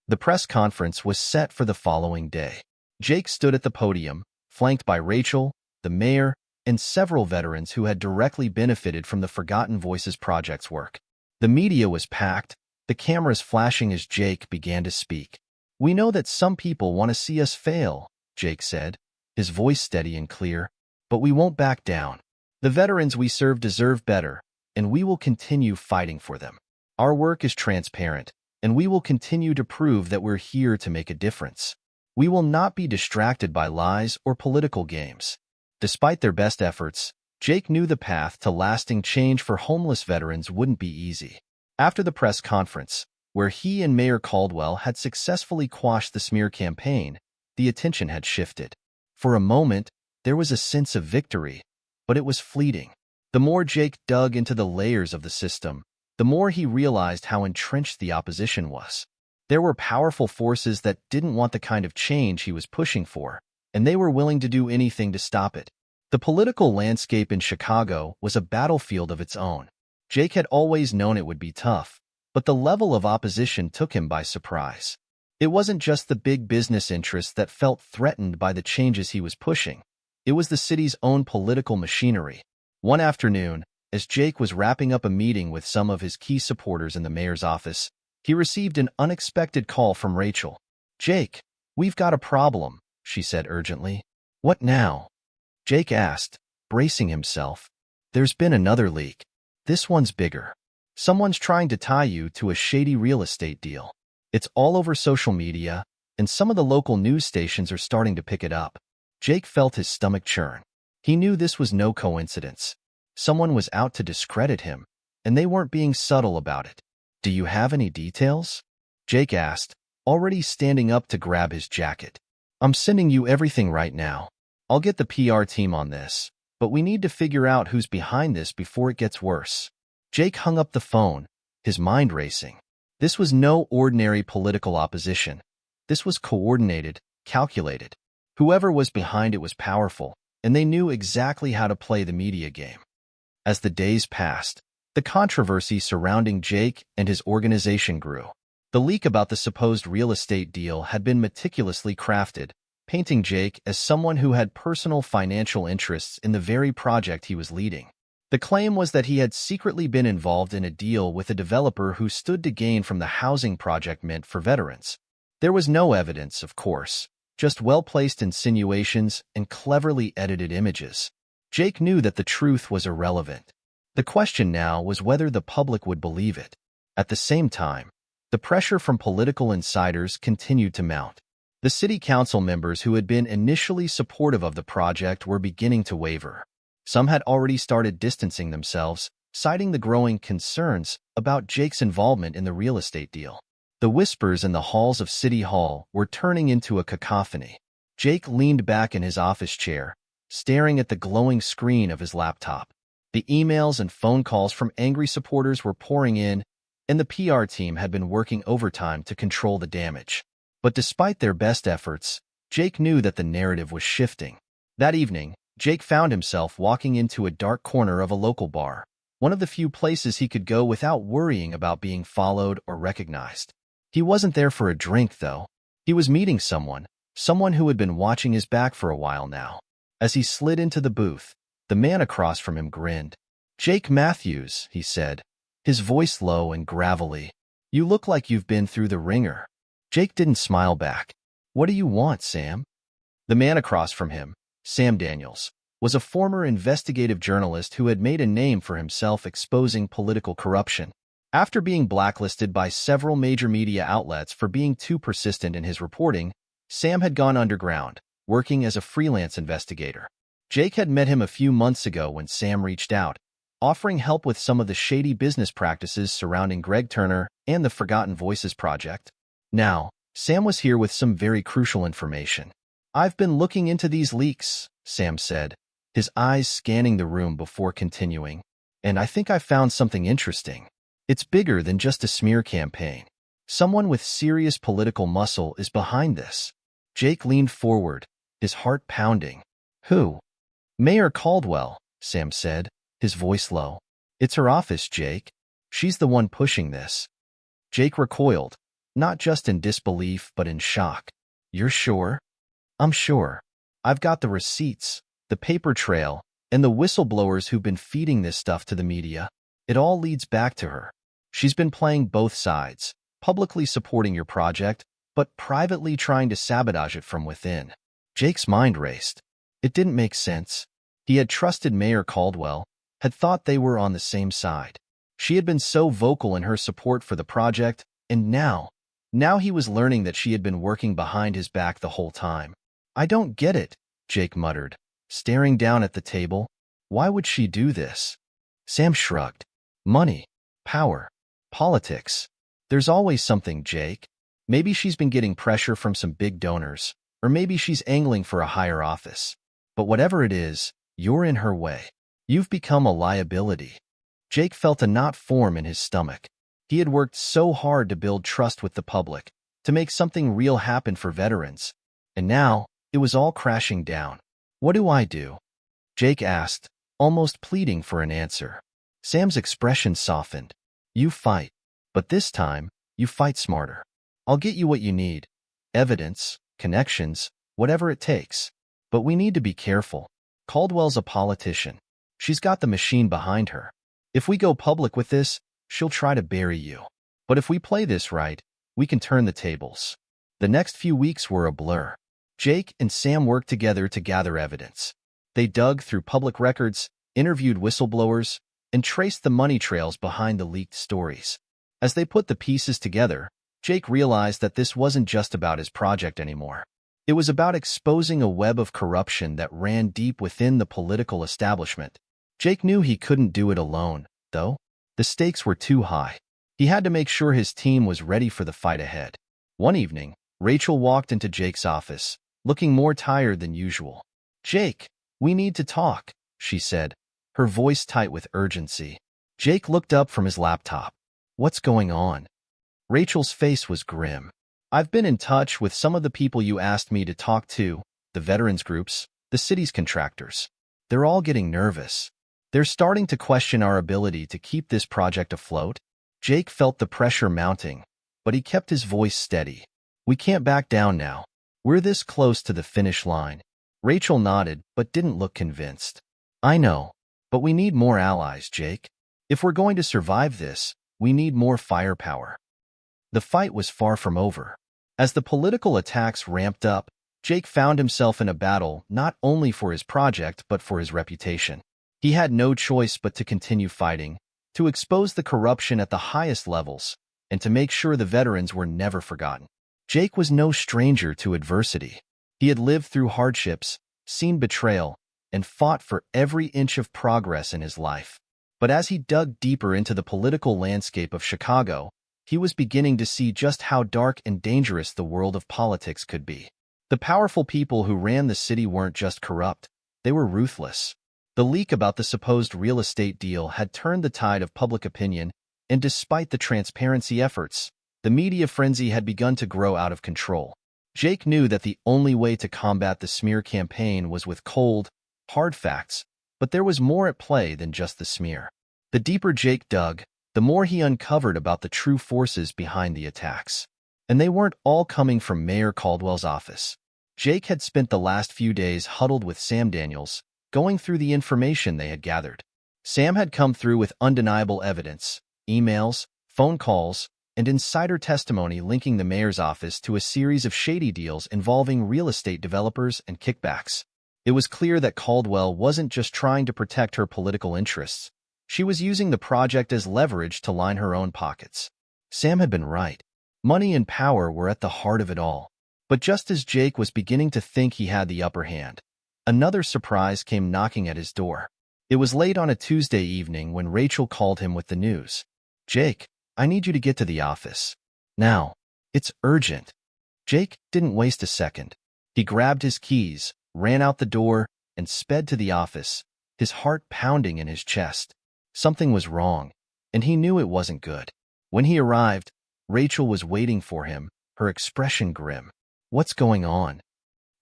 The press conference was set for the following day. Jake stood at the podium, flanked by Rachel, the mayor, and several veterans who had directly benefited from the Forgotten Voices Project's work. The media was packed, the cameras flashing as Jake began to speak. "We know that some people want to see us fail," Jake said, his voice steady and clear, "but we won't back down. The veterans we serve deserve better, and we will continue fighting for them. Our work is transparent, and we will continue to prove that we're here to make a difference. We will not be distracted by lies or political games." Despite their best efforts, Jake knew the path to lasting change for homeless veterans wouldn't be easy. After the press conference, where he and Mayor Caldwell had successfully quashed the smear campaign, the attention had shifted. For a moment, there was a sense of victory, but it was fleeting. The more Jake dug into the layers of the system, the more he realized how entrenched the opposition was. There were powerful forces that didn't want the kind of change he was pushing for, and they were willing to do anything to stop it. The political landscape in Chicago was a battlefield of its own. Jake had always known it would be tough, but the level of opposition took him by surprise. It wasn't just the big business interests that felt threatened by the changes he was pushing. It was the city's own political machinery. One afternoon, as Jake was wrapping up a meeting with some of his key supporters in the mayor's office, he received an unexpected call from Rachel. "Jake, we've got a problem," she said urgently. "What now?" Jake asked, bracing himself. "There's been another leak. This one's bigger. Someone's trying to tie you to a shady real estate deal. It's all over social media, and some of the local news stations are starting to pick it up." Jake felt his stomach churn. He knew this was no coincidence. Someone was out to discredit him, and they weren't being subtle about it. "Do you have any details?" Jake asked, already standing up to grab his jacket. "I'm sending you everything right now. I'll get the PR team on this, but we need to figure out who's behind this before it gets worse." Jake hung up the phone, his mind racing. This was no ordinary political opposition. This was coordinated, calculated. Whoever was behind it was powerful, and they knew exactly how to play the media game. As the days passed, the controversy surrounding Jake and his organization grew. The leak about the supposed real estate deal had been meticulously crafted, painting Jake as someone who had personal financial interests in the very project he was leading. The claim was that he had secretly been involved in a deal with a developer who stood to gain from the housing project meant for veterans. There was no evidence, of course, just well-placed insinuations and cleverly edited images. Jake knew that the truth was irrelevant. The question now was whether the public would believe it. At the same time, the pressure from political insiders continued to mount. The city council members who had been initially supportive of the project were beginning to waver. Some had already started distancing themselves, citing the growing concerns about Jake's involvement in the real estate deal. The whispers in the halls of City Hall were turning into a cacophony. Jake leaned back in his office chair, staring at the glowing screen of his laptop. The emails and phone calls from angry supporters were pouring in, and the PR team had been working overtime to control the damage. But despite their best efforts, Jake knew that the narrative was shifting. That evening, Jake found himself walking into a dark corner of a local bar, one of the few places he could go without worrying about being followed or recognized. He wasn't there for a drink, though. He was meeting someone who had been watching his back for a while now. As he slid into the booth, the man across from him grinned. "Jake Matthews," he said, his voice low and gravelly. "You look like you've been through the ringer." Jake didn't smile back. "What do you want, Sam?" The man across from him, Sam Daniels, was a former investigative journalist who had made a name for himself exposing political corruption. After being blacklisted by several major media outlets for being too persistent in his reporting, Sam had gone underground, working as a freelance investigator. Jake had met him a few months ago when Sam reached out, offering help with some of the shady business practices surrounding Greg Turner and the Forgotten Voices project. Now, Sam was here with some very crucial information. "I've been looking into these leaks," Sam said, his eyes scanning the room before continuing, "and I think I found something interesting. It's bigger than just a smear campaign. Someone with serious political muscle is behind this." Jake leaned forward, his heart pounding. "Who?" "Mayor Caldwell," Sam said, his voice low. "It's her office, Jake. She's the one pushing this." Jake recoiled, not just in disbelief but in shock. "You're sure?" "I'm sure. I've got the receipts," the paper trail, and the whistleblowers who've been feeding this stuff to the media. It all leads back to her. She's been playing both sides, publicly supporting your project, but privately trying to sabotage it from within. Jake's mind raced. It didn't make sense. He had trusted Mayor Caldwell, had thought they were on the same side. She had been so vocal in her support for the project, and now he was learning that she had been working behind his back the whole time. I don't get it, Jake muttered, staring down at the table. Why would she do this? Sam shrugged. Money, power, politics. There's always something, Jake. Maybe she's been getting pressure from some big donors, or maybe she's angling for a higher office. But whatever it is, you're in her way. You've become a liability. Jake felt a knot form in his stomach. He had worked so hard to build trust with the public, to make something real happen for veterans. And now, it was all crashing down. What do I do? Jake asked, almost pleading for an answer. Sam's expression softened. You fight. But this time, you fight smarter. I'll get you what you need. Evidence, connections, whatever it takes. But we need to be careful. Caldwell's a politician. She's got the machine behind her. If we go public with this, she'll try to bury you. But if we play this right, we can turn the tables. The next few weeks were a blur. Jake and Sam worked together to gather evidence. They dug through public records, interviewed whistleblowers, and traced the money trails behind the leaked stories. As they put the pieces together, Jake realized that this wasn't just about his project anymore. It was about exposing a web of corruption that ran deep within the political establishment. Jake knew he couldn't do it alone, though. The stakes were too high. He had to make sure his team was ready for the fight ahead. One evening, Rachel walked into Jake's office, looking more tired than usual. Jake, we need to talk, she said, her voice tight with urgency. Jake looked up from his laptop. What's going on? Rachel's face was grim. I've been in touch with some of the people you asked me to talk to, the veterans groups, the city's contractors. They're all getting nervous. They're starting to question our ability to keep this project afloat. Jake felt the pressure mounting, but he kept his voice steady. We can't back down now. We're this close to the finish line. Rachel nodded, but didn't look convinced. I know, but we need more allies, Jake. If we're going to survive this, we need more firepower. The fight was far from over. As the political attacks ramped up, Jake found himself in a battle not only for his project but for his reputation. He had no choice but to continue fighting, to expose the corruption at the highest levels, and to make sure the veterans were never forgotten. Jake was no stranger to adversity. He had lived through hardships, seen betrayal, and fought for every inch of progress in his life. But as he dug deeper into the political landscape of Chicago, he was beginning to see just how dark and dangerous the world of politics could be. The powerful people who ran the city weren't just corrupt, they were ruthless. The leak about the supposed real estate deal had turned the tide of public opinion, and despite the transparency efforts, the media frenzy had begun to grow out of control. Jake knew that the only way to combat the smear campaign was with cold, hard facts, but there was more at play than just the smear. The deeper Jake dug, the more he uncovered about the true forces behind the attacks. And they weren't all coming from Mayor Caldwell's office. Jake had spent the last few days huddled with Sam Daniels, going through the information they had gathered. Sam had come through with undeniable evidence, emails, phone calls, and insider testimony linking the mayor's office to a series of shady deals involving real estate developers and kickbacks. It was clear that Caldwell wasn't just trying to protect her political interests. She was using the project as leverage to line her own pockets. Sam had been right. Money and power were at the heart of it all. But just as Jake was beginning to think he had the upper hand, another surprise came knocking at his door. It was late on a Tuesday evening when Rachel called him with the news. Jake, I need you to get to the office. Now. It's urgent. Jake didn't waste a second. He grabbed his keys, ran out the door, and sped to the office, his heart pounding in his chest. Something was wrong, and he knew it wasn't good. When he arrived, Rachel was waiting for him, her expression grim. What's going on?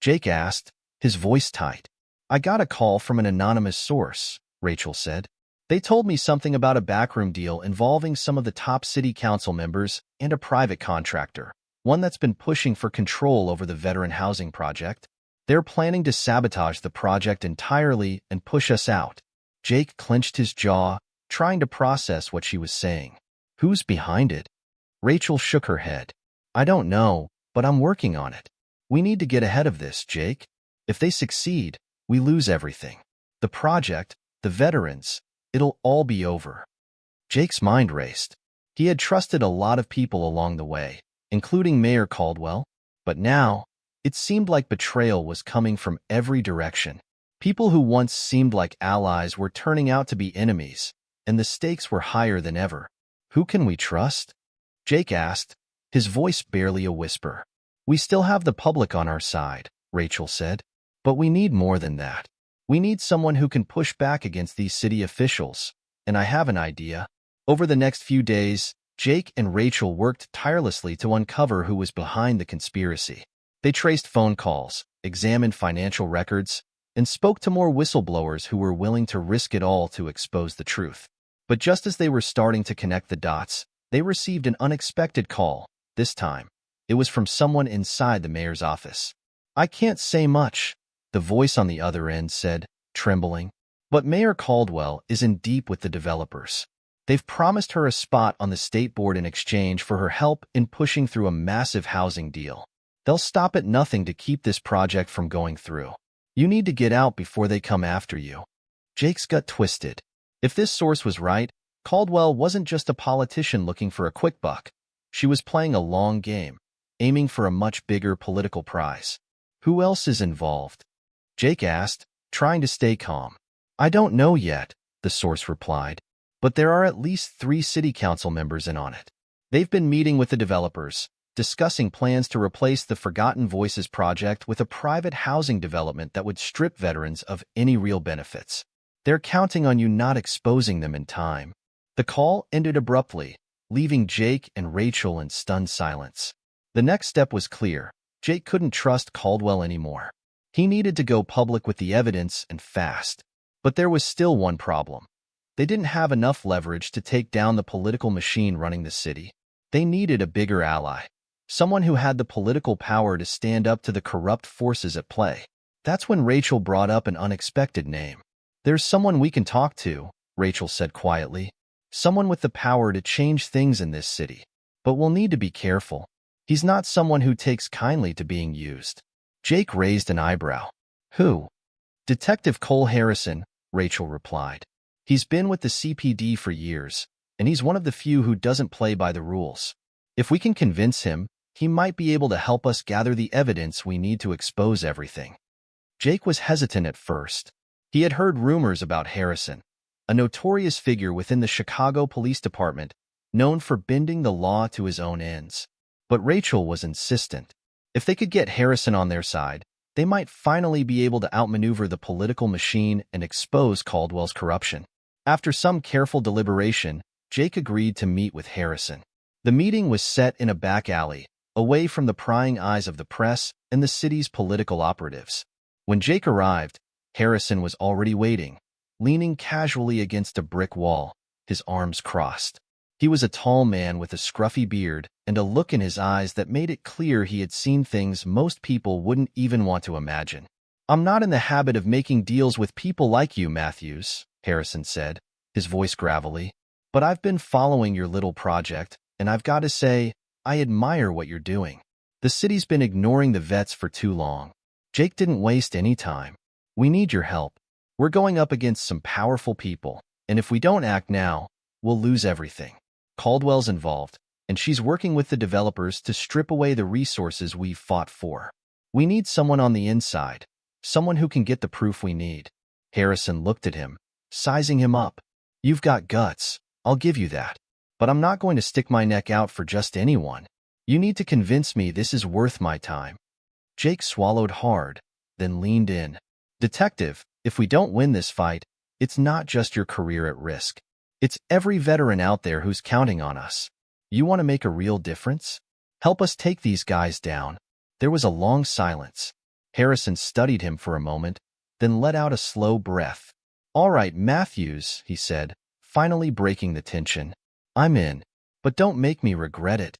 Jake asked, his voice tight. I got a call from an anonymous source, Rachel said. They told me something about a backroom deal involving some of the top city council members and a private contractor, one that's been pushing for control over the veteran housing project. They're planning to sabotage the project entirely and push us out. Jake clenched his jaw, trying to process what she was saying. Who's behind it? Rachel shook her head. I don't know, but I'm working on it. We need to get ahead of this, Jake. If they succeed, we lose everything. The project, the veterans, it'll all be over. Jake's mind raced. He had trusted a lot of people along the way, including Mayor Caldwell, but now, it seemed like betrayal was coming from every direction. People who once seemed like allies were turning out to be enemies, and the stakes were higher than ever. Who can we trust? Jake asked, his voice barely a whisper. We still have the public on our side, Rachel said, but we need more than that. We need someone who can push back against these city officials, and I have an idea. Over the next few days, Jake and Rachel worked tirelessly to uncover who was behind the conspiracy. They traced phone calls, examined financial records, and spoke to more whistleblowers who were willing to risk it all to expose the truth. But just as they were starting to connect the dots, they received an unexpected call. This time, it was from someone inside the mayor's office. I can't say much, the voice on the other end said, trembling. But Mayor Caldwell is in deep with the developers. They've promised her a spot on the state board in exchange for her help in pushing through a massive housing deal. They'll stop at nothing to keep this project from going through. You need to get out before they come after you. Jake's gut twisted. If this source was right, Caldwell wasn't just a politician looking for a quick buck. She was playing a long game, aiming for a much bigger political prize. Who else is involved? Jake asked, trying to stay calm. I don't know yet, the source replied, but there are at least 3 city council members in on it. They've been meeting with the developers, discussing plans to replace the Forgotten Voices project with a private housing development that would strip veterans of any real benefits. They're counting on you not exposing them in time. The call ended abruptly, leaving Jake and Rachel in stunned silence. The next step was clear. Jake couldn't trust Caldwell anymore. He needed to go public with the evidence and fast. But there was still one problem. They didn't have enough leverage to take down the political machine running the city. They needed a bigger ally. Someone who had the political power to stand up to the corrupt forces at play. That's when Rachel brought up an unexpected name. There's someone we can talk to, Rachel said quietly. Someone with the power to change things in this city. But we'll need to be careful. He's not someone who takes kindly to being used. Jake raised an eyebrow. Who? Detective Cole Harrison, Rachel replied. He's been with the CPD for years, and he's one of the few who doesn't play by the rules. If we can convince him, he might be able to help us gather the evidence we need to expose everything. Jake was hesitant at first. He had heard rumors about Harrison, a notorious figure within the Chicago Police Department, known for bending the law to his own ends. But Rachel was insistent. If they could get Harrison on their side, they might finally be able to outmaneuver the political machine and expose Caldwell's corruption. After some careful deliberation, Jake agreed to meet with Harrison. The meeting was set in a back alley, away from the prying eyes of the press and the city's political operatives. When Jake arrived, Harrison was already waiting, leaning casually against a brick wall, his arms crossed. He was a tall man with a scruffy beard and a look in his eyes that made it clear he had seen things most people wouldn't even want to imagine. I'm not in the habit of making deals with people like you, Matthews, Harrison said, his voice gravelly. But I've been following your little project, and I've got to say, I admire what you're doing. The city's been ignoring the vets for too long. Jake didn't waste any time. We need your help. We're going up against some powerful people, and if we don't act now, we'll lose everything. Caldwell's involved, and she's working with the developers to strip away the resources we've fought for. We need someone on the inside, someone who can get the proof we need. Harrison looked at him, sizing him up. You've got guts, I'll give you that. But I'm not going to stick my neck out for just anyone. You need to convince me this is worth my time. Jake swallowed hard, then leaned in. Detective, if we don't win this fight, it's not just your career at risk. It's every veteran out there who's counting on us. You want to make a real difference? Help us take these guys down. There was a long silence. Harrison studied him for a moment, then let out a slow breath. All right, Matthews, he said, finally breaking the tension. I'm in, but don't make me regret it.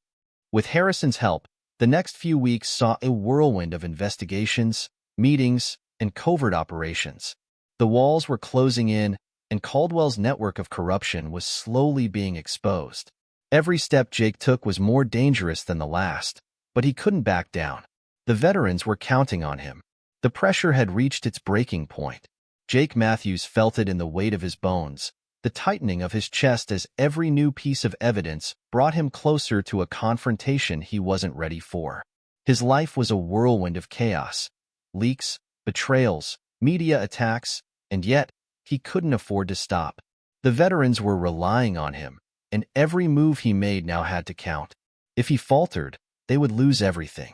With Harrison's help, the next few weeks saw a whirlwind of investigations, meetings, and covert operations. The walls were closing in, and Caldwell's network of corruption was slowly being exposed. Every step Jake took was more dangerous than the last, but he couldn't back down. The veterans were counting on him. The pressure had reached its breaking point. Jake Matthews felt it in the weight of his bones, the tightening of his chest as every new piece of evidence brought him closer to a confrontation he wasn't ready for. His life was a whirlwind of chaos, leaks, betrayals, media attacks, and yet he couldn't afford to stop. The veterans were relying on him, and every move he made now had to count. If he faltered, they would lose everything.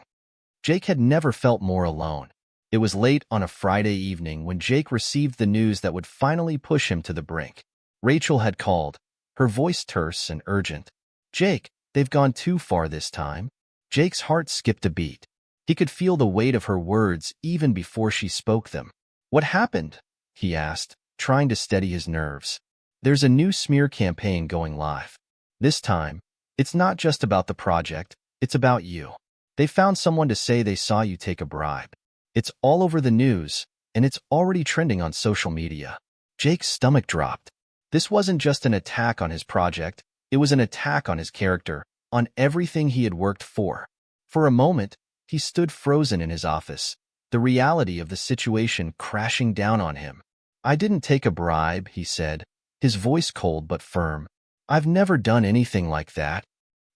Jake had never felt more alone. It was late on a Friday evening when Jake received the news that would finally push him to the brink. Rachel had called, her voice terse and urgent. "Jake, they've gone too far this time." Jake's heart skipped a beat. He could feel the weight of her words even before she spoke them. "What happened?" he asked, trying to steady his nerves. "There's a new smear campaign going live. This time, it's not just about the project, it's about you. They found someone to say they saw you take a bribe. It's all over the news, and it's already trending on social media." Jake's stomach dropped. This wasn't just an attack on his project, it was an attack on his character, on everything he had worked for. For a moment, he stood frozen in his office, the reality of the situation crashing down on him. "I didn't take a bribe," he said, his voice cold but firm. "I've never done anything like that."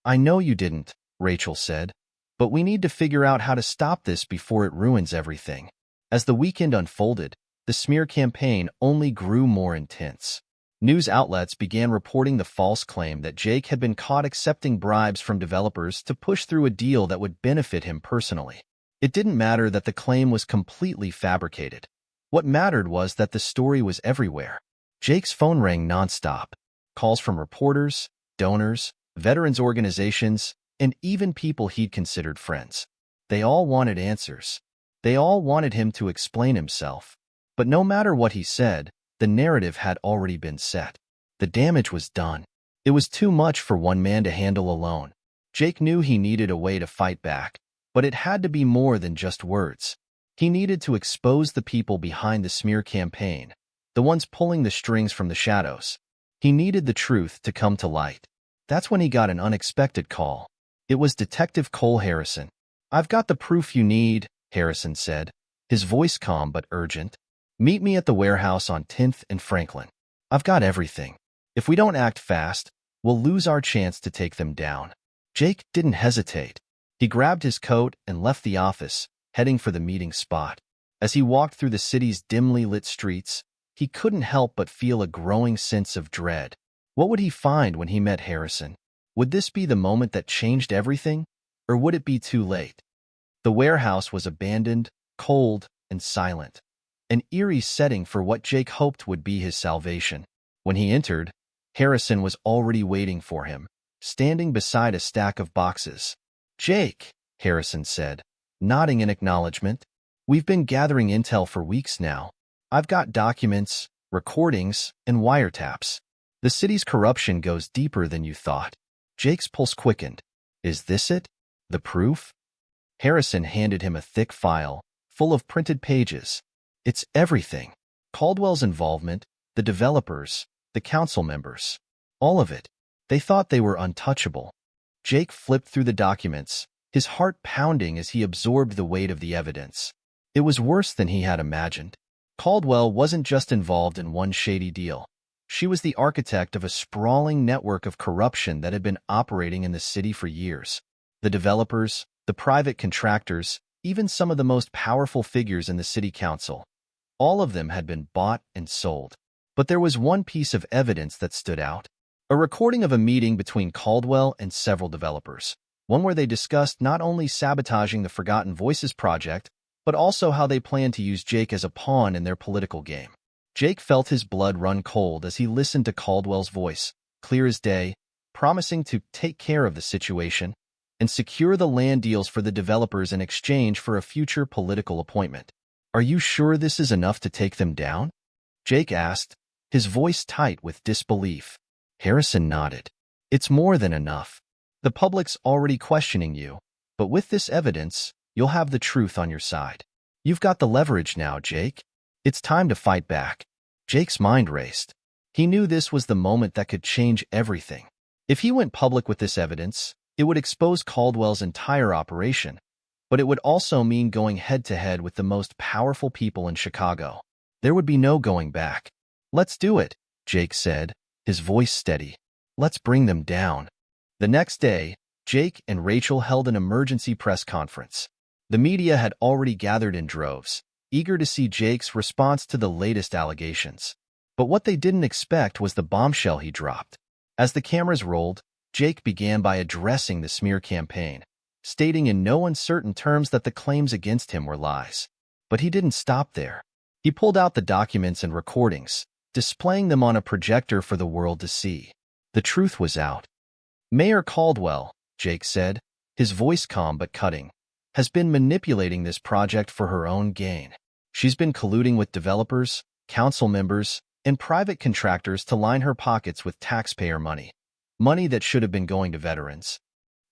"I know you didn't," Rachel said, "but we need to figure out how to stop this before it ruins everything." As the weekend unfolded, the smear campaign only grew more intense. News outlets began reporting the false claim that Jake had been caught accepting bribes from developers to push through a deal that would benefit him personally. It didn't matter that the claim was completely fabricated. What mattered was that the story was everywhere. Jake's phone rang nonstop. Calls from reporters, donors, veterans organizations, and even people he'd considered friends. They all wanted answers. They all wanted him to explain himself. But no matter what he said, the narrative had already been set. The damage was done. It was too much for one man to handle alone. Jake knew he needed a way to fight back, but it had to be more than just words. He needed to expose the people behind the smear campaign, the ones pulling the strings from the shadows. He needed the truth to come to light. That's when he got an unexpected call. It was Detective Cole Harrison. "I've got the proof you need," Harrison said, his voice calm but urgent. "Meet me at the warehouse on 10th and Franklin. I've got everything. If we don't act fast, we'll lose our chance to take them down." Jake didn't hesitate. He grabbed his coat and left the office, heading for the meeting spot. As he walked through the city's dimly lit streets, he couldn't help but feel a growing sense of dread. What would he find when he met Harrison? Would this be the moment that changed everything, or would it be too late? The warehouse was abandoned, cold, and silent, an eerie setting for what Jake hoped would be his salvation. When he entered, Harrison was already waiting for him, standing beside a stack of boxes. "Jake," Harrison said, nodding in acknowledgement, "we've been gathering intel for weeks now. I've got documents, recordings, and wiretaps. The city's corruption goes deeper than you thought." Jake's pulse quickened. "Is this it? The proof?" Harrison handed him a thick file, full of printed pages. "It's everything. Caldwell's involvement, the developers, the council members. All of it. They thought they were untouchable." Jake flipped through the documents, his heart pounding as he absorbed the weight of the evidence. It was worse than he had imagined. Caldwell wasn't just involved in one shady deal. She was the architect of a sprawling network of corruption that had been operating in the city for years. The developers, the private contractors, even some of the most powerful figures in the city council, all of them had been bought and sold. But there was one piece of evidence that stood out. A recording of a meeting between Caldwell and several developers, one where they discussed not only sabotaging the Forgotten Voices project, but also how they planned to use Jake as a pawn in their political game. Jake felt his blood run cold as he listened to Caldwell's voice, clear as day, promising to take care of the situation and secure the land deals for the developers in exchange for a future political appointment. "Are you sure this is enough to take them down?" Jake asked, his voice tight with disbelief. Harrison nodded. "It's more than enough. The public's already questioning you, but with this evidence, you'll have the truth on your side." You've got the leverage now, Jake. It's time to fight back. Jake's mind raced. He knew this was the moment that could change everything. If he went public with this evidence, it would expose Caldwell's entire operation, but it would also mean going head-to-head with the most powerful people in Chicago. There would be no going back. Let's do it, Jake said, his voice steady. Let's bring them down. The next day, Jake and Rachel held an emergency press conference. The media had already gathered in droves, eager to see Jake's response to the latest allegations. But what they didn't expect was the bombshell he dropped. As the cameras rolled, Jake began by addressing the smear campaign, stating in no uncertain terms that the claims against him were lies. But he didn't stop there. He pulled out the documents and recordings, displaying them on a projector for the world to see. The truth was out. Mayor Caldwell, Jake said, his voice calm but cutting, has been manipulating this project for her own gain. She's been colluding with developers, council members, and private contractors to line her pockets with taxpayer money that should have been going to veterans.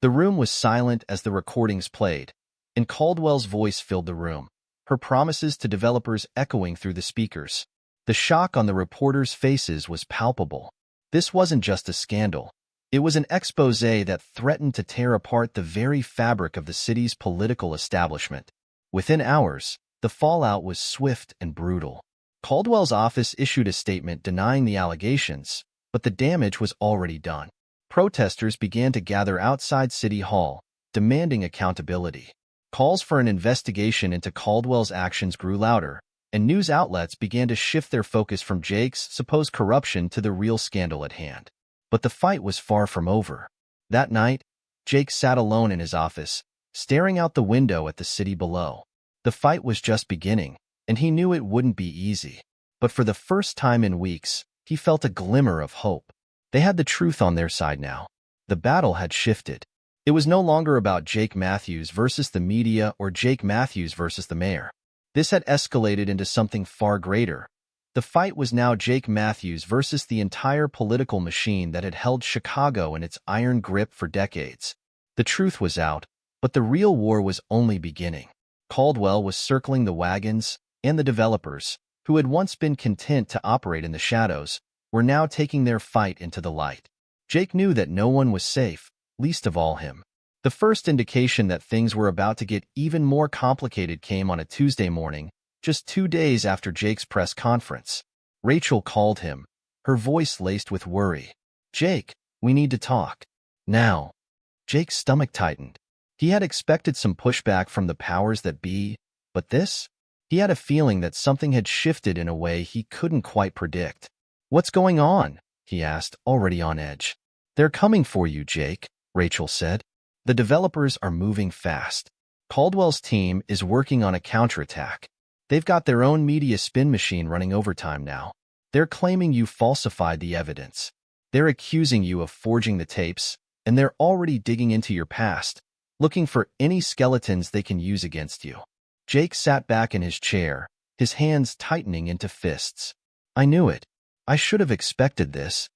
The room was silent as the recordings played, and Caldwell's voice filled the room, her promises to developers echoing through the speakers. The shock on the reporters' faces was palpable. This wasn't just a scandal. It was an expose that threatened to tear apart the very fabric of the city's political establishment. Within hours, the fallout was swift and brutal. Caldwell's office issued a statement denying the allegations, but the damage was already done. Protesters began to gather outside City Hall, demanding accountability. Calls for an investigation into Caldwell's actions grew louder, and news outlets began to shift their focus from Jake's supposed corruption to the real scandal at hand. But the fight was far from over. That night, Jake sat alone in his office, staring out the window at the city below. The fight was just beginning, and he knew it wouldn't be easy. But for the first time in weeks, he felt a glimmer of hope. They had the truth on their side now. The battle had shifted. It was no longer about Jake Matthews versus the media or Jake Matthews versus the mayor. This had escalated into something far greater. The fight was now Jake Matthews versus the entire political machine that had held Chicago in its iron grip for decades. The truth was out, but the real war was only beginning. Caldwell was circling the wagons, and the developers, who had once been content to operate in the shadows, were now taking their fight into the light. Jake knew that no one was safe, least of all him. The first indication that things were about to get even more complicated came on a Tuesday morning, just 2 days after Jake's press conference. Rachel called him, her voice laced with worry. "Jake, we need to talk. Now." Jake's stomach tightened. He had expected some pushback from the powers that be, but this? He had a feeling that something had shifted in a way he couldn't quite predict. "What's going on?" he asked, already on edge. "They're coming for you, Jake," Rachel said. "The developers are moving fast. Caldwell's team is working on a counterattack. They've got their own media spin machine running overtime now. They're claiming you falsified the evidence. They're accusing you of forging the tapes, and they're already digging into your past, looking for any skeletons they can use against you." Jake sat back in his chair, his hands tightening into fists. "I knew it. I should have expected this."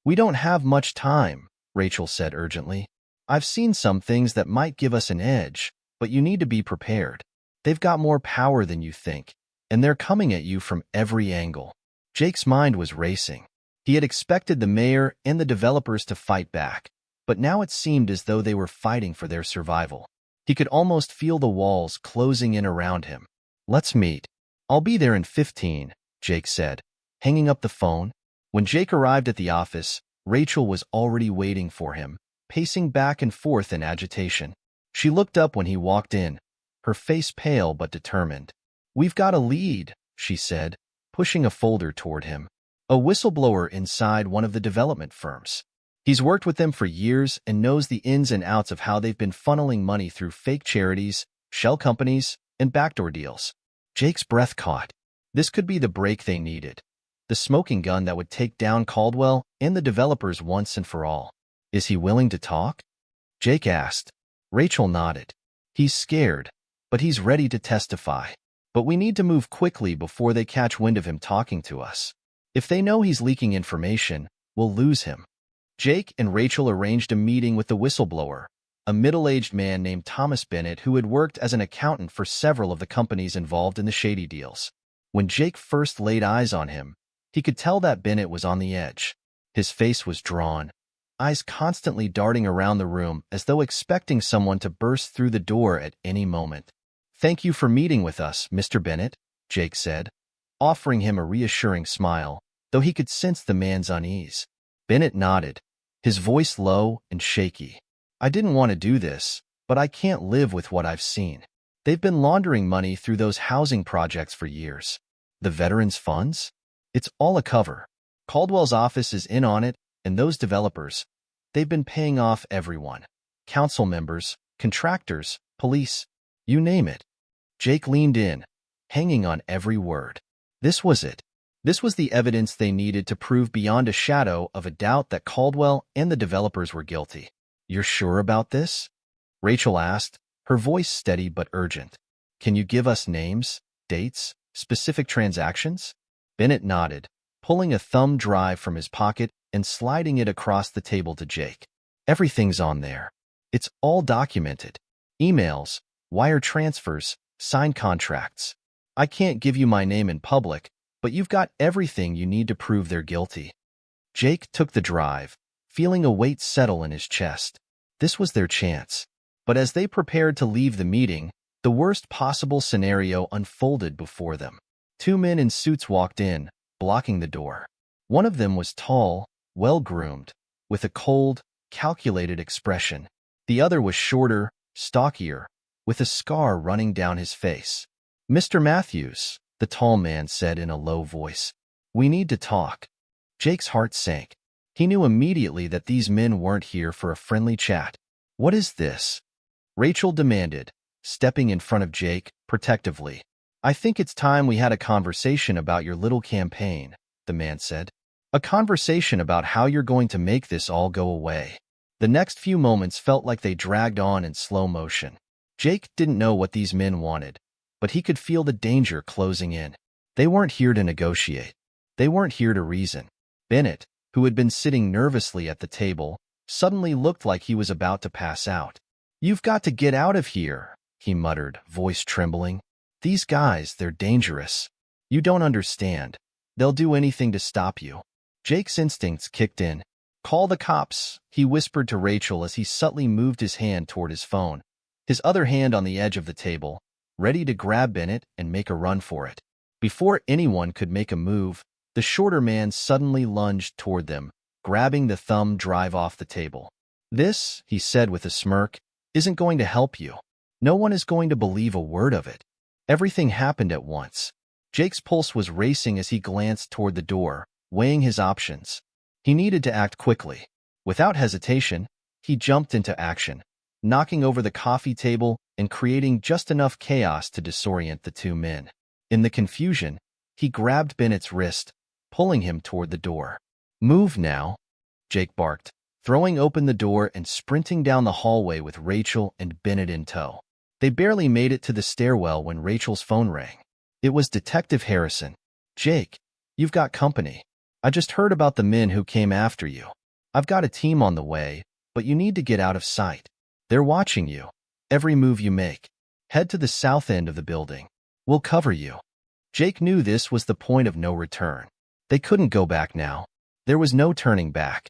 "We don't have much time," Rachel said urgently. "I've seen some things that might give us an edge, but you need to be prepared. They've got more power than you think, and they're coming at you from every angle." Jake's mind was racing. He had expected the mayor and the developers to fight back, but now it seemed as though they were fighting for their survival. He could almost feel the walls closing in around him. "Let's meet. I'll be there in 15, Jake said, hanging up the phone. When Jake arrived at the office, Rachel was already waiting for him, pacing back and forth in agitation. She looked up when he walked in, her face pale but determined. "We've got a lead," she said, pushing a folder toward him. "A whistleblower inside one of the development firms. He's worked with them for years and knows the ins and outs of how they've been funneling money through fake charities, shell companies, and backdoor deals." Jake's breath caught. This could be the break they needed. The smoking gun that would take down Caldwell and the developers once and for all. "Is he willing to talk?" Jake asked. Rachel nodded. "He's scared, but he's ready to testify. But we need to move quickly before they catch wind of him talking to us. If they know he's leaking information, we'll lose him." Jake and Rachel arranged a meeting with the whistleblower, a middle-aged man named Thomas Bennett who had worked as an accountant for several of the companies involved in the shady deals. When Jake first laid eyes on him, he could tell that Bennett was on the edge. His face was drawn, eyes constantly darting around the room as though expecting someone to burst through the door at any moment. "Thank you for meeting with us, Mr. Bennett," Jake said, offering him a reassuring smile, though he could sense the man's unease. Bennett nodded, his voice low and shaky. "I didn't want to do this, but I can't live with what I've seen. They've been laundering money through those housing projects for years. The veterans' funds? It's all a cover. Caldwell's office is in on it, and those developers, they've been paying off everyone. Council members, contractors, police, you name it." Jake leaned in, hanging on every word. This was it. This was the evidence they needed to prove beyond a shadow of a doubt that Caldwell and the developers were guilty. "You're sure about this?" Rachel asked, her voice steady but urgent. "Can you give us names, dates, specific transactions?" Bennett nodded, pulling a thumb drive from his pocket and sliding it across the table to Jake. "Everything's on there. It's all documented. Emails, wire transfers, signed contracts. I can't give you my name in public, but you've got everything you need to prove they're guilty." Jake took the drive, feeling a weight settle in his chest. This was their chance. But as they prepared to leave the meeting, the worst possible scenario unfolded before them. Two men in suits walked in, blocking the door. One of them was tall, well-groomed, with a cold, calculated expression. The other was shorter, stockier, with a scar running down his face. "Mr. Matthews," the tall man said in a low voice, "we need to talk." Jake's heart sank. He knew immediately that these men weren't here for a friendly chat. "What is this?" Rachel demanded, stepping in front of Jake, protectively. "I think it's time we had a conversation about your little campaign," the man said. "A conversation about how you're going to make this all go away." The next few moments felt like they dragged on in slow motion. Jake didn't know what these men wanted, but he could feel the danger closing in. They weren't here to negotiate. They weren't here to reason. Bennett, who had been sitting nervously at the table, suddenly looked like he was about to pass out. "You've got to get out of here," he muttered, voice trembling. "These guys, they're dangerous. You don't understand. They'll do anything to stop you." Jake's instincts kicked in. "Call the cops," he whispered to Rachel as he subtly moved his hand toward his phone, his other hand on the edge of the table, ready to grab Bennett and make a run for it. Before anyone could make a move, the shorter man suddenly lunged toward them, grabbing the thumb drive off the table. "This," he said with a smirk, "isn't going to help you. No one is going to believe a word of it." Everything happened at once. Jake's pulse was racing as he glanced toward the door, weighing his options. He needed to act quickly. Without hesitation, he jumped into action, knocking over the coffee table and creating just enough chaos to disorient the two men. In the confusion, he grabbed Bennett's wrist, pulling him toward the door. "Move now," Jake barked, throwing open the door and sprinting down the hallway with Rachel and Bennett in tow. They barely made it to the stairwell when Rachel's phone rang. It was Detective Harrison. "Jake, you've got company. I just heard about the men who came after you. I've got a team on the way, but you need to get out of sight. They're watching you. Every move you make. Head to the south end of the building. We'll cover you." Jake knew this was the point of no return. They couldn't go back now. There was no turning back.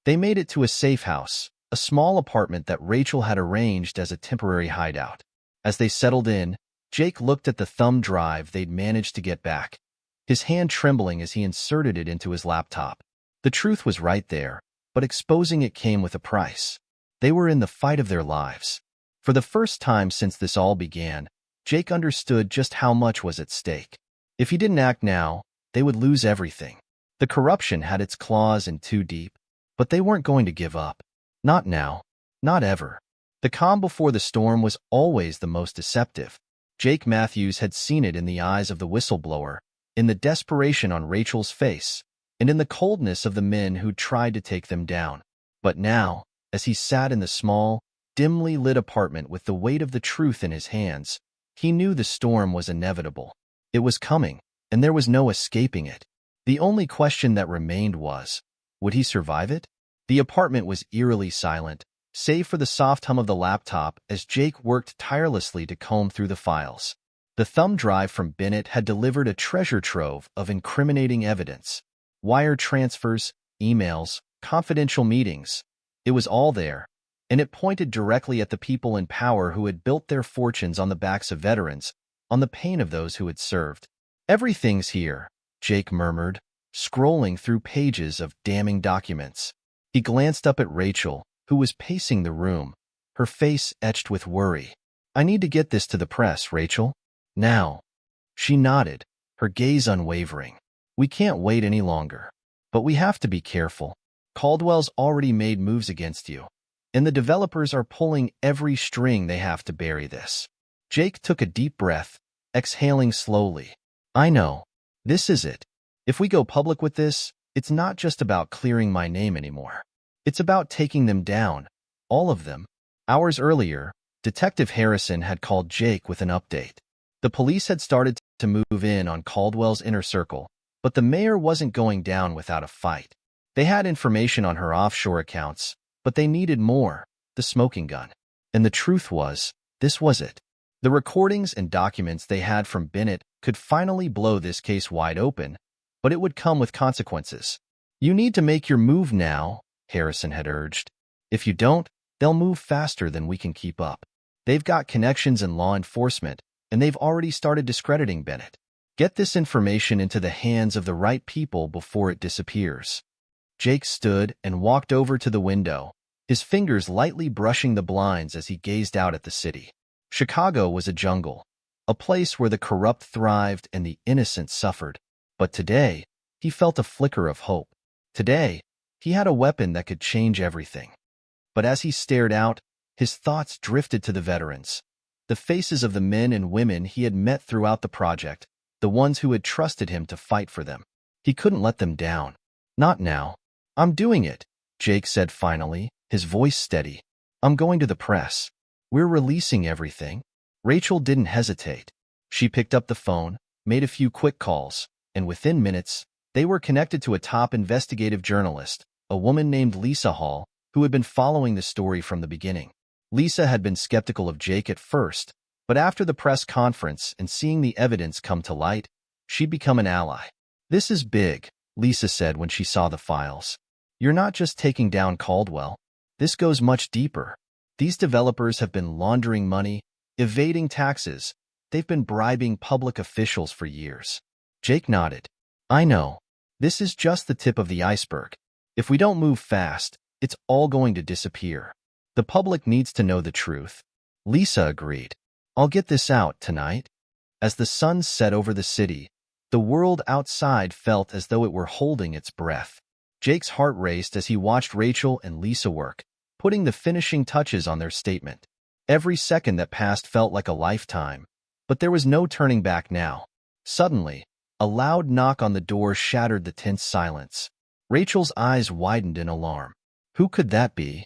They made it to a safe house, a small apartment that Rachel had arranged as a temporary hideout. As they settled in, Jake looked at the thumb drive they'd managed to get back, his hand trembling as he inserted it into his laptop. The truth was right there, but exposing it came with a price. They were in the fight of their lives. For the first time since this all began, Jake understood just how much was at stake. If he didn't act now, they would lose everything. The corruption had its claws in too deep, but they weren't going to give up. Not now. Not ever. The calm before the storm was always the most deceptive. Jake Matthews had seen it in the eyes of the whistleblower, in the desperation on Rachel's face, and in the coldness of the men who tried to take them down. But now, as he sat in the small, dimly lit apartment with the weight of the truth in his hands, he knew the storm was inevitable. It was coming, and there was no escaping it. The only question that remained was, would he survive it? The apartment was eerily silent, save for the soft hum of the laptop as Jake worked tirelessly to comb through the files. The thumb drive from Bennett had delivered a treasure trove of incriminating evidence. Wire transfers, emails, confidential meetings. It was all there, and it pointed directly at the people in power who had built their fortunes on the backs of veterans, on the pain of those who had served. "Everything's here," Jake murmured, scrolling through pages of damning documents. He glanced up at Rachel, who was pacing the room, her face etched with worry. "I need to get this to the press, Rachel. Now." She nodded, her gaze unwavering. "We can't wait any longer. But we have to be careful. Caldwell's already made moves against you, and the developers are pulling every string they have to bury this." Jake took a deep breath, exhaling slowly. "I know. This is it. If we go public with this, it's not just about clearing my name anymore. It's about taking them down, all of them." Hours earlier, Detective Harrison had called Jake with an update. The police had started to move in on Caldwell's inner circle, but the mayor wasn't going down without a fight. They had information on her offshore accounts, but they needed more, the smoking gun. And the truth was, this was it. The recordings and documents they had from Bennett could finally blow this case wide open, but it would come with consequences. "You need to make your move now," Harrison had urged. "If you don't, they'll move faster than we can keep up. They've got connections in law enforcement, and they've already started discrediting Bennett. Get this information into the hands of the right people before it disappears." Jake stood and walked over to the window, his fingers lightly brushing the blinds as he gazed out at the city. Chicago was a jungle, a place where the corrupt thrived and the innocent suffered. But today, he felt a flicker of hope. Today, he had a weapon that could change everything. But as he stared out, his thoughts drifted to the veterans, the faces of the men and women he had met throughout the project, the ones who had trusted him to fight for them. He couldn't let them down. "Not now. I'm doing it," Jake said finally, his voice steady. "I'm going to the press. We're releasing everything." Rachel didn't hesitate. She picked up the phone, made a few quick calls, and within minutes, they were connected to a top investigative journalist, a woman named Lisa Hall, who had been following the story from the beginning. Lisa had been skeptical of Jake at first, but after the press conference and seeing the evidence come to light, she'd become an ally. "This is big," Lisa said when she saw the files. "You're not just taking down Caldwell. This goes much deeper. These developers have been laundering money, evading taxes. They've been bribing public officials for years." Jake nodded. "I know. This is just the tip of the iceberg. If we don't move fast, it's all going to disappear. The public needs to know the truth." Lisa agreed. "I'll get this out tonight." As the sun set over the city, the world outside felt as though it were holding its breath. Jake's heart raced as he watched Rachel and Lisa work, putting the finishing touches on their statement. Every second that passed felt like a lifetime, but there was no turning back now. Suddenly, a loud knock on the door shattered the tense silence. Rachel's eyes widened in alarm. Who could that be?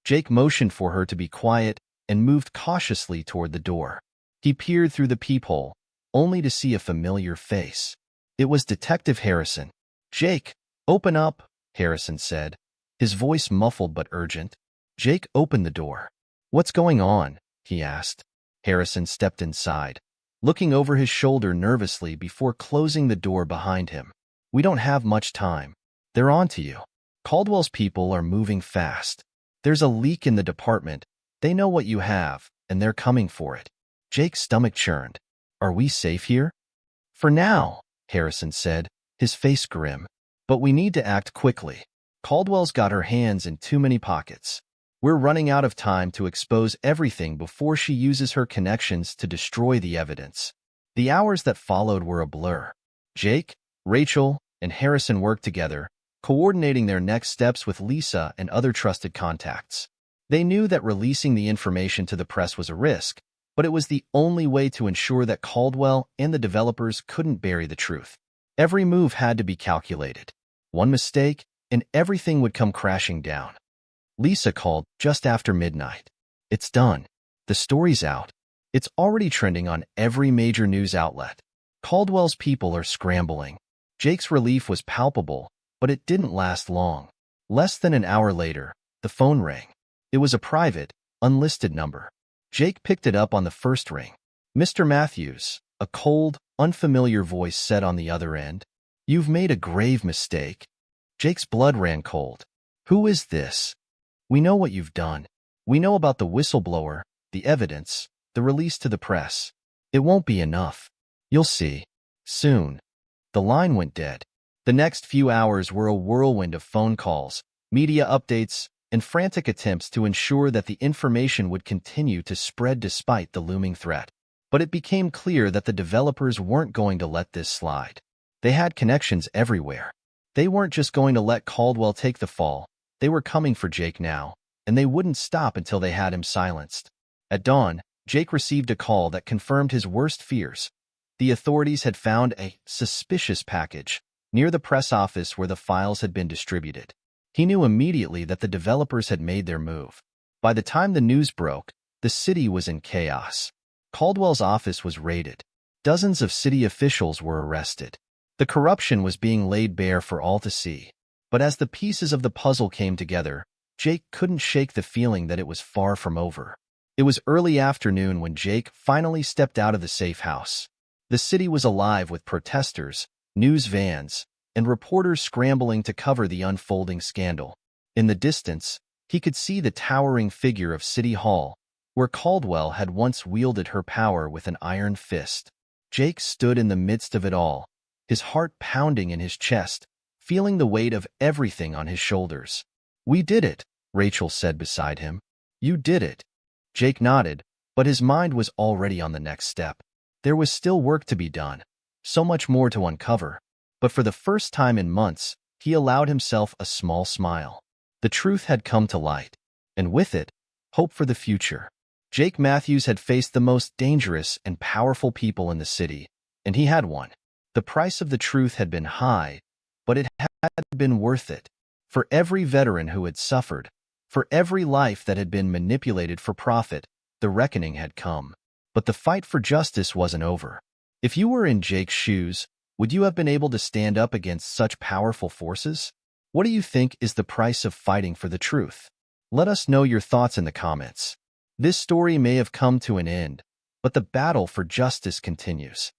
Jake motioned for her to be quiet and moved cautiously toward the door. He peered through the peephole, only to see a familiar face. It was Detective Harrison. "Jake, open up," Harrison said, his voice muffled but urgent. Jake opened the door. "What's going on?" he asked. Harrison stepped inside, looking over his shoulder nervously before closing the door behind him. "We don't have much time. They're on to you. Caldwell's people are moving fast. There's a leak in the department. They know what you have, and they're coming for it." Jake's stomach churned. "Are we safe here?" "For now," Harrison said, his face grim. "But we need to act quickly. Caldwell's got her hands in too many pockets. We're running out of time to expose everything before she uses her connections to destroy the evidence." The hours that followed were a blur. Jake, Rachel, and Harrison worked together, coordinating their next steps with Lisa and other trusted contacts. They knew that releasing the information to the press was a risk, but it was the only way to ensure that Caldwell and the developers couldn't bury the truth. Every move had to be calculated. One mistake, and everything would come crashing down. Lisa called just after midnight. "It's done. The story's out. It's already trending on every major news outlet. Caldwell's people are scrambling." Jake's relief was palpable, but it didn't last long. Less than an hour later, the phone rang. It was a private, unlisted number. Jake picked it up on the first ring. "Mr. Matthews," a cold, unfamiliar voice said on the other end. "You've made a grave mistake." Jake's blood ran cold. "Who is this?" "We know what you've done. We know about the whistleblower, the evidence, the release to the press. It won't be enough. You'll see. Soon." The line went dead. The next few hours were a whirlwind of phone calls, media updates, and frantic attempts to ensure that the information would continue to spread despite the looming threat. But it became clear that the developers weren't going to let this slide. They had connections everywhere. They weren't just going to let Caldwell take the fall. They were coming for Jake now, and they wouldn't stop until they had him silenced. At dawn, Jake received a call that confirmed his worst fears. The authorities had found a suspicious package near the press office where the files had been distributed. He knew immediately that the developers had made their move. By the time the news broke, the city was in chaos. Caldwell's office was raided. Dozens of city officials were arrested. The corruption was being laid bare for all to see. But as the pieces of the puzzle came together, Jake couldn't shake the feeling that it was far from over. It was early afternoon when Jake finally stepped out of the safe house. The city was alive with protesters, news vans, and reporters scrambling to cover the unfolding scandal. In the distance, he could see the towering figure of City Hall, where Caldwell had once wielded her power with an iron fist. Jake stood in the midst of it all, his heart pounding in his chest, feeling the weight of everything on his shoulders. "We did it," Rachel said beside him. "You did it." Jake nodded, but his mind was already on the next step. There was still work to be done, so much more to uncover. But for the first time in months, he allowed himself a small smile. The truth had come to light, and with it, hope for the future. Jake Matthews had faced the most dangerous and powerful people in the city, and he had won. The price of the truth had been high, but it had been worth it. For every veteran who had suffered, for every life that had been manipulated for profit, the reckoning had come. But the fight for justice wasn't over. If you were in Jake's shoes, would you have been able to stand up against such powerful forces? What do you think is the price of fighting for the truth? Let us know your thoughts in the comments. This story may have come to an end, but the battle for justice continues.